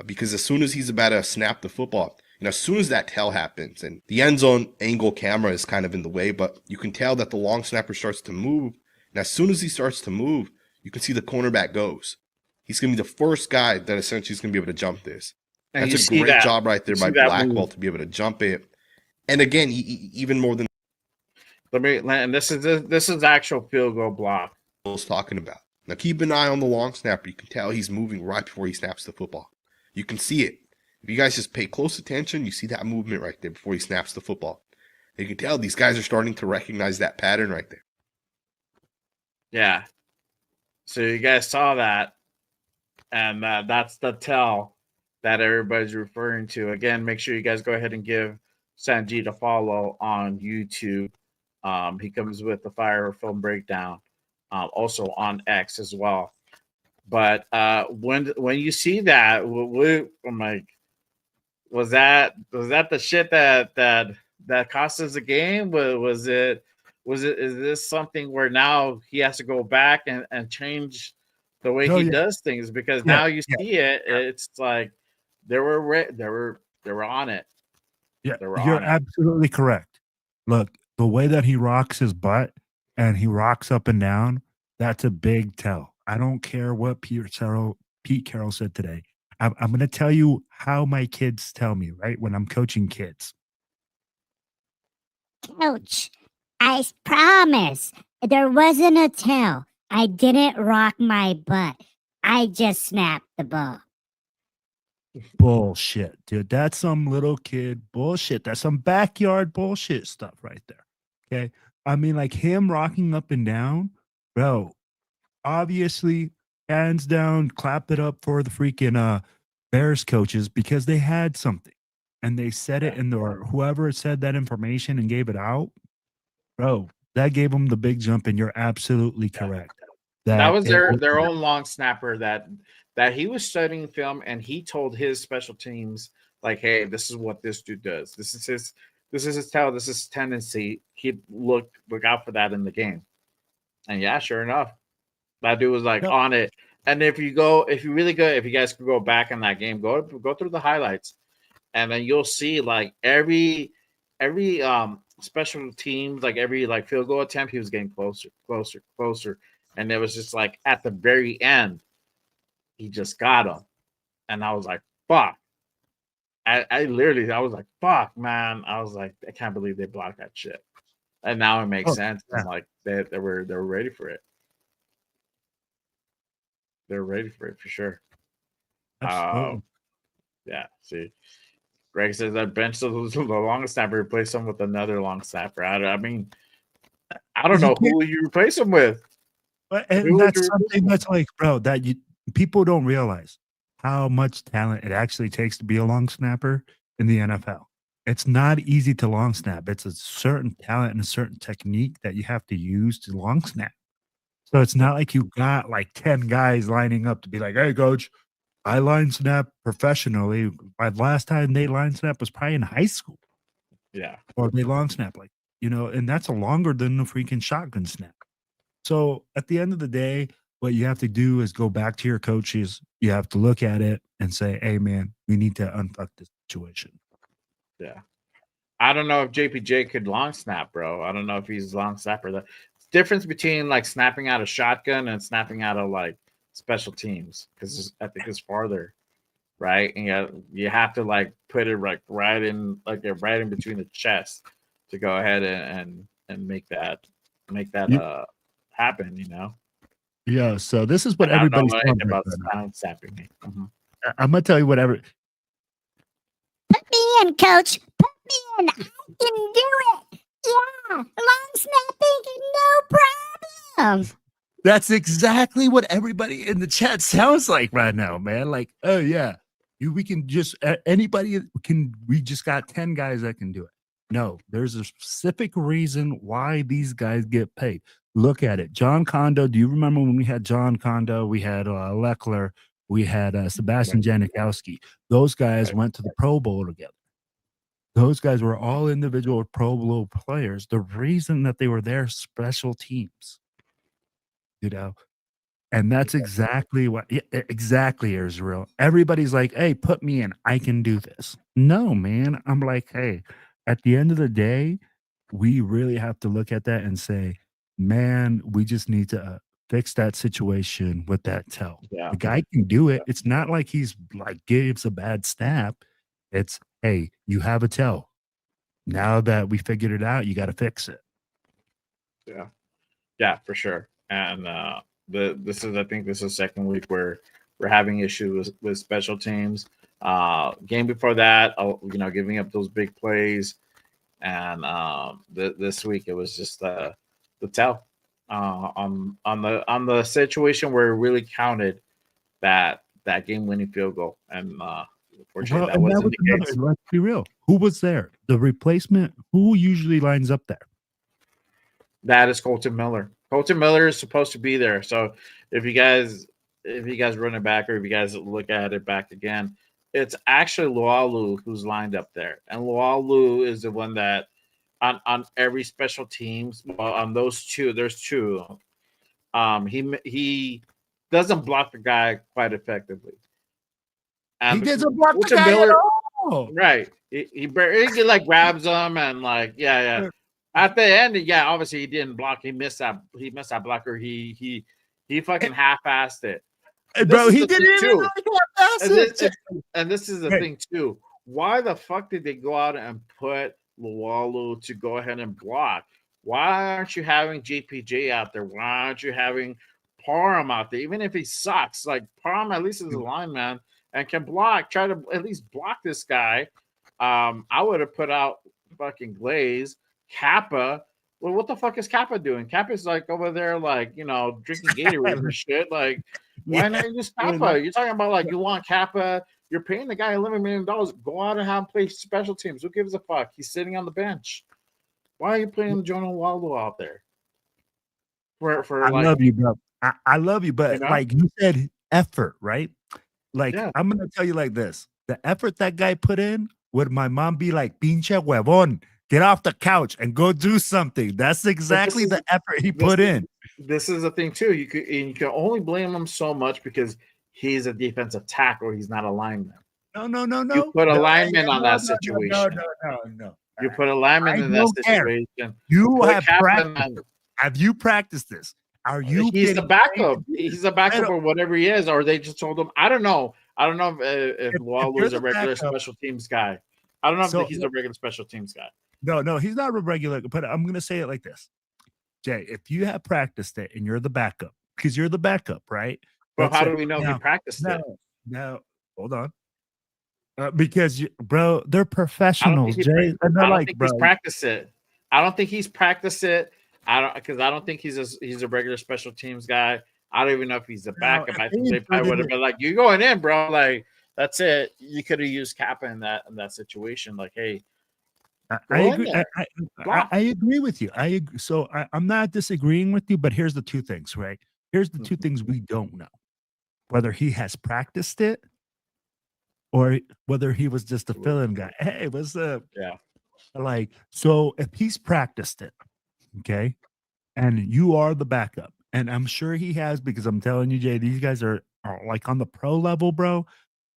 [SPEAKER 9] because as soon as he's about to snap the football, as soon as that tell happens, and the end zone angle camera is kind of in the way, but you can tell that the long snapper starts to move. And as soon as he starts to move, you can see the cornerback goes. He's going to be the first guy that essentially is going to be able to jump this.
[SPEAKER 1] And
[SPEAKER 9] that's a great job right there by Blackwell to be able to jump it. And again, even more than
[SPEAKER 1] this is actual field goal block
[SPEAKER 9] I was talking about. Now keep an eye on the long snapper. You can tell he's moving right before he snaps the football. You can see it. If you guys just pay close attention, you see that movement right there before he snaps the football. You can tell these guys are starting to recognize that pattern right there.
[SPEAKER 1] Yeah. So you guys saw that, and that's the tell that everybody's referring to. Again, make sure you guys go ahead and give Sanjeet a follow on YouTube. He comes with the Fire Film Breakdown, also on X as well. But when you see that, I'm like, was that the shit that cost us the game? Is this something where now he has to go back and change the way he does things? Because now you see it, it's like they were on it.
[SPEAKER 3] Yeah, you're absolutely correct. Look, the way that he rocks his butt and he rocks up and down, that's a big tell. I don't care what Pete Carroll said today. I'm going to tell you how my kids tell me, right, when I'm coaching kids.
[SPEAKER 10] Coach, I promise there wasn't a tell. I didn't rock my butt. I just snapped the ball.
[SPEAKER 3] Bullshit, dude. That's some little kid bullshit. That's some backyard bullshit stuff right there. Okay. I mean, like him rocking up and down, bro. Obviously, hands down, clap it up for the freaking Bears coaches, because they had something and they said it in or whoever said that information and gave it out, bro. That gave them the big jump, and you're absolutely correct.
[SPEAKER 1] That was their own long snapper that he was studying film, and he told his special teams, like, hey, this is what this dude does. This is his tell. This is his tendency. He look out for that in the game. And yeah, sure enough, that dude was like on it. And if you guys could go back in that game, go through the highlights, and then you'll see like every special teams, like every like field goal attempt, he was getting closer. And it was just like at the very end, he just got him. And I was like, fuck. I was like, fuck, man. I was like, I can't believe they blocked that shit. And now it makes sense. I'm like, they were ready for it. They're ready for it for sure. Yeah. See, Greg says that bench the long snapper, replace him with another long snapper. I mean, I don't know who you replace him with.
[SPEAKER 3] And that's something that's like, bro, that people don't realize how much talent it actually takes to be a long snapper in the NFL. It's not easy to long snap. It's a certain talent and a certain technique that you have to use to long snap. So it's not like you got like 10 guys lining up to be like, hey, coach, I line snap professionally. My last time they line snap was probably in high school.
[SPEAKER 1] Yeah.
[SPEAKER 3] Or they long snap, like, and that's a longer than the freaking shotgun snap. So at the end of the day, what you have to do is go back to your coaches. You have to look at it and say, hey, man, we need to unfuck this situation.
[SPEAKER 1] Yeah. I don't know if JPJ could long snap, bro. I don't know if he's a long snapper. The difference between like snapping out a shotgun and snapping out of like special teams, because I think it's farther, right? And you have to like put it like right in between the chest to go ahead and make that happen,
[SPEAKER 3] Yeah, so this is what
[SPEAKER 1] I don't
[SPEAKER 3] everybody's
[SPEAKER 1] know
[SPEAKER 3] talking
[SPEAKER 1] about
[SPEAKER 3] about.
[SPEAKER 1] snapping me.
[SPEAKER 3] I'm gonna tell you whatever.
[SPEAKER 10] Put me in, coach. Put me in. I can do it. Yeah, long snapping, no problem.
[SPEAKER 3] That's exactly what everybody in the chat sounds like right now, man. Like, oh yeah, we can just anybody can. We just got 10 guys that can do it. No, there's a specific reason why these guys get paid. Look at it. John Kondo. Do you remember when we had John Kondo? We had Leckler. We had Sebastian Janikowski. Those guys went to the Pro Bowl together. Those guys were all individual Pro Bowl players. The reason that they were there, special teams. And that's exactly what, exactly, Israel. Everybody's like, hey, put me in. I can do this. No, man. I'm like, hey, at the end of the day, we really have to look at that and say, man, we just need to fix that situation with that tell.
[SPEAKER 1] Yeah.
[SPEAKER 3] The guy can do it. It's not like he's like gives a bad snap. It's, hey, you have a tell. Now that we figured it out, you got to fix it.
[SPEAKER 1] Yeah. Yeah, for sure. And I think this is the second week where we're having issues with special teams. Game before that, giving up those big plays, and this week it was just the tell on the situation where it really counted that game-winning field goal, and unfortunately that wasn't the case.
[SPEAKER 3] Let's be real. Who was there? The replacement? Who usually lines up there?
[SPEAKER 1] That is Colton Miller. Colton Miller is supposed to be there. So if you guys run it back, or if you guys look at it back again, it's actually Lualu who's lined up there. And Lualu is the one that on every special teams, on those two, there's two. He doesn't block the guy quite effectively. And
[SPEAKER 3] he doesn't block the guy at all.
[SPEAKER 1] Right. He like grabs him and like, yeah. At the end, obviously he didn't block. He missed that blocker. He fucking half-assed it.
[SPEAKER 3] Bro, he didn't even half-ass it.
[SPEAKER 1] And this is the thing too. Why the fuck did they go out and put Lualu to go ahead and block? Why aren't you having JPJ out there? Why aren't you having Parham out there? Even if he sucks, like Parham at least is a lineman and can block. Try to at least block this guy. I would have put out fucking Glaze. Kappa, well, what the fuck is Kappa doing? Kappa's like over there, like, drinking Gatorade or shit. Like, why not use Kappa? You're talking about like you want Kappa. You're paying the guy $11 million. Go out and have him play special teams. Who gives a fuck? He's sitting on the bench. Why are you playing Jonah Waldo out there?
[SPEAKER 3] I love you, bro. I love you, but like you said, effort, right? Like I'm gonna tell you like this: the effort that guy put in, would my mom be like, "Pinche huevón"? Get off the couch and go do something. That's exactly the effort he put in.
[SPEAKER 1] This is the thing too. You can only blame him so much because he's a defensive tackle. He's not a lineman.
[SPEAKER 3] No.
[SPEAKER 1] You put a lineman on that situation.
[SPEAKER 3] No.
[SPEAKER 1] You put a lineman in that situation.
[SPEAKER 3] You have practiced. Have you practiced this? Are you?
[SPEAKER 1] He's the backup. He's a backup or whatever he is, or they just told him. I don't know. if Waller is a regular special teams guy. I don't know if he's a regular special teams guy.
[SPEAKER 3] No, he's not a regular, but I'm going to say it like this. Jay, if you have practiced it and you're the backup, because you're the backup, right?
[SPEAKER 1] Well, how do we know he practiced it?
[SPEAKER 3] No, hold on. Because, bro, they're professionals, Jay.
[SPEAKER 1] I don't think he's practiced it. I don't think he's practiced it I don't think he's a regular special teams guy. I don't even know if he's a backup. I think
[SPEAKER 3] they
[SPEAKER 1] they probably would have been like, "You going in, bro?" Like that's it. You could have used Kappa in that situation. Like, hey,
[SPEAKER 3] I
[SPEAKER 1] go in
[SPEAKER 3] agree.
[SPEAKER 1] there.
[SPEAKER 3] I agree with you. I agree. So I'm not disagreeing with you, but here's the two things, right? Here's the two things we don't know: whether he has practiced it or whether he was just a fill-in guy. Hey, what's up?
[SPEAKER 1] Yeah.
[SPEAKER 3] Like, so if he's practiced it, okay, and you are the backup, and I'm sure he has, because I'm telling you, Jay, these guys are like on the pro level, bro.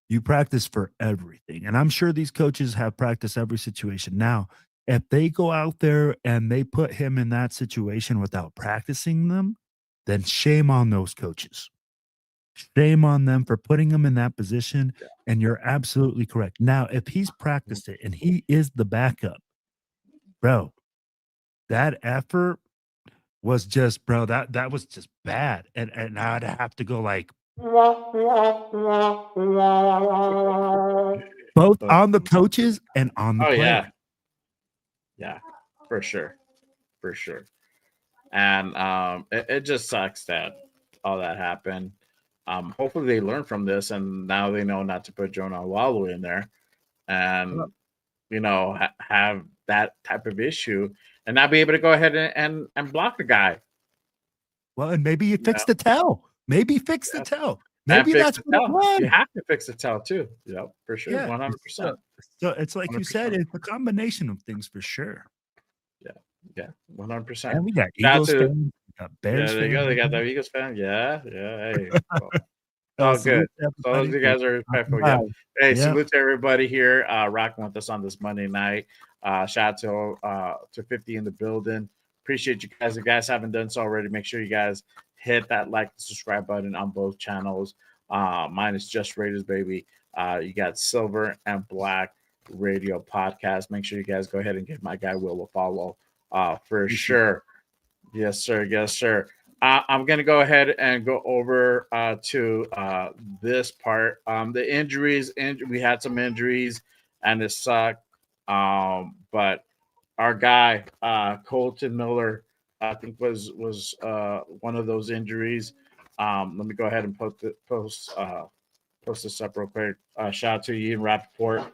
[SPEAKER 3] You practice for everything. And I'm sure these coaches have practiced every situation. Now, if they go out there and they put him in that situation without practicing them, then shame on those coaches. Shame on them for putting him in that position. And you're absolutely correct. Now, if he's practiced it and he is the backup, bro, that effort was just, bro, that was just bad. And I'd have to go like, both on the coaches and on the player.
[SPEAKER 1] Yeah, for sure. And it just sucks that all that happened. Hopefully they learn from this, and now they know not to put Jonah Walu in there, and have that type of issue, and not be able to go ahead and block a guy.
[SPEAKER 3] Well, and maybe you fix the tell. Maybe fix the tell. Maybe
[SPEAKER 1] fix
[SPEAKER 3] that's
[SPEAKER 1] the
[SPEAKER 3] what it
[SPEAKER 1] tell.
[SPEAKER 3] was.
[SPEAKER 1] You have to fix the tell too. Yeah, for sure, 100%.
[SPEAKER 3] So it's like 100%. You said, it's a combination of things for sure.
[SPEAKER 1] Yeah, 100%.
[SPEAKER 3] And we got Eagles fans, we got Bears
[SPEAKER 1] there you go.
[SPEAKER 3] fans.
[SPEAKER 1] They got the Eagles fan. Yeah. Hey, all good. So you guys are respectful. Yeah. Hey, salute to everybody here rocking with us on this Monday night. Shout out to 50 in the building. Appreciate you guys. If you guys haven't done so already, make sure you guys hit that like and subscribe button on both channels. Mine is Just Raiders, baby. You got Silver and Black Radio Podcast. Make sure you guys go ahead and give my guy Will a follow for sure. Yes, sir. I'm going to go ahead and go over to this part. The injuries, we had some injuries, and it sucked. But our guy, Colton Miller, I think was one of those injuries. Let me go ahead and post this up real quick. Shout out to Ian Rappaport.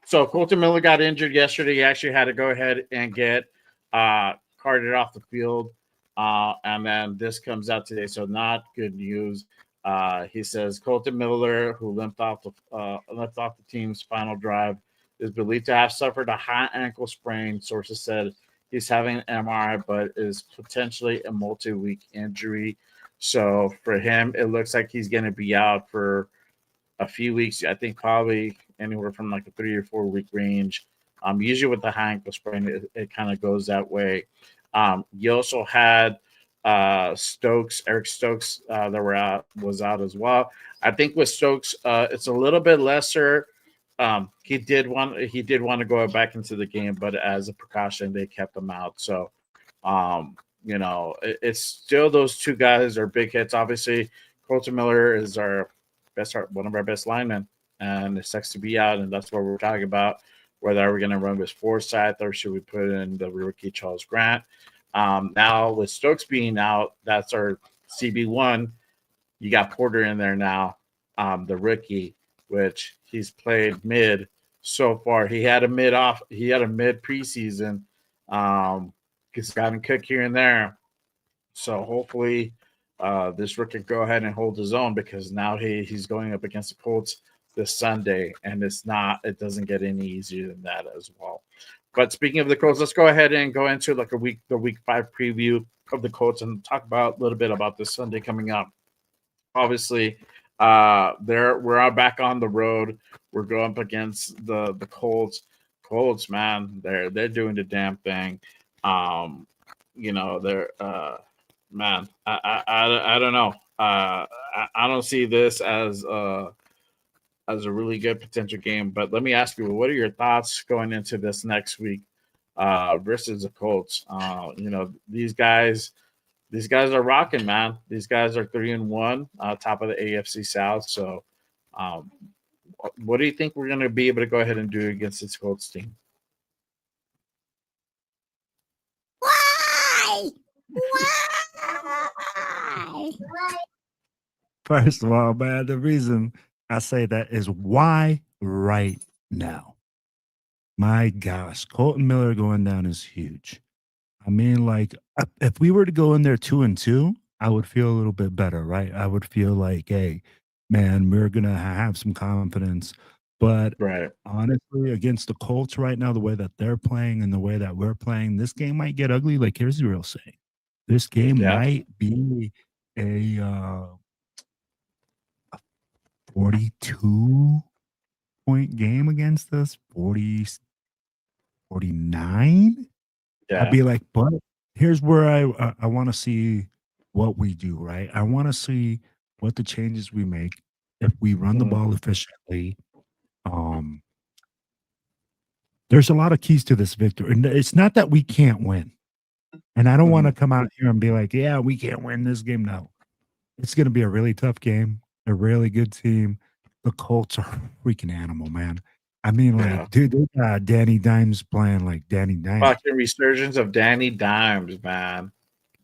[SPEAKER 1] So Colton Miller got injured yesterday. He actually had to go ahead and get carted off the field. And then this comes out today. So not good news. He says Colton Miller, who limped off the team's final drive, is believed to have suffered a high ankle sprain. Sources said he's having an MRI, but is potentially a multi-week injury. So for him, it looks like he's going to be out for a few weeks. I think probably anywhere from like a 3 or 4 week range. Usually with the high ankle sprain, it kind of goes that way. You also had Eric Stokes that was out as well. I think with Stokes, it's a little bit lesser. He did want to go back into the game, but as a precaution, they kept him out. So, it's still those two guys are big hits. Obviously, Colton Miller is one of our best linemen, and it sucks to be out, and that's what we're talking about. Whether we're going to run with Forsyth or should we put in the rookie Charles Grant? Now with Stokes being out, that's our CB1. You got Porter in there now, the rookie, which he's played mid so far. He had a mid preseason. He's gotten cooked here and there. So hopefully this rookie can go ahead and hold his own, because now he's going up against the Colts this Sunday, and it doesn't get any easier than that as well. But speaking of the Colts, let's go ahead and go into the week 5 preview of the Colts and talk about a little bit about this Sunday coming up. Obviously, we're back on the road. We're going up against the Colts. Colts, man, they're doing the damn thing. They're man, I don't know. I don't see this as a really good potential game. But let me ask you, what are your thoughts going into this next week versus the Colts? These guys are rocking, man. These guys are 3-1, top of the AFC South. So, what do you think we're going to be able to go ahead and do against this Colts team?
[SPEAKER 10] What? Why?
[SPEAKER 3] First of all, man, the reason I say that is why right now? My gosh, Colton Miller going down is huge. I mean, like, if we were to go in there 2-2, I would feel a little bit better, right? I would feel like, hey, man, we're gonna have some confidence. But
[SPEAKER 1] Right.
[SPEAKER 3] honestly, against the Colts right now, the way that they're playing and the way that we're playing, this game might get ugly. Like, here's the real thing: this game
[SPEAKER 1] Yeah.
[SPEAKER 3] might be a 42-point game against us, 40, 49.
[SPEAKER 1] Yeah.
[SPEAKER 3] I'd be like, but here's where I want to see what we do, right? I want to see what the changes we make if we run the
[SPEAKER 1] Mhm.
[SPEAKER 3] ball efficiently. Um, there's a lot of keys to this victory, and it's not that we can't win. And I don't want to come out here and be like, yeah, we can't win this game. No, it's going to be a really tough game, a really good team. The Colts are a freaking animal, man. I mean,
[SPEAKER 1] Yeah.
[SPEAKER 3] like, dude, they got Danny Dimes playing like Danny Dimes.
[SPEAKER 1] Fucking resurgence of Danny Dimes, man.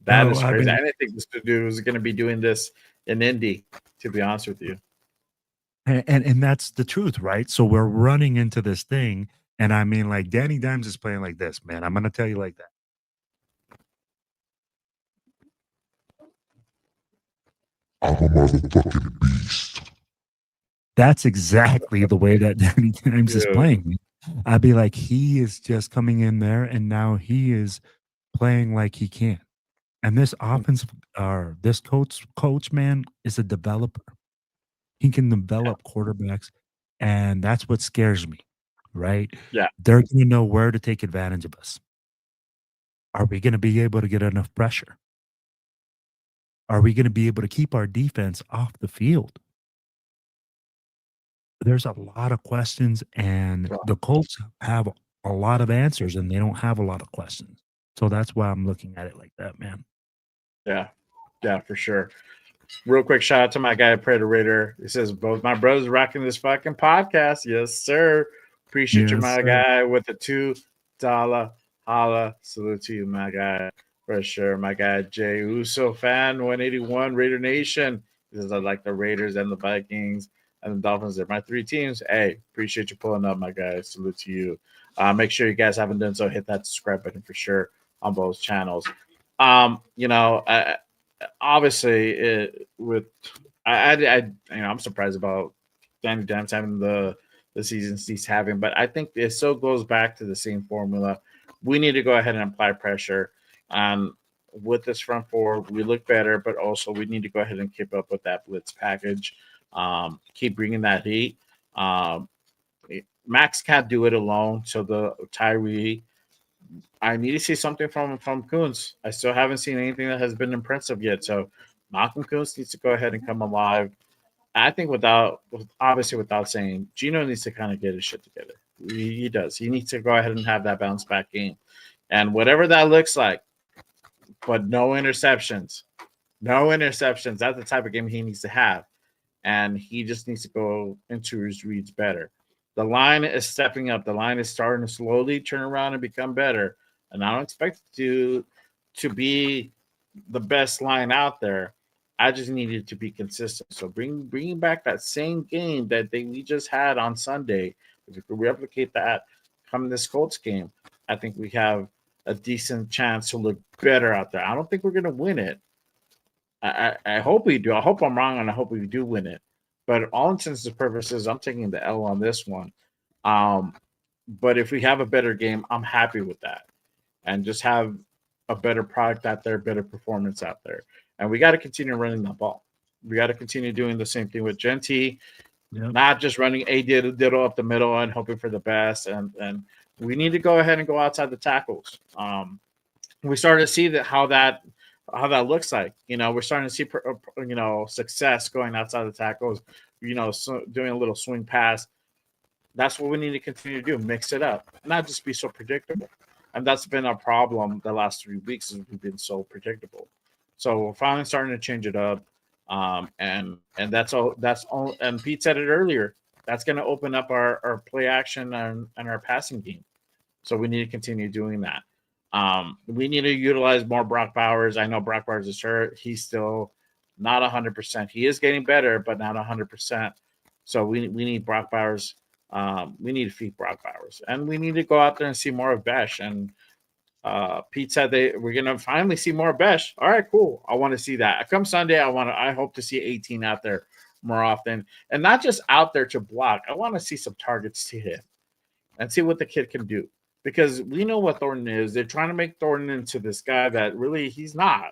[SPEAKER 1] That
[SPEAKER 3] Oh,
[SPEAKER 1] is
[SPEAKER 3] I
[SPEAKER 1] crazy.
[SPEAKER 3] mean-
[SPEAKER 1] I didn't think this dude was going to be doing this in Indy, to be honest with you.
[SPEAKER 3] And that's the truth, right? So we're running into this thing, and I mean, like Danny Dimes is playing like this, man. I'm gonna tell you like that.
[SPEAKER 7] I'm a motherfucking beast.
[SPEAKER 3] That's exactly the way that Danny Dimes is
[SPEAKER 1] Yeah.
[SPEAKER 3] playing. I'd be like, he is just coming in there, and now he is playing like he can. And this offensive, this coach man is a developer. He can develop quarterbacks, and that's what scares me, right?
[SPEAKER 1] Yeah.
[SPEAKER 3] They're gonna know where to take advantage of us. Are we gonna be able to get enough pressure? Are we gonna be able to keep our defense off the field? There's a lot of questions, and the Colts have a lot of answers, and they don't have a lot of questions. So that's why I'm looking at it like that, man.
[SPEAKER 1] Yeah. Yeah, for sure. Real quick shout out to my guy, Predator. He says, both my brothers rocking this fucking podcast. Yes, sir. Appreciate you,
[SPEAKER 3] Yes,
[SPEAKER 1] my
[SPEAKER 3] sir.
[SPEAKER 1] guy, with the $2 holla. Salute to you, my guy. For sure. My guy, Jay Uso fan, 181, Raider Nation. He says, I like the Raiders and the Vikings and the Dolphins. They're my three teams. Hey, appreciate you pulling up, my guy. Salute to you. Make sure you guys haven't done so. Hit that subscribe button for sure on both channels. Obviously, I'm surprised about Danny Dimes having the seasons he's having, but I think it still goes back to the same formula. We need to go ahead and apply pressure. With this front four, we look better, but also we need to go ahead and keep up with that blitz package. Keep bringing that heat. Max can't do it alone, so the Tyree. I need to see something from Kuntz. I still haven't seen anything that has been impressive yet. So Malcolm Kuntz needs to go ahead and come alive. I think without saying, Gino needs to kind of get his shit together. He does. He needs to go ahead and have that bounce back game. And whatever that looks like, but no interceptions. No interceptions. That's the type of game he needs to have. And he just needs to go into his reads better. The line is stepping up. The line is starting to slowly turn around and become better. And I don't expect it to be the best line out there. I just needed to be consistent. So bringing back that same game that we just had on Sunday. If we could replicate that come this Colts game, I think we have a decent chance to look better out there. I don't think we're going to win it. I hope we do. I hope I'm wrong, and I hope we do win it. But all intents and purposes, I'm taking the L on this one. But if we have a better game, I'm happy with that. And just have a better product out there, better performance out there. And we got to continue running that ball. We got to continue doing the same thing with Genty, not just running a diddle up the middle and hoping for the best. And we need to go ahead and go outside the tackles. We started to see how that looks like. We're starting to see success going outside the tackles. So doing a little swing pass. That's what we need to continue to do. Mix it up, not just be so predictable. And that's been our problem the last 3 weeks. Is we've been so predictable. So we're finally starting to change it up. And that's all. That's all. And Pete said it earlier. That's going to open up our play action and our passing game. So we need to continue doing that. We need to utilize more Brock Bowers. I know Brock Bowers is hurt. He's still not 100%. He is getting better, but not 100%. So we need Brock Bowers. We need to feed Brock Bowers, and we need to go out there and see more of Besh. And Pete said we're gonna finally see more of Besh. All right, cool. I want to see that. Come Sunday, I hope to see 18 out there more often, and not just out there to block. I want to see some targets to hit and see what the kid can do. Because we know what Thornton is. They're trying to make Thornton into this guy that really he's not.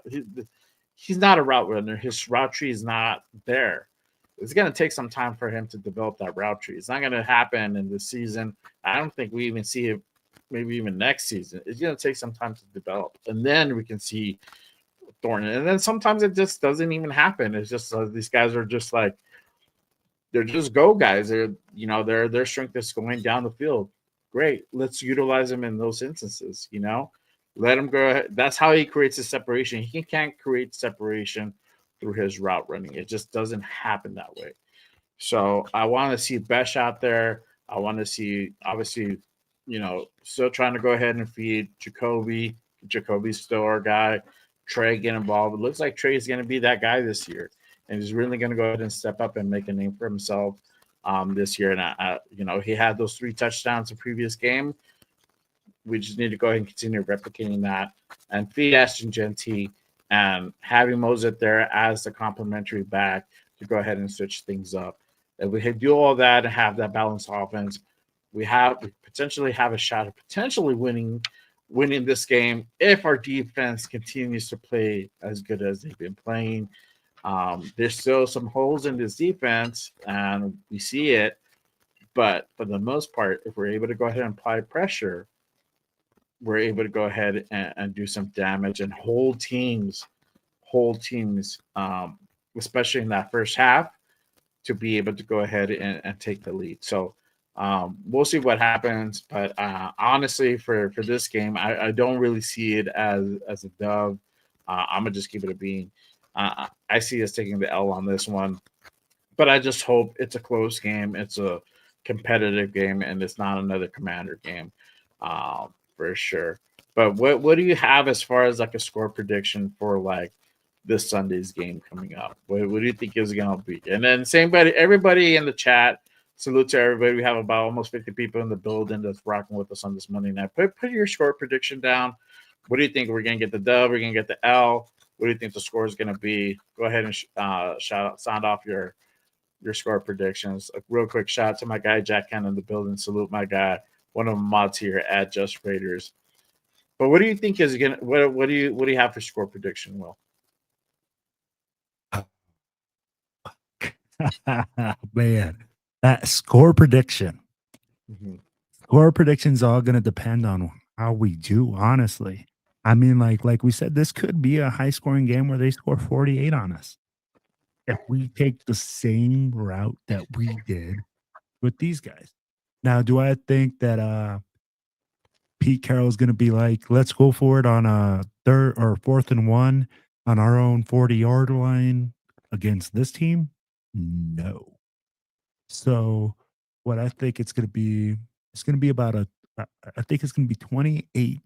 [SPEAKER 1] He's not a route runner. His route tree is not there. It's going to take some time for him to develop that route tree. It's not going to happen in this season. I don't think we even see it maybe even next season. It's going to take some time to develop. And then we can see Thornton. And then sometimes it just doesn't even happen. It's just these guys are just like, they're just go guys. Their strength is going down the field. Great. Let's utilize him in those instances, Let him go ahead. That's how he creates a separation. He can't create separation through his route running. It just doesn't happen that way. So I want to see Besh out there. I want to see, obviously, still trying to go ahead and feed Jacoby. Jacoby's still our guy. Trey get involved. It looks like Trey's going to be that guy this year. And he's really going to go ahead and step up and make a name for himself this year. And, he had those 3 touchdowns the previous game. We just need to go ahead and continue replicating that and feed Ashton Genty and having Mozart there as the complimentary back to go ahead and switch things up. If we do all that and have that balanced offense, we potentially have a shot of potentially winning this game if our defense continues to play as good as they've been playing. There's still some holes in this defense, and we see it. But for the most part, if we're able to go ahead and apply pressure, we're able to go ahead and do some damage and hold teams, especially in that first half, to be able to go ahead and take the lead. So we'll see what happens. But honestly, for this game, I don't really see it as a dub. I'm going to just keep it a bean. I see us taking the L on this one. But I just hope it's a close game. It's a competitive game, and it's not another Commander game. For sure. But what do you have as far as like a score prediction for like this Sunday's game coming up? What do you think is going to be? And then everybody in the chat, salute to everybody. We have about almost 50 people in the building that's rocking with us on this Monday night. Put your score prediction down. What do you think? We're going to get the dub? We're going to get the L? What do you think the score is going to be? Go ahead and sound off your score predictions. A real quick shout out to my guy Jack Ken in the building. Salute my guy. One of the mods here at Just Raiders. But what do you think is gonna? What do you have for score prediction, Will?
[SPEAKER 3] Man, that score prediction.
[SPEAKER 1] Mm-hmm.
[SPEAKER 3] Score prediction's all gonna depend on how we do. Honestly, I mean, like we said, this could be a high scoring game where they score 48 on us. If we take the same route that we did with these guys. Now, do I think that Pete Carroll is going to be like, let's go for it on a 3rd or 4th and 1 on our own 40-yard line against this team? No. So what I think it's going to be about I think it's going to be 28,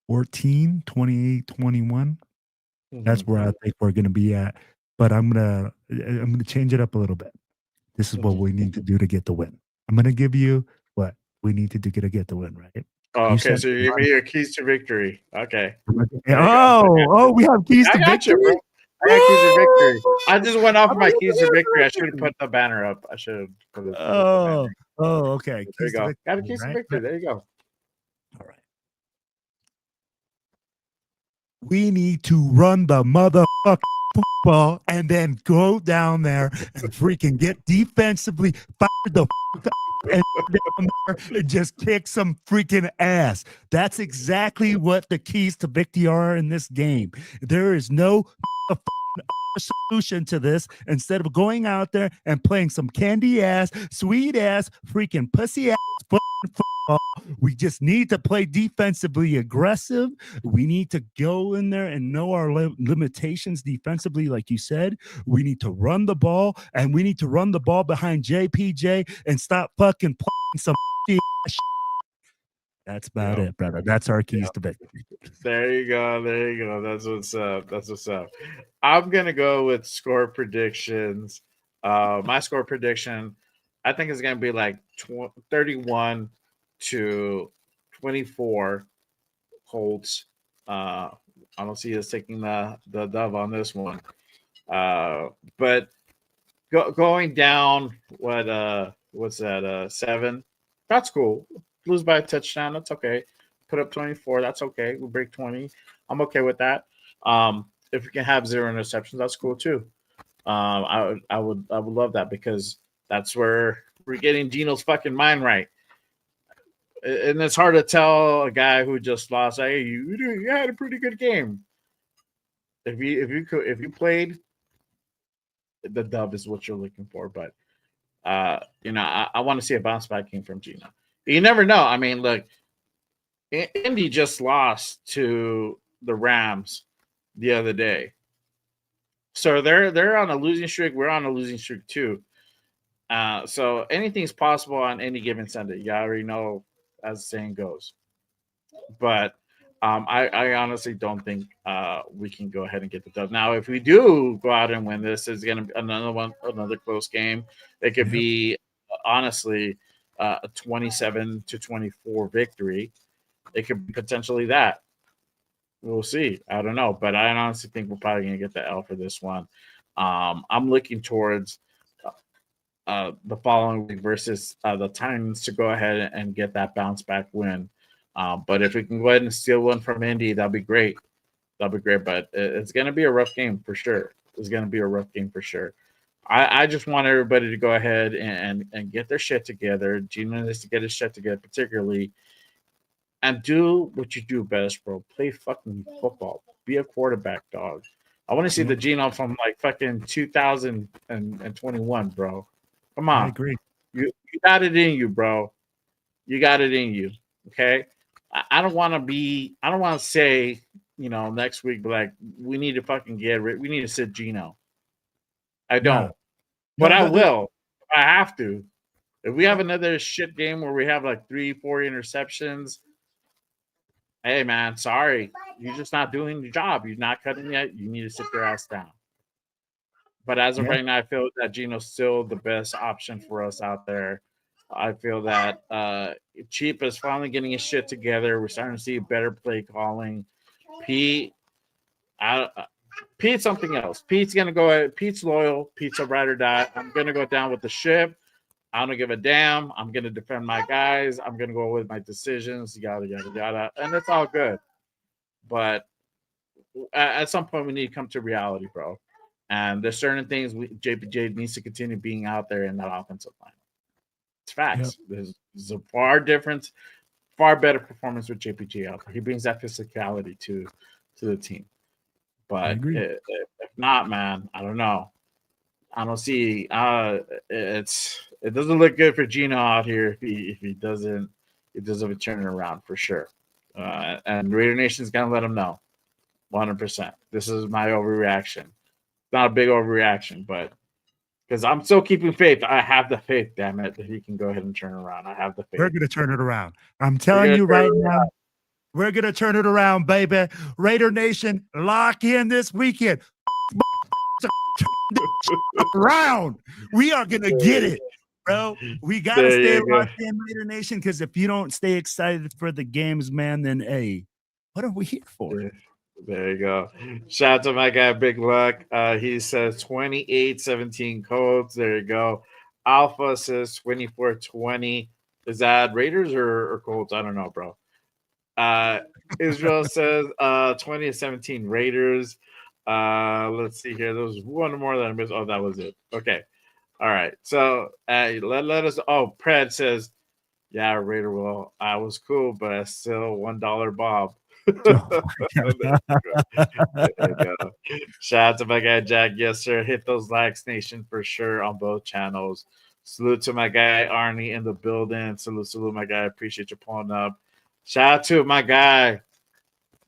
[SPEAKER 3] 14, 28, 21. That's where I think we're going to be at. But I'm going to change it up a little bit. This is what we need to do to get the win. I'm going to give you what we need to do to get the win, right?
[SPEAKER 1] Oh, okay, so you give me your keys to victory. Okay.
[SPEAKER 3] Oh, we have keys to victory?
[SPEAKER 1] You, bro. I got keys to victory. I just went off my keys to victory. I should have put the banner up. I should have put it.
[SPEAKER 3] Okay.
[SPEAKER 1] There you go. Got a keys to victory. There you go.
[SPEAKER 3] All right. We need to run the motherfucking football and then go down there and freaking get defensively fired the fuck up and down there and just kick some freaking ass. That's exactly what the keys to victory are in this game. There is no solution to this. Instead of going out there and playing some candy ass, sweet ass, freaking pussy ass football, we just need to play defensively aggressive. We need to go in there and know our limitations defensively, like you said. We need to run the ball, and we need to run the ball behind JPJ and stop fucking playing some shit. That's about it, brother. That's our keys to victory.
[SPEAKER 1] There you go. There you go. That's what's up. That's what's up. I'm gonna go with score predictions. My score prediction, I think is gonna be like 31 to 24 Colts. I don't see us taking the dove on this one. But going down, what's that? 7. That's cool. Lose by a touchdown. That's okay. Put up 24. That's okay. We'll break 20. I'm okay with that. If we can have 0 interceptions, that's cool too. I would love that because that's where we're getting Geno's fucking mind right. And it's hard to tell a guy who just lost, hey, you had a pretty good game. If you played, the dub is what you're looking for. But I want to see a bounce back game from Geno. You never know. I mean, look, Indy just lost to the Rams the other day, so they're on a losing streak. We're on a losing streak too. So anything's possible on any given Sunday. You already know, as the saying goes. But I honestly don't think we can go ahead and get the dub. Now, if we do go out and win this, it's going to be another close game. It could be, honestly, a 27-24 victory. It could be potentially that. We'll see. I don't know. But I honestly think we're probably going to get the L for this one. I'm looking towards the following week versus the Titans to go ahead and get that bounce back win. But if we can go ahead and steal one from Indy, that'd be great. But it's going to be a rough game for sure. It's going to be a rough game for sure. I just want everybody to go ahead and get their shit together. Geno needs to get his shit together, particularly, and do what you do best, bro. Play fucking football. Be a quarterback, dog. I want to see the Geno from like fucking 2021, bro. Come on.
[SPEAKER 3] I agree.
[SPEAKER 1] You got it in you, bro. You got it in you. Okay. I don't want to say, next week, but like, we need to fucking we need to sit Geno. I don't.
[SPEAKER 3] No.
[SPEAKER 1] But I will. I have to. If we have another shit game where we have like 3-4 interceptions, hey man, sorry. You're just not doing your job. You're not cutting yet. You need to sit your ass down. But as of right now, I feel that Geno's still the best option for us out there. I feel that Cheap is finally getting his shit together. We're starting to see better play calling. Pete's something else. Pete's gonna go. Pete's loyal. Pete's a ride or die. I'm gonna go down with the ship. I don't give a damn. I'm gonna defend my guys. I'm gonna go with my decisions. Yada yada yada, and it's all good. But at some point, we need to come to reality, bro. And there's certain things JPJ needs to continue being out there in that offensive line. It's facts. Yep. There's a far better performance with JPJ out there. He brings that physicality to the team. But if not, man, I don't know. I don't see. It doesn't look good for Geno out here if he doesn't turn it around for sure. And Raider Nation's gonna let him know, 100%. This is my overreaction. It's not a big overreaction, but because I'm still keeping faith. I have the faith, damn it, that he can go ahead and turn it around. I have the faith.
[SPEAKER 3] We're gonna turn it around. I'm telling you right now. We're going to turn it around, baby. Raider Nation, lock in this weekend. Around. We are going to get it, bro. We got to stay locked in, Raider Nation, because if you don't stay excited for the games, man, then, hey, what are we here for?
[SPEAKER 1] There you go. Shout out to my guy, Big Luck. He says 28-17 Colts. There you go. Alpha says 24-20. Is that Raiders or Colts? I don't know, bro. Israel says 20-17 Raiders. Let's see here. There was one more that I missed. Oh, that was it. Okay. All right. So let us. Oh, Pred says, yeah, Raider. Well, I was cool, but I still $1 Bob. Shout out to my guy Jack. Yes, sir. Hit those likes, Nation, for sure on both channels. Salute to my guy Arnie in the building. Salute, my guy. Appreciate you pulling up. Shout out to my guy,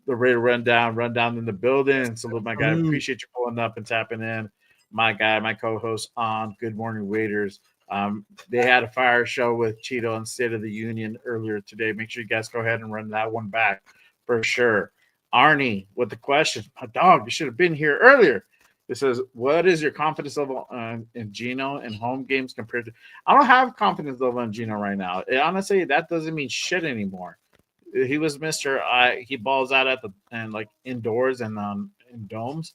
[SPEAKER 1] the Raider Rundown in the building. Salute my guy. Appreciate you pulling up and tapping in. My guy, my co-host on Good Morning Raiders. They had a fire show with Cheeto and State of the Union earlier today. Make sure you guys go ahead and run that one back for sure. Arnie with the question, my dog, you should have been here earlier. It says, what is your confidence level in Geno in home games compared to? I don't have confidence level in Geno right now. Honestly, that doesn't mean shit anymore. He was Mr. He balls out at the and like indoors and in domes.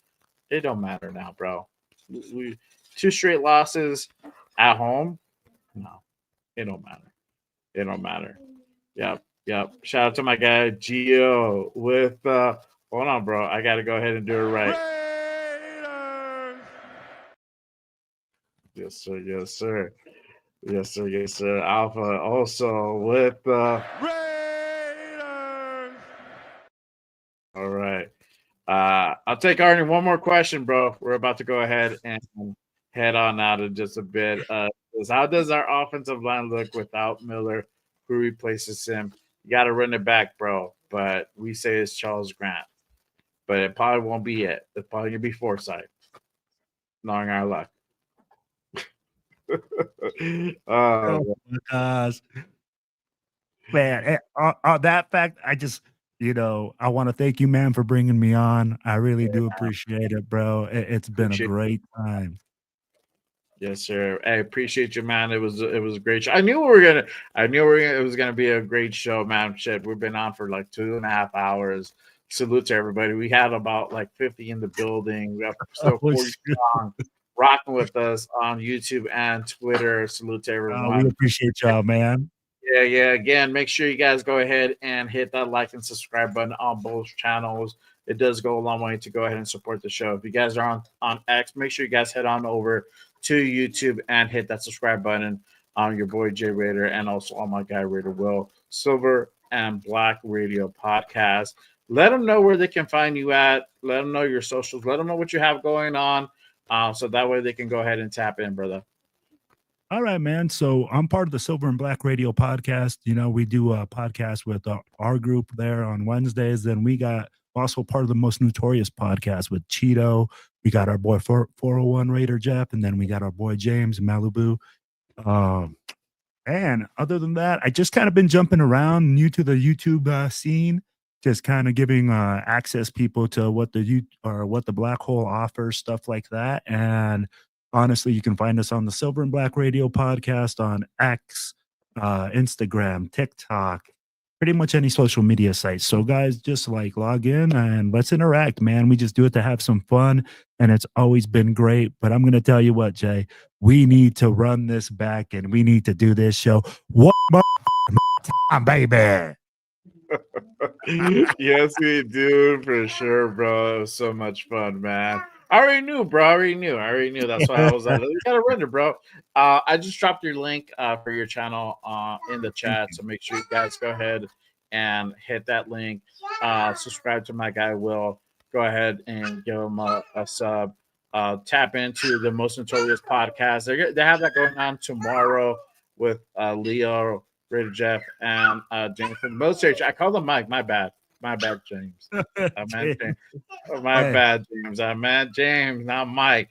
[SPEAKER 1] It don't matter now, bro. 2 straight losses at home. No, it don't matter. It don't matter. Yep. Shout out to my guy Gio with hold on, bro. I gotta go ahead and do it right. Yes, sir. Alpha also with Raiders. All right. I'll take Arnie one more question, bro. We're about to go ahead and head on out in just a bit. How does our offensive line look without Miller, who replaces him? You got to run it back, bro. But we say it's Charles Grant. But it probably won't be it. It's probably going to be Forsythe. Knowing our luck.
[SPEAKER 3] Oh my gosh, man! That fact, I just, I want to thank you, man, for bringing me on. I really do appreciate it, bro. It's been a great time.
[SPEAKER 1] Yes, sir. I appreciate you, man. It was a great show. I knew it was gonna be a great show, man. Shit, we've been on for like 2.5 hours. Salute to everybody. We had about like 50 in the building. We have still 40 strong. Rocking with us on YouTube and Twitter. Salute to everyone.
[SPEAKER 3] We appreciate y'all, man.
[SPEAKER 1] Yeah. Again, make sure you guys go ahead and hit that like and subscribe button on both channels. It does go a long way to go ahead and support the show. If you guys are on X, make sure you guys head on over to YouTube and hit that subscribe button on your boy Jay Raider and also on my guy Raider Will. Silver and Black Radio Podcast. Let them know where they can find you at. Let them know your socials. Let them know what you have going on. So that way they can go ahead and tap in, brother.
[SPEAKER 3] All right, man. So I'm part of the Silver and Black Radio Podcast. We do a podcast with our group there on Wednesdays. Then we got also part of the Most Notorious podcast with Cheeto. We got our boy 401 Raider Jeff, and then we got our boy James Malibu. And other than that, I just kind of been jumping around, new to the YouTube scene. Just kind of giving access people to what the Black Hole offers, stuff like that. And honestly, you can find us on the Silver and Black Radio Podcast on X, Instagram, TikTok, pretty much any social media site. So guys, just like log in and let's interact, man. We just do it to have some fun, and it's always been great. But I'm gonna tell you what, Jay, we need to run this back and we need to do this show one more time, baby.
[SPEAKER 1] Yes, we do for sure, bro. It was so much fun, man. I already knew, bro. I already knew. That's why I was like, you gotta run it, bro. I just dropped your link for your channel in the chat, so make sure you guys go ahead and hit that link. Subscribe to my guy Will. Go ahead and give him a sub. Tap into the Most Notorious podcast. They have that going on tomorrow with Leo, Raider Jeff, and James from the military. I called him Mike. My bad, James. I meant James. Bad, James. I meant James, not Mike.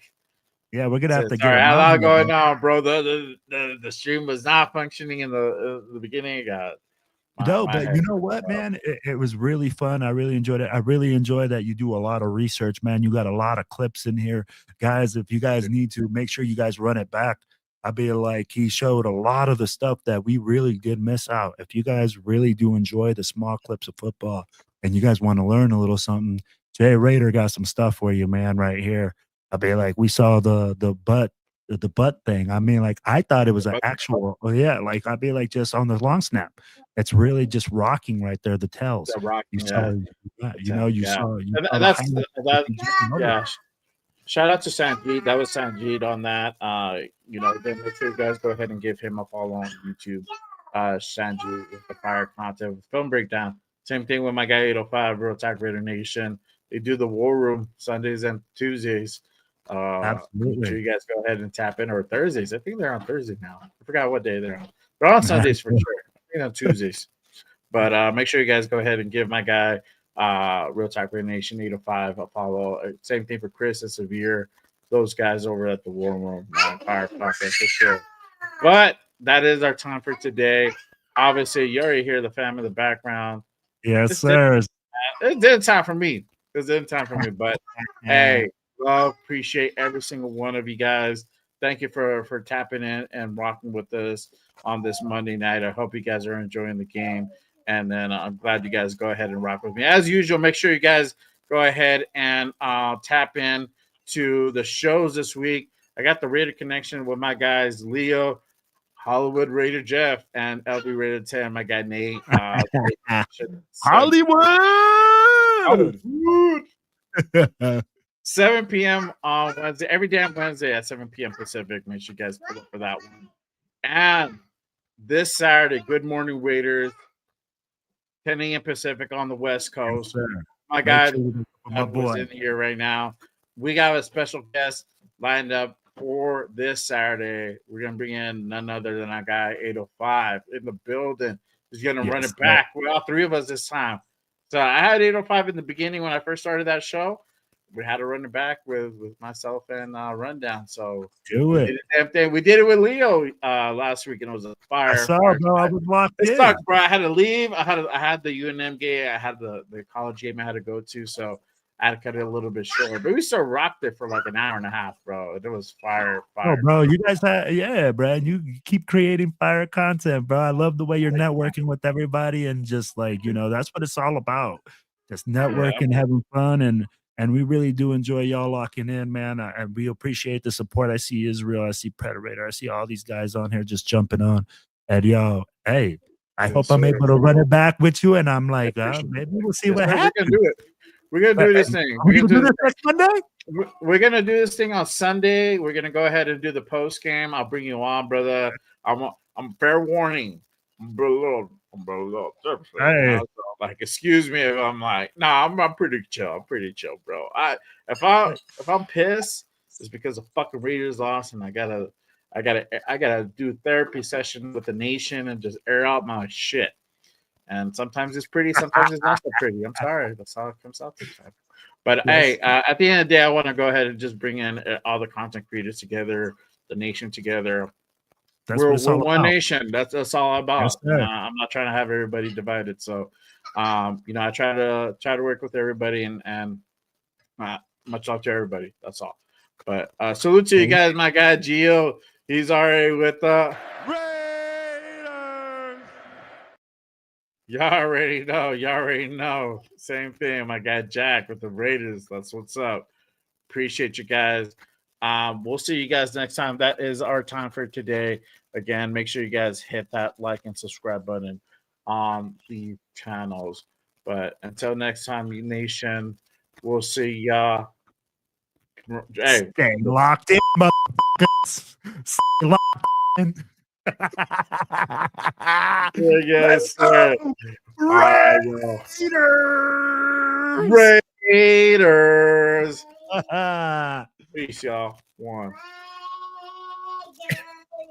[SPEAKER 3] Yeah, we're gonna have to get.
[SPEAKER 1] Sorry, a lot going on, bro. The stream was not functioning in the beginning.
[SPEAKER 3] But you know what, man? It was really fun. I really enjoyed it. I really enjoy that you do a lot of research, man. You got a lot of clips in here, guys. If you guys need to, make sure you guys run it back. I feel like he showed a lot of the stuff that we really did miss out. If you guys really do enjoy the small clips of football and you guys want to learn a little something, Jay Raider got some stuff for you, man, right here. I be like, we saw the butt thing. I mean, like, I thought it was an actual, like, I'd be like, just on the long snap. It's really just rocking right there, the tails. You saw.
[SPEAKER 1] Shout out to Sanjeet. That was Sanjeet on that. Then make sure you guys go ahead and give him a follow on YouTube. Sanjeet with the fire content with film breakdown. Same thing with my guy 805, Real Talk Raider Nation. They do the War Room Sundays and Tuesdays.
[SPEAKER 3] Absolutely.
[SPEAKER 1] Make sure you guys go ahead and tap in, or Thursdays. I think they're on Thursday now. I forgot what day they're on. They're on Sundays for sure. I think on Tuesdays. But make sure you guys go ahead and give my guy Real Talk Raider Nation 805 a follow. Same thing for Chris and Severe. Those guys over at the War Room Fire Podcast for sure. But that is our time for today. Obviously, you already hear the fam in the background.
[SPEAKER 3] Yes, sir.
[SPEAKER 1] It did time for me. It did time for me. But hey, well, appreciate every single one of you guys. Thank you for tapping in and rocking with us on this Monday night. I hope you guys are enjoying the game. And then I'm glad you guys go ahead and rock with me. As usual, make sure you guys go ahead and tap in to the shows this week. I got the Raider connection with my guys, Leo, Hollywood Raider Jeff, and LB Raider 10, my guy Nate.
[SPEAKER 3] Hollywood!
[SPEAKER 1] 7 p.m. on Wednesday, every damn Wednesday at 7 p.m. Pacific. Make sure you guys pull up for that one. And this Saturday, Good Morning Raiders, 10 a.m. Pacific on the West Coast. My guy, my boy, in here right now. We got a special guest lined up for this Saturday. We're gonna bring in none other than our guy 805 in the building. He's gonna run it back with all three of us this time. So I had 805 in the beginning when I first started that show. We had to run it back with myself and Rundown. So
[SPEAKER 3] do it.
[SPEAKER 1] We did it with Leo last week, and it was a fire.
[SPEAKER 3] I saw, bro. I was locked in.
[SPEAKER 1] It sucked, bro. I had to leave. I had the UNM game. I had the college game I had to go to. So I had to cut it a little bit short. But we still rocked it for like an hour and a half, bro. It was fire.
[SPEAKER 3] Oh, bro, you guys bro. You keep creating fire content, bro. I love the way you're networking with everybody, and just like, that's what it's all about. Just networking, having fun, and we really do enjoy y'all locking in, man. And we appreciate the support. I see Israel, I see Predator, I see all these guys on here just jumping on. And yo, hey, I hope I'm able to run it back with you. And I'm like, maybe we'll see what happens.
[SPEAKER 1] We're gonna do it. We're gonna do this thing.
[SPEAKER 3] We're gonna do this next Monday.
[SPEAKER 1] We're gonna do this thing on Sunday. We're gonna go ahead and do the post game. I'll bring you on, brother. I'm fair warning. Hey. Like, excuse me if I'm like, I'm pretty chill. I'm pretty chill, bro. If I'm pissed, it's because the fucking Raiders lost, and I gotta do therapy session with the nation and just air out my shit. And sometimes it's pretty, sometimes it's not so pretty. I'm sorry. That's how it comes out sometimes. But hey, at the end of the day, I want to go ahead and just bring in all the content creators together, the nation together. We're one nation. That's all about.
[SPEAKER 3] Yes,
[SPEAKER 1] I'm not trying to have everybody divided. So, I try to work with everybody, and much love to everybody. That's all. But salute to you guys, my guy Gio. He's already with the Raiders. Y'all already know. Same thing. My guy Jack with the Raiders. That's what's up. Appreciate you guys. We'll see you guys next time. That is our time for today. Again, make sure you guys hit that like and subscribe button on the channels. But until next time, you nation, we'll see y'all. Hey,
[SPEAKER 3] stay locked in, motherfuckers. Stay locked in.
[SPEAKER 1] Yes, sir. Raiders. Peace, y'all. One.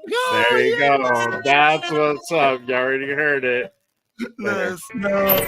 [SPEAKER 1] There you go. That's what's up. You already heard it.
[SPEAKER 3] Let's know.